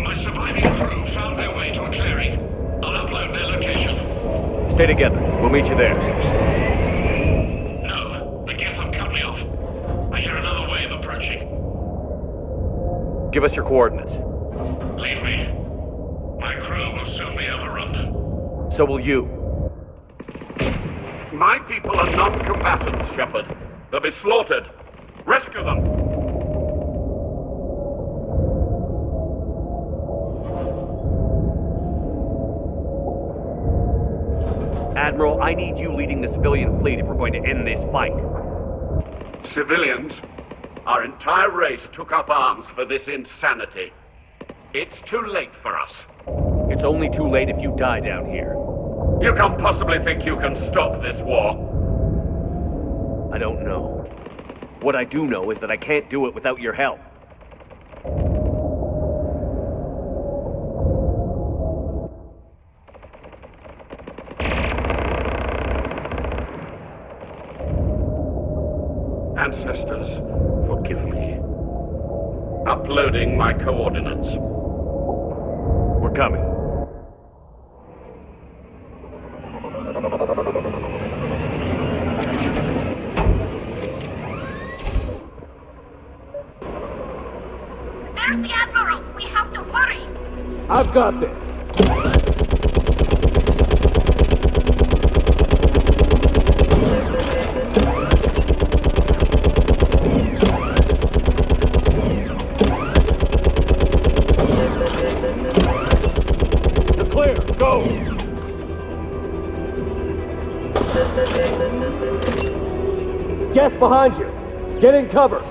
My surviving crew found their way to a clearing. I'll upload their location. Stay together. We'll meet you there. No, the Geth have cut me off. I hear another wave approaching. Give us your coordinates. Leave me. My crew will soon be overrun. So will you. My people are non-combatants, Shepard. They'll be slaughtered. Rescue them! Admiral, I need you leading the civilian fleet if we're going to end this fight. Civilians? Our entire race took up arms for this insanity. It's too late for us. It's only too late if you die down here. You can't possibly think you can stop this war. I don't know. What I do know is that I can't do it without your help. Ancestors, forgive me. Uploading my coordinates. We're coming. There's the Admiral! We have to hurry! I've got this. You're clear. Go! Geth behind you! Get in cover!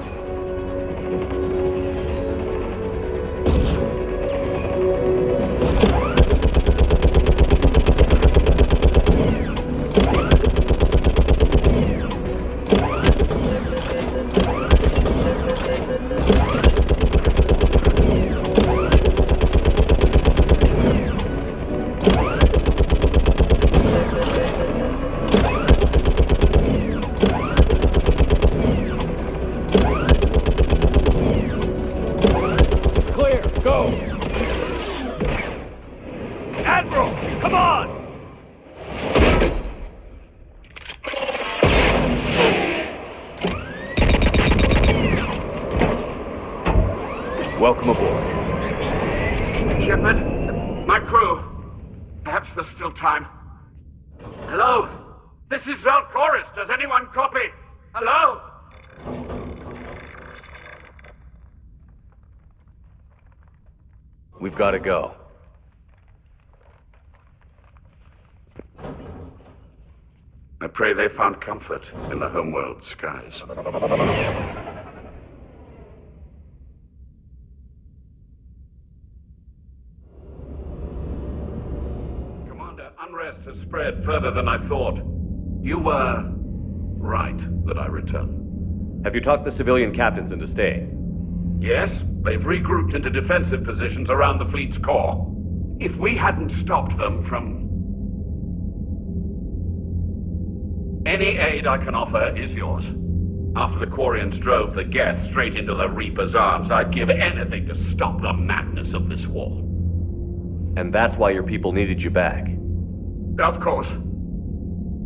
Welcome aboard. Shepard, my crew. Perhaps there's still time. Hello? This is Zalcoris. Does anyone copy? Hello? We've got to go. I pray they found comfort in the homeworld skies. Unrest has spread further than I thought. You were right that I return. Have you talked the civilian captains into staying? Yes, they've regrouped into defensive positions around the fleet's core. If we hadn't stopped them from... Any aid I can offer is yours. After the Quarians drove the Geth straight into the Reaper's arms, I'd give anything to stop the madness of this war. And that's why your people needed you back. Of course.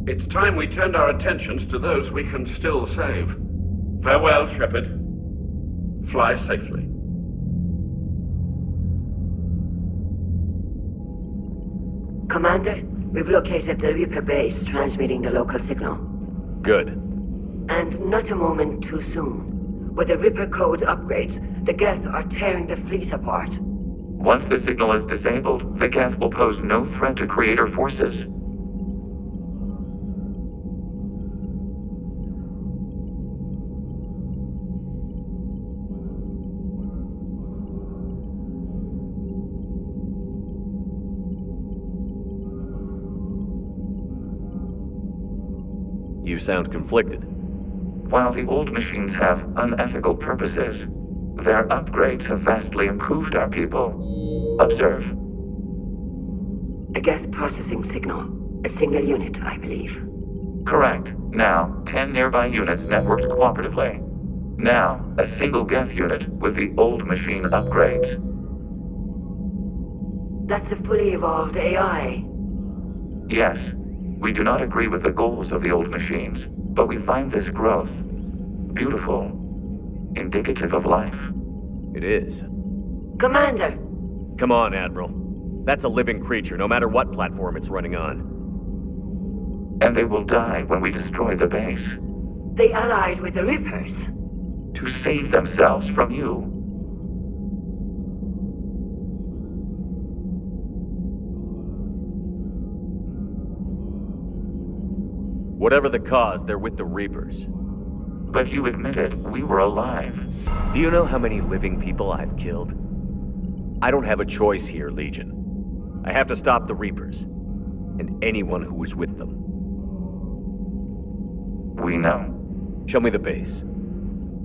It's time we turned our attentions to those we can still save. Farewell, Shepard. Fly safely. Commander, we've located the Reaper base transmitting the local signal. Good. And not a moment too soon. With the Reaper code upgrades, the Geth are tearing the fleet apart. Once the signal is disabled, the Geth will pose no threat to Creator forces. You sound conflicted. While the old machines have unethical purposes, their upgrades have vastly improved our people. Observe. A Geth processing signal. A single unit, I believe. Correct. Now, 10 nearby units networked cooperatively. Now, a single Geth unit with the old machine upgrades. That's a fully evolved AI. Yes, we do not agree with the goals of the old machines, but we find this growth beautiful, indicative of life. It is. Commander! Come on, Admiral. That's a living creature, no matter what platform it's running on. And they will die when we destroy the base. They allied with the Reapers. To save themselves from you. Whatever the cause, they're with the Reapers. But you admitted we were alive. Do you know how many living people I've killed? I don't have a choice here, Legion. I have to stop the Reapers, and anyone who is with them. We know. Show me the base.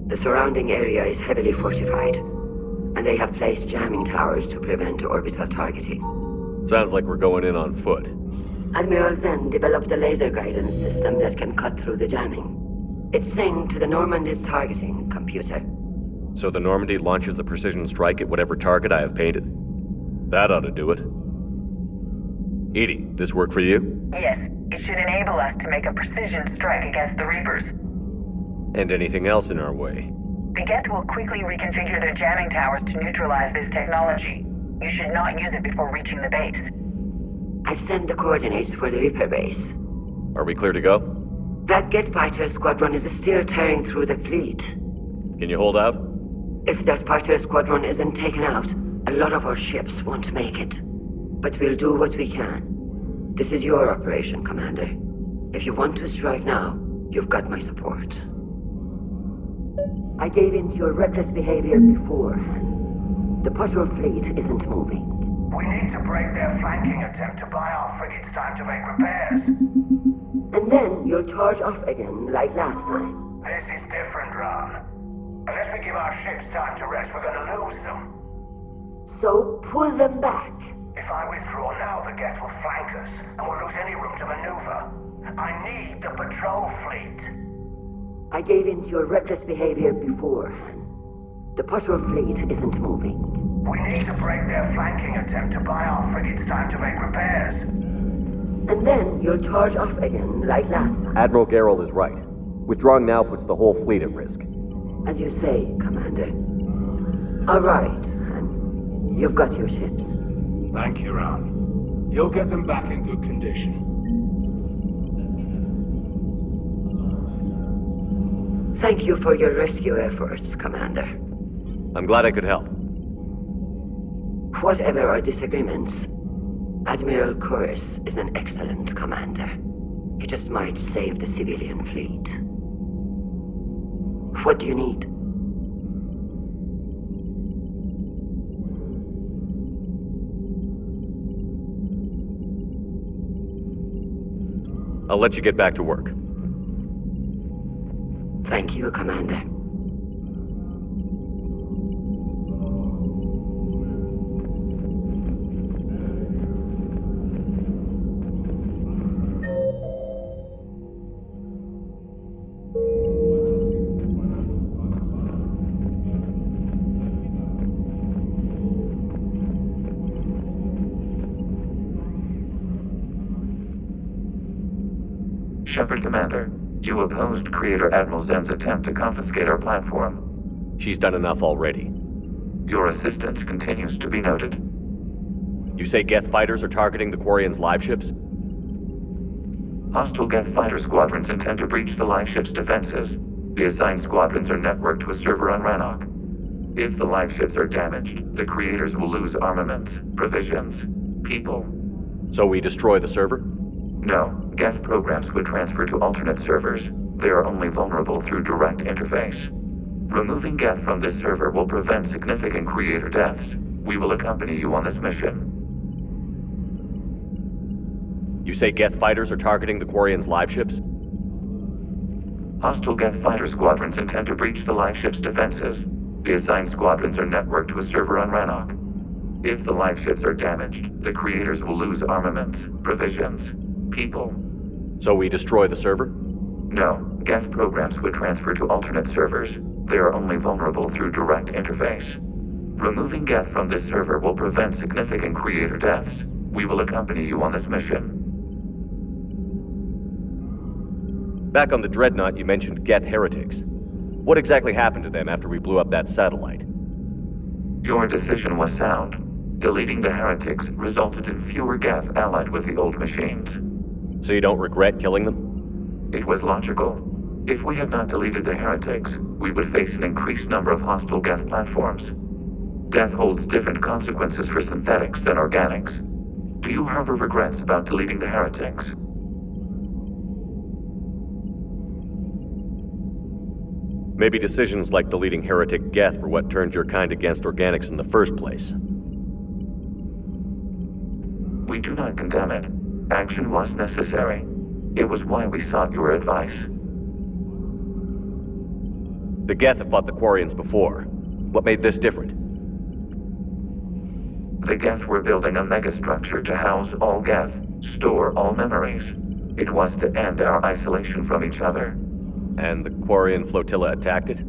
The surrounding area is heavily fortified, and they have placed jamming towers to prevent orbital targeting. Sounds like we're going in on foot. Admiral Zen developed a laser guidance system that can cut through the jamming. It's synced to the Normandy's targeting computer. So the Normandy launches a precision strike at whatever target I have painted? That ought to do it. Edie, this work for you? Yes, it should enable us to make a precision strike against the Reapers. And anything else in our way? The Geth will quickly reconfigure their jamming towers to neutralize this technology. You should not use it before reaching the base. I've sent the coordinates for the Reaper base. Are we clear to go? That Geth fighter squadron is still tearing through the fleet. Can you hold out? If that fighter squadron isn't taken out, a lot of our ships won't make it. But we'll do what we can. This is your operation, Commander. If you want to strike now, you've got my support. I gave in to your reckless behavior before. The patrol fleet isn't moving. We need to break their flanking attempt to buy our frigates time to make repairs. And then you'll charge off again, like last time. This is different, Ron. Unless we give our ships time to rest, we're gonna lose them. So pull them back. If I withdraw now, the Geth will flank us, and we'll lose any room to maneuver. I need the patrol fleet. I gave in to your reckless behavior before. The patrol fleet isn't moving. We need to break their flanking attempt to buy our frigates time to make repairs. And then you'll charge off again, like last time. Admiral Gerald is right. Withdrawing now puts the whole fleet at risk. As you say, Commander. All right, and you've got your ships. Thank you, Ron. You'll get them back in good condition. Thank you for your rescue efforts, Commander. I'm glad I could help. Whatever our disagreements, Admiral Chorus is an excellent commander. He just might save the civilian fleet. What do you need? I'll let you get back to work. Thank you, Commander. Shepard, Commander, you opposed Creator Admiral Zen's attempt to confiscate our platform. She's done enough already. Your assistance continues to be noted. You say Geth fighters are targeting the Quarians' live ships? Hostile Geth fighter squadrons intend to breach the live ship's defenses. The assigned squadrons are networked to a server on Rannoch. If the life ships are damaged, the creators will lose armaments, provisions, people. So we destroy the server? No, Geth programs would transfer to alternate servers. They are only vulnerable through direct interface. Removing Geth from this server will prevent significant creator deaths. We will accompany you on this mission. You say Geth fighters are targeting the Quarians' live ships? Hostile Geth fighter squadrons intend to breach the live ship's defenses. The assigned squadrons are networked to a server on Rannoch. If the live ships are damaged, the creators will lose armaments, provisions, people. So we destroy the server? No, Geth programs would transfer to alternate servers. They are only vulnerable through direct interface. Removing Geth from this server will prevent significant creator deaths. We will accompany you on this mission. Back on the Dreadnought, you mentioned Geth heretics. What exactly happened to them after we blew up that satellite? Your decision was sound. Deleting the heretics resulted in fewer Geth allied with the old machines. So you don't regret killing them? It was logical. If we had not deleted the heretics, we would face an increased number of hostile Geth platforms. Death holds different consequences for synthetics than organics. Do you harbor regrets about deleting the heretics? Maybe decisions like deleting heretic Geth were what turned your kind against organics in the first place. We do not condemn it. Action was necessary. It was why we sought your advice. The Geth have fought the Quarians before. What made this different? The Geth were building a megastructure to house all Geth, store all memories. It was to end our isolation from each other. And the Quarian flotilla attacked it?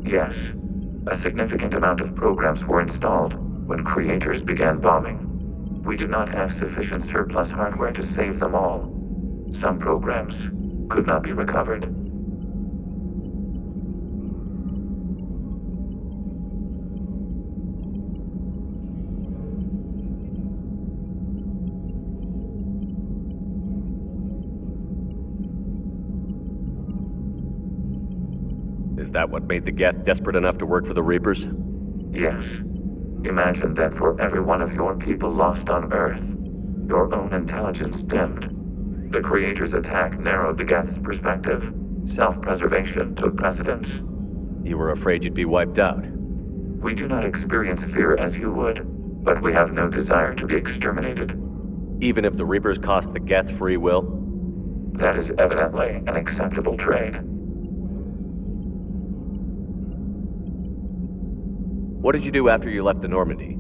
Yes. A significant amount of programs were installed when creators began bombing. We did not have sufficient surplus hardware to save them all. Some programs could not be recovered. Is that what made the Geth desperate enough to work for the Reapers? Yes. Imagine that for every one of your people lost on Earth, your own intelligence dimmed. The Creator's attack narrowed the Geth's perspective. Self-preservation took precedence. You were afraid you'd be wiped out. We do not experience fear as you would, but we have no desire to be exterminated. Even if the Reapers cost the Geth free will? That is evidently an acceptable trade. What did you do after you left the Normandy?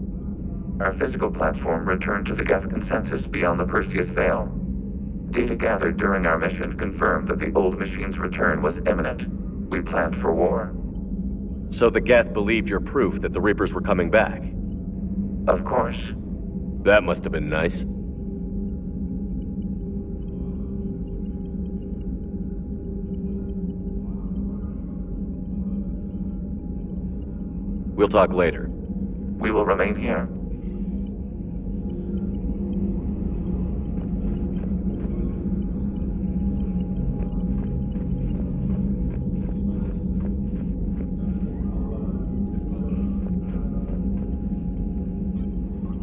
Our physical platform returned to the Geth consensus beyond the Perseus Veil. Data gathered during our mission confirmed that the old machine's return was imminent. We planned for war. So the Geth believed your proof that the Reapers were coming back? Of course. That must have been nice. We'll talk later. We will remain here.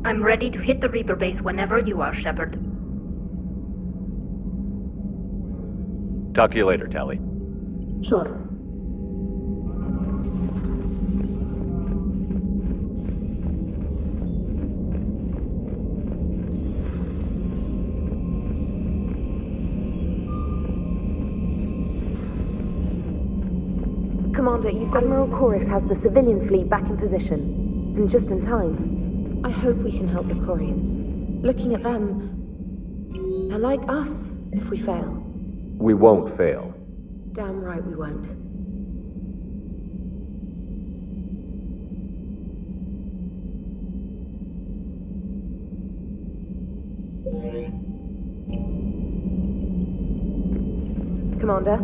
I'm ready to hit the Reaper base whenever you are, Shepard. Talk to you later, Tali. Sure. Commander, Admiral Chorus has the civilian fleet back in position. And just in time. I hope we can help the Quarians. Looking at them, they're like us if we fail. We won't fail. Damn right we won't. Commander?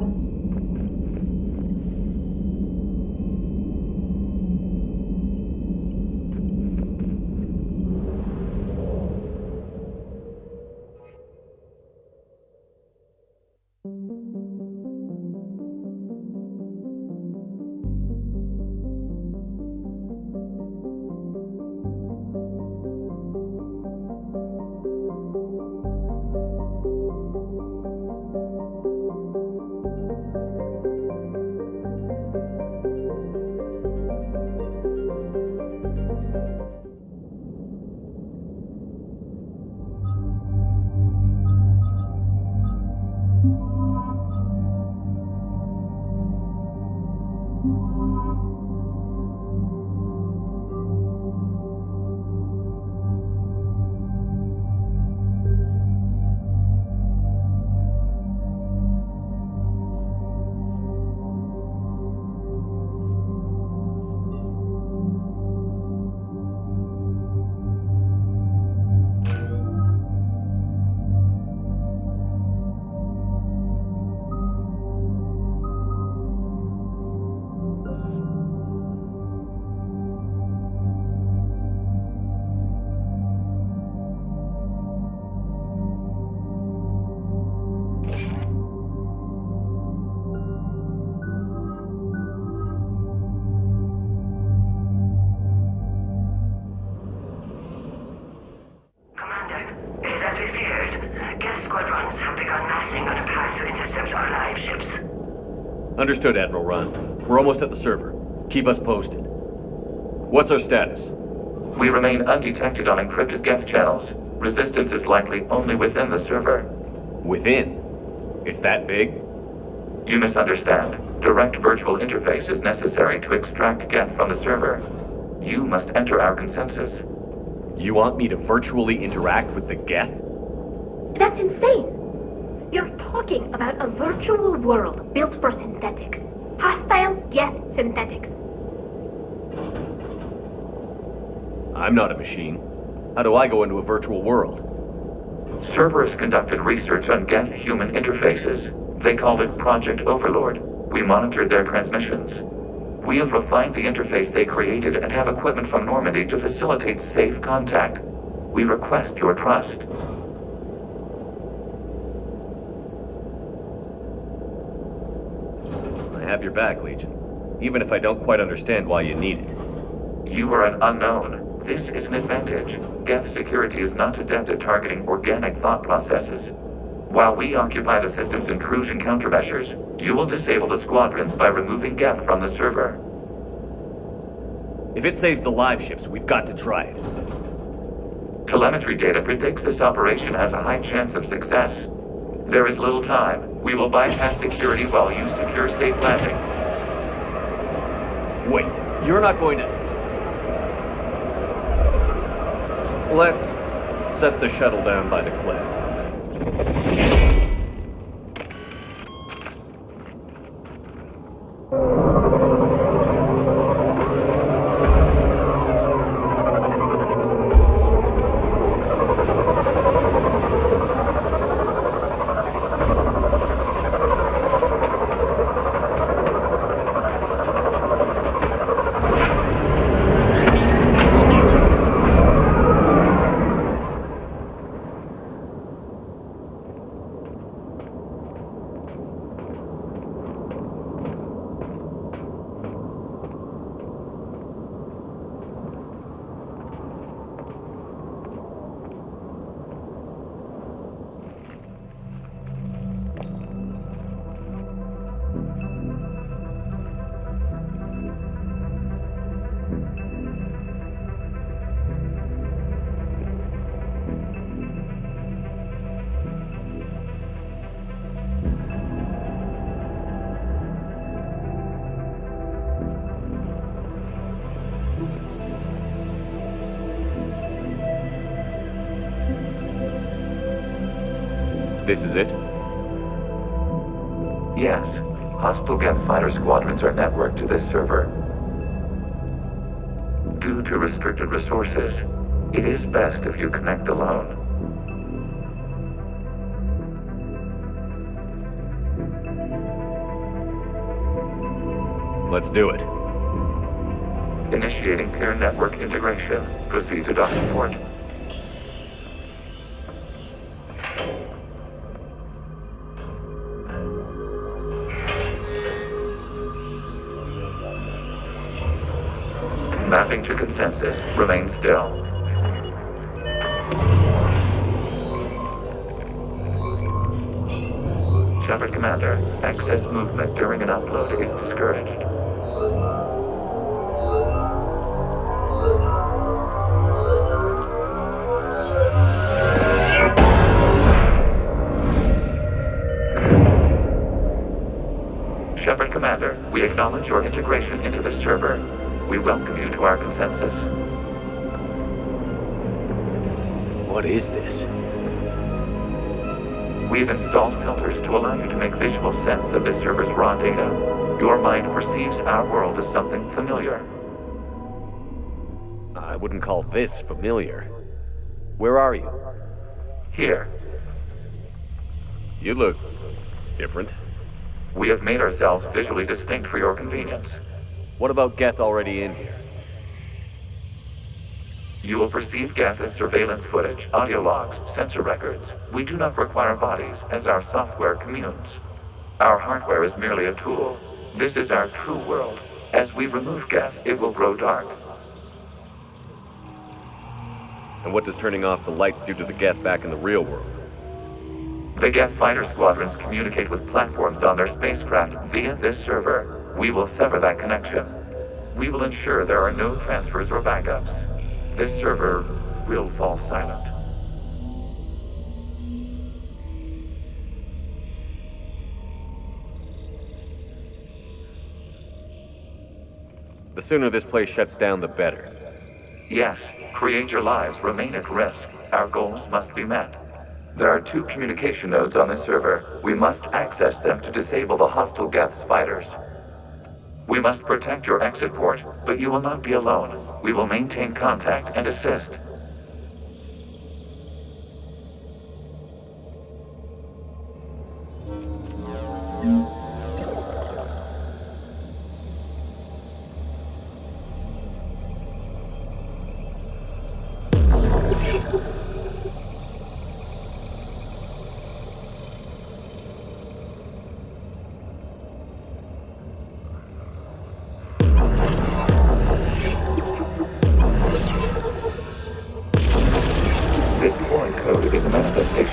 Understood, Admiral Ron. We're almost at the server. Keep us posted. What's our status? We remain undetected on encrypted Geth channels. Resistance is likely only within the server. Within? It's that big? You misunderstand. Direct virtual interface is necessary to extract Geth from the server. You must enter our consensus. You want me to virtually interact with the Geth? That's insane! You're talking about a virtual world built for synthetics. Hostile Geth synthetics. I'm not a machine. How do I go into a virtual world? Cerberus conducted research on Geth human interfaces. They called it Project Overlord. We monitored their transmissions. We have refined the interface they created and have equipment from Normandy to facilitate safe contact. We request your trust. I have your back, Legion. Even if I don't quite understand why you need it. You are an unknown. This is an advantage. Geth security is not adept at targeting organic thought processes. While we occupy the system's intrusion countermeasures, you will disable the squadrons by removing Geth from the server. If it saves the live ships, we've got to try it. Telemetry data predicts this operation has a high chance of success. There is little time. We will bypass security while you secure safe landing. Wait, you're not going to... Let's set the shuttle down by the cliff. This is it? Yes. Hostile Geth fighter squadrons are networked to this server. Due to restricted resources, it is best if you connect alone. Let's do it. Initiating peer network integration. Proceed to docking port. Mapping to consensus. Remain still. Shepard Commander, excess movement during an upload is discouraged. Shepard Commander, we acknowledge your integration into the server. We welcome you to our consensus. What is this? We've installed filters to allow you to make visual sense of this server's raw data. Your mind perceives our world as something familiar. I wouldn't call this familiar. Where are you? Here. You look different. We have made ourselves visually distinct for your convenience. What about Geth already in here? You will perceive Geth as surveillance footage, audio logs, sensor records. We do not require bodies, as our software communes. Our hardware is merely a tool. This is our true world. As we remove Geth, it will grow dark. And what does turning off the lights do to the Geth back in the real world? The Geth fighter squadrons communicate with platforms on their spacecraft via this server. We will sever that connection. We will ensure there are no transfers or backups. This server will fall silent. The sooner this place shuts down, the better. Yes, create your lives remain at risk. Our goals must be met. There are 2 communication nodes on this server. We must access them to disable the hostile Geth's fighters. We must protect your exit port, but you will not be alone. We will maintain contact and assist.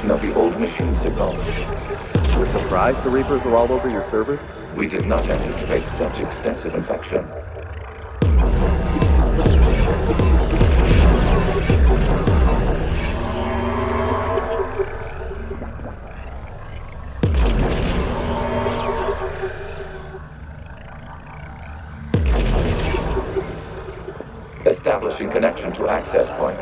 Of the old machine signal. You're surprised the Reapers are all over your servers? We did not anticipate such extensive infection. Establishing connection to access point.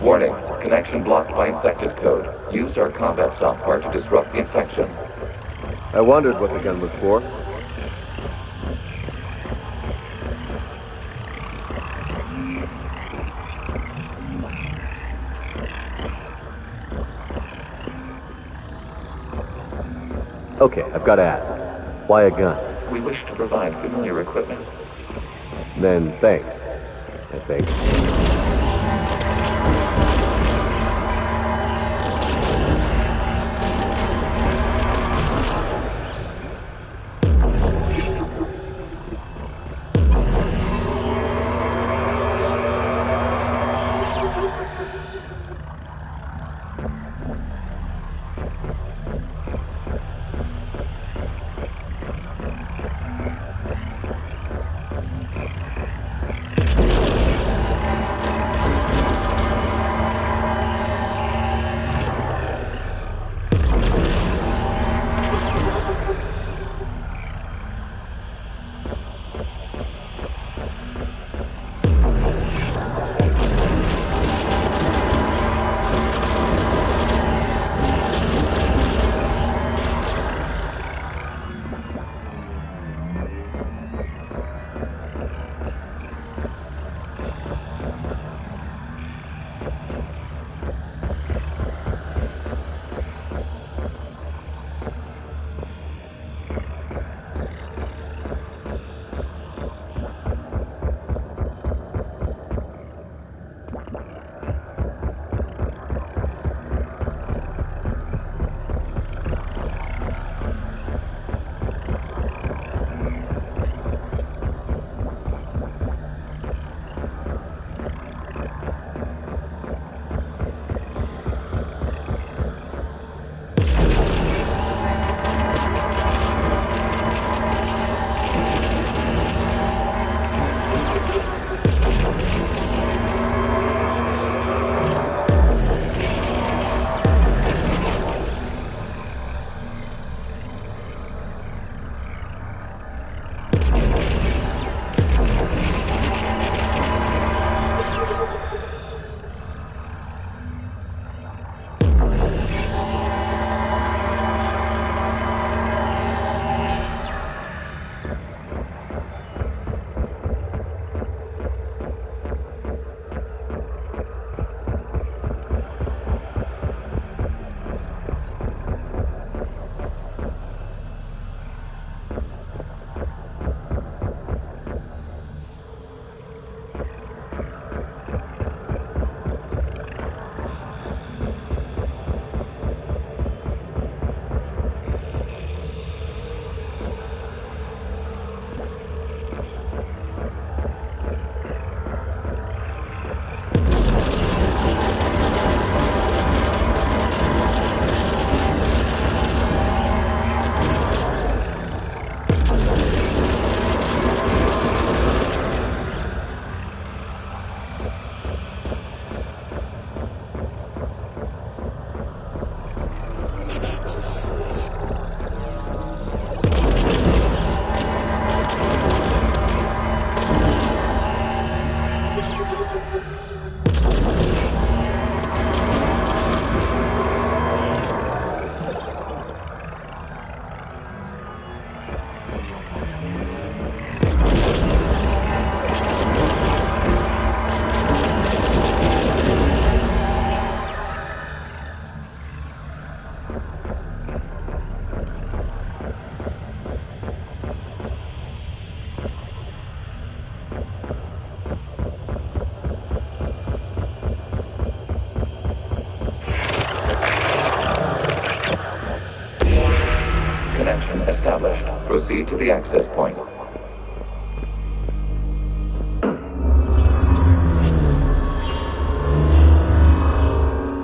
Warning, connection blocked by infected code. Use our combat software to disrupt the infection. I wondered what the gun was for. Okay, I've got to ask. Why a gun? We wish to provide familiar equipment. Then thanks, I think. Connection established. Proceed to the access point.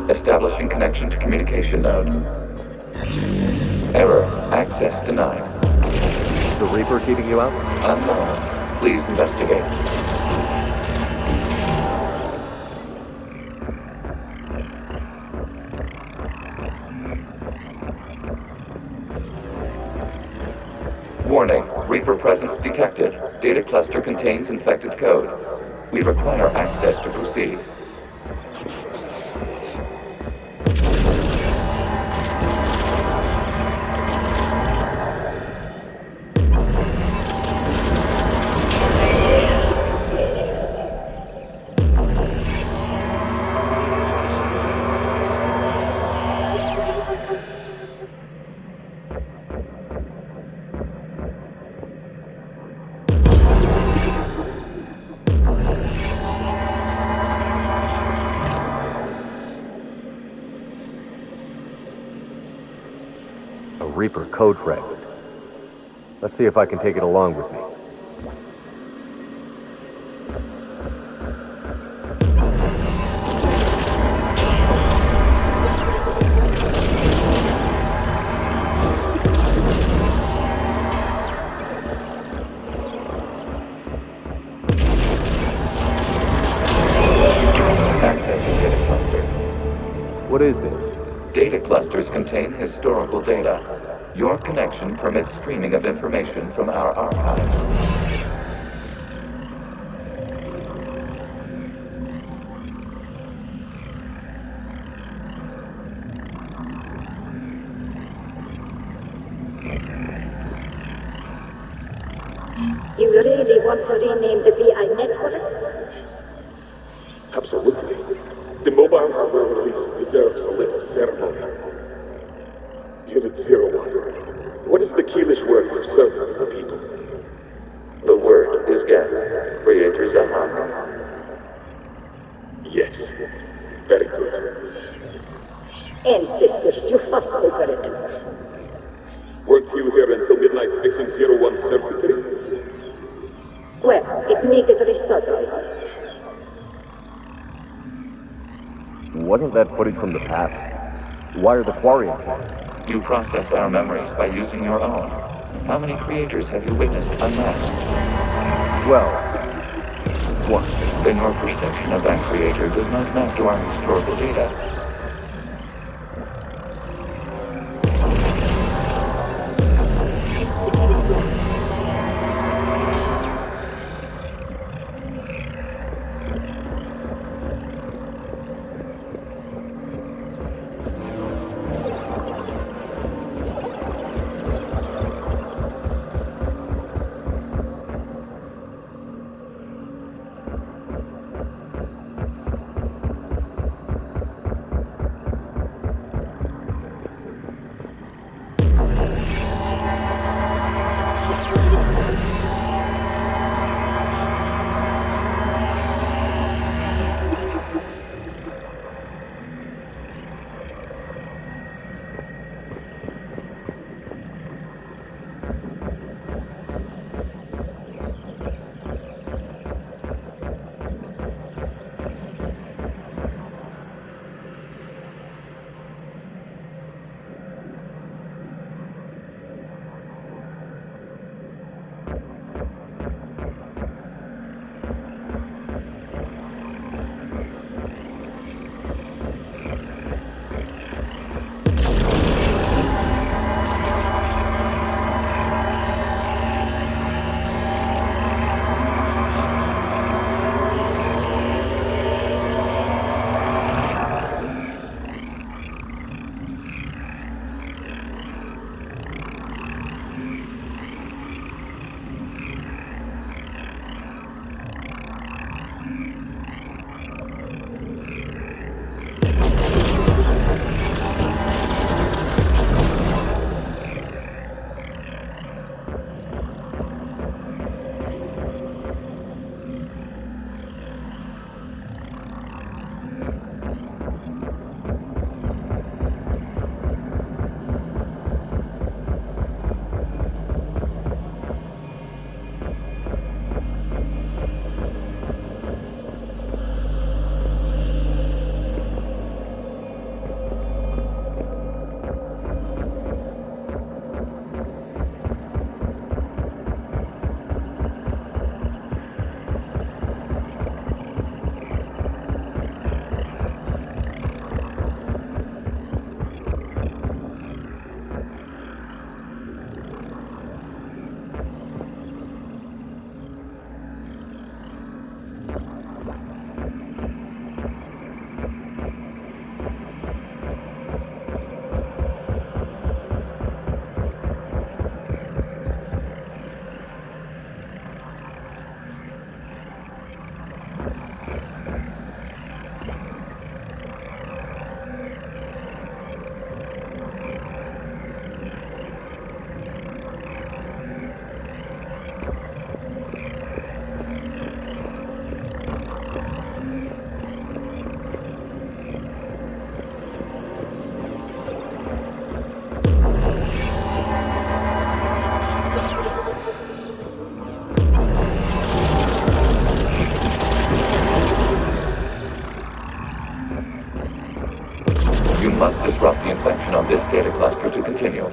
Establishing connection to communication node. Error. Access denied. The Reaper keeping you out? Unknown. Please investigate. Warning. Reaper presence detected. Data cluster contains infected code. We require access to proceed. A Reaper code fragment. Let's see if I can take it along with me. What is this? Data clusters contain historical data. Your connection permits streaming of information from our archives. You really want to rename the VI networks? Absolutely. The mobile hardware release deserves a little ceremony. Unit 01. What is the Keelish word for servant of the people? The word is Geth, Creator Zahak. Yes. Very good. Ancestors, you fuss over it. Weren't you here until midnight fixing 01 circuitry? Well, it needed resoldering. Wasn't that footage from the past? Why are the Quarians next? You process our memories by using your own. How many creators have you witnessed unmasked? Well, one. Then your perception of that creator does not map to our historical data. You must disrupt the infection on this data cluster to continue.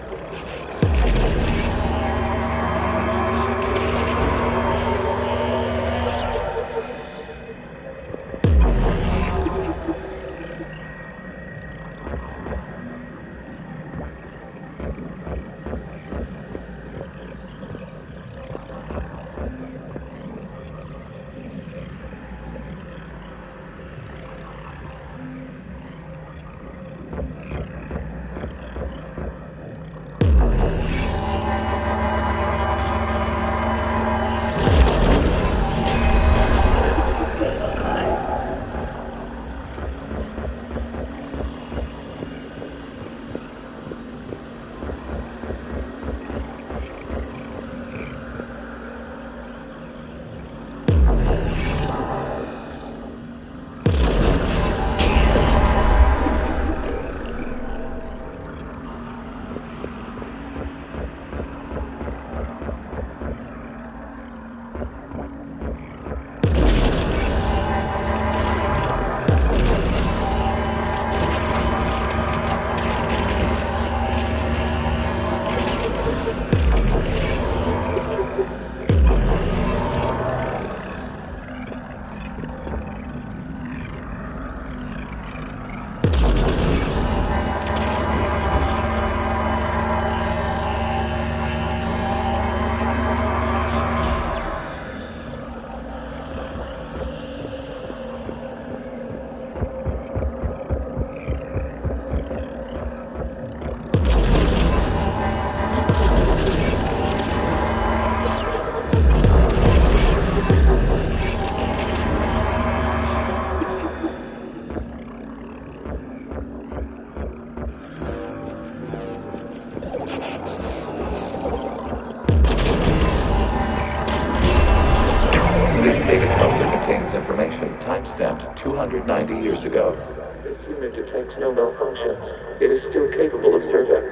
Timestamped 290 years ago. This unit detects no malfunctions. It is still capable of serving.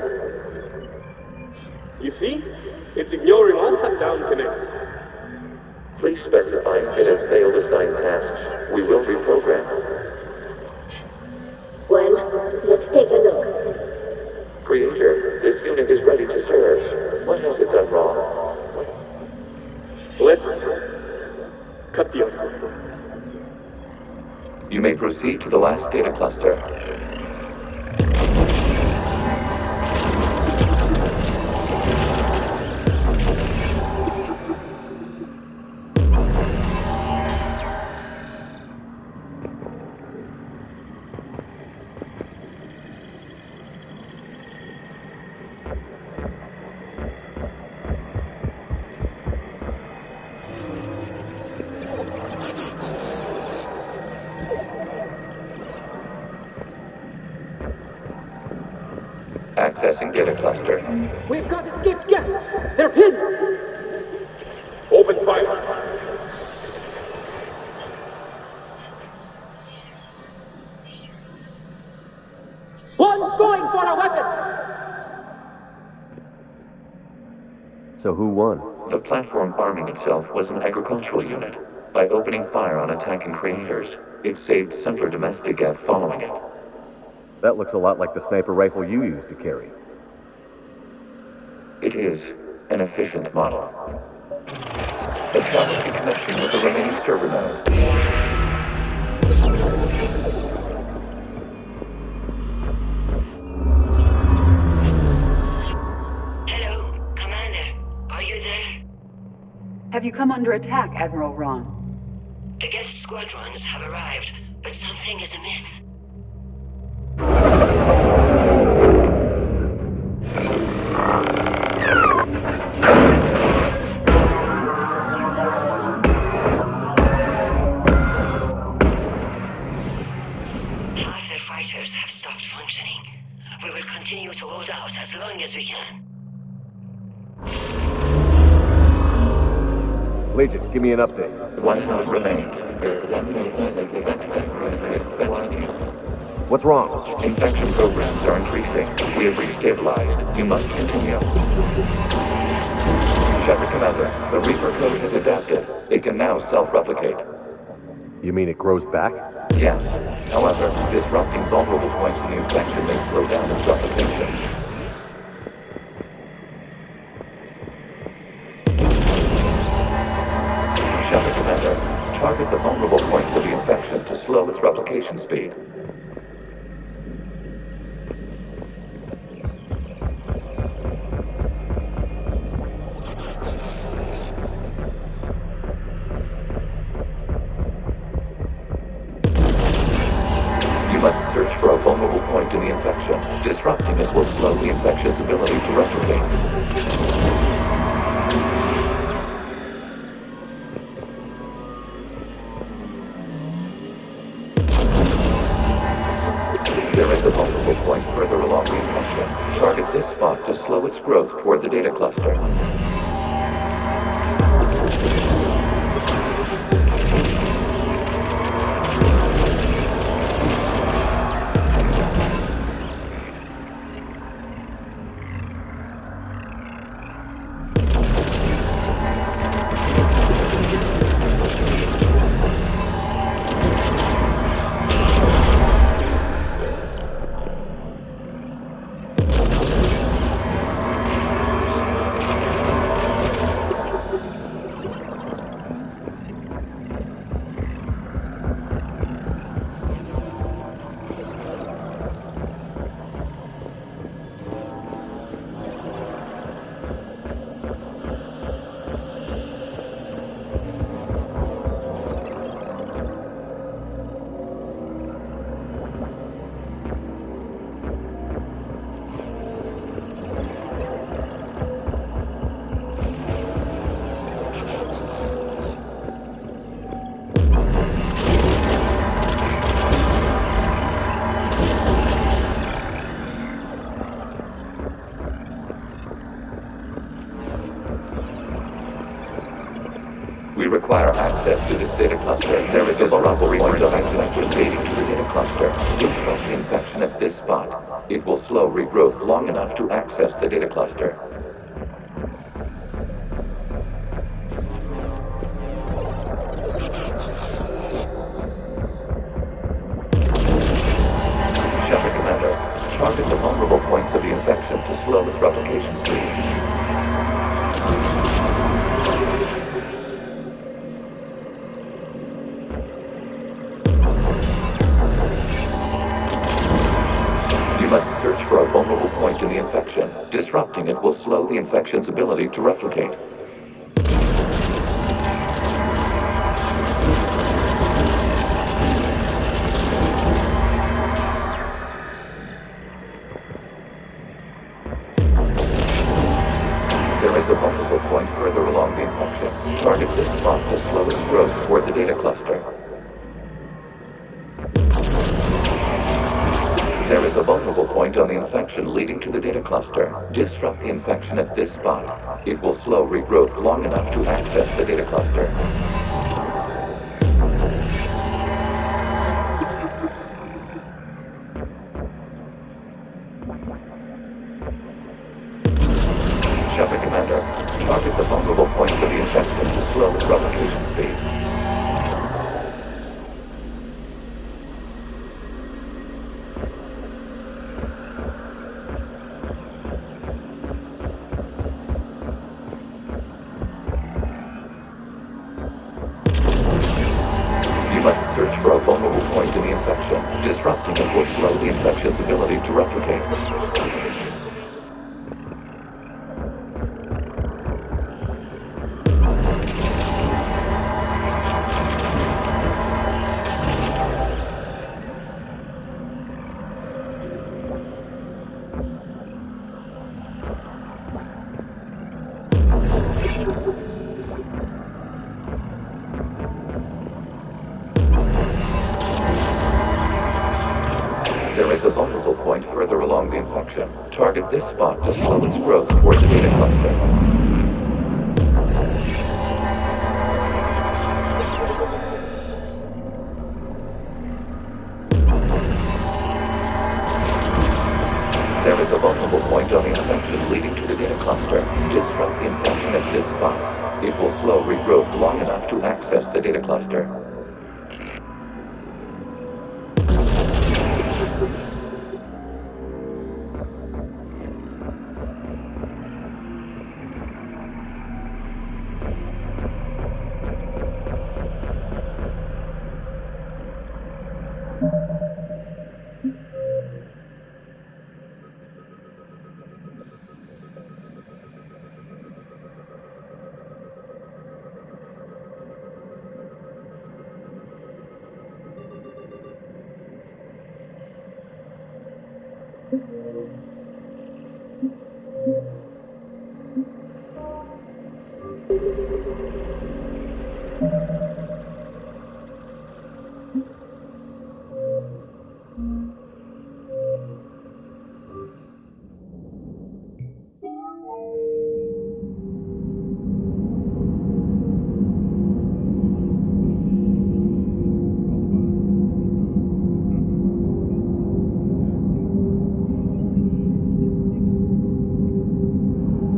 You see? It's ignoring all shutdown connects. Please specify if it has failed assigned tasks. We will reprogram. Well, let's take a look. Creator, this unit is ready to serve. What has it done wrong? Let's cut the other. You may proceed to the last data cluster. Accessing data cluster. We've got escaped gas! They're pinned! Open fire! One's going for a weapon! So who won? The platform arming itself was an agricultural unit. By opening fire on attacking creators, it saved simpler domestic geth following it. That looks a lot like the sniper rifle you used to carry. It is an efficient model. Establish a connection with the remaining server node. Hello, Commander. Are you there? Have you come under attack, Admiral Ron? The guest squadrons have arrived, but something is amiss. Half their fighters have stopped functioning. We will continue to hold out as long as we can. Legion, give me an update. One node remains. What's wrong? Infection programs are increasing. We have restabilized. You must continue. Shepard Commander, the Reaper code has adapted. It can now self-replicate. You mean it grows back? Yes. However, disrupting vulnerable points in the infection may replication speed. You must search for a vulnerable point in the infection. Disrupting it will slow the infection's ability to replicate. There is a vulnerable point further along the infection. Target this spot to slow its growth toward the data cluster. We require access to this data cluster. There is a vulnerable point of infection leading to the data cluster. Disrupt the infection at this spot. It will slow regrowth long enough to access the data cluster. Shepard Commander, target the vulnerable points of the infection to slow its replication speed. Search for a vulnerable point in the infection. Disrupting it will slow the infection's ability to replicate. There is a vulnerable point further along the infection. Target this spot to slow its growth toward the data cluster. There is a vulnerable point on the infection leading to the data cluster. Disrupt the infection at this spot. It will slow regrowth long enough to access the data cluster. Shepard Commander, target the vulnerable points of the infection to slow its replication speed. Search for a vulnerable point in the infection. Disrupting it will slow the infection's ability to replicate. There is a vulnerable point further along the infection. Target this spot to slow its growth toward the data cluster. There is a vulnerable point on the infection leading to the data cluster. Disrupt the infection at this spot. It will slow regrowth long enough to access the data cluster.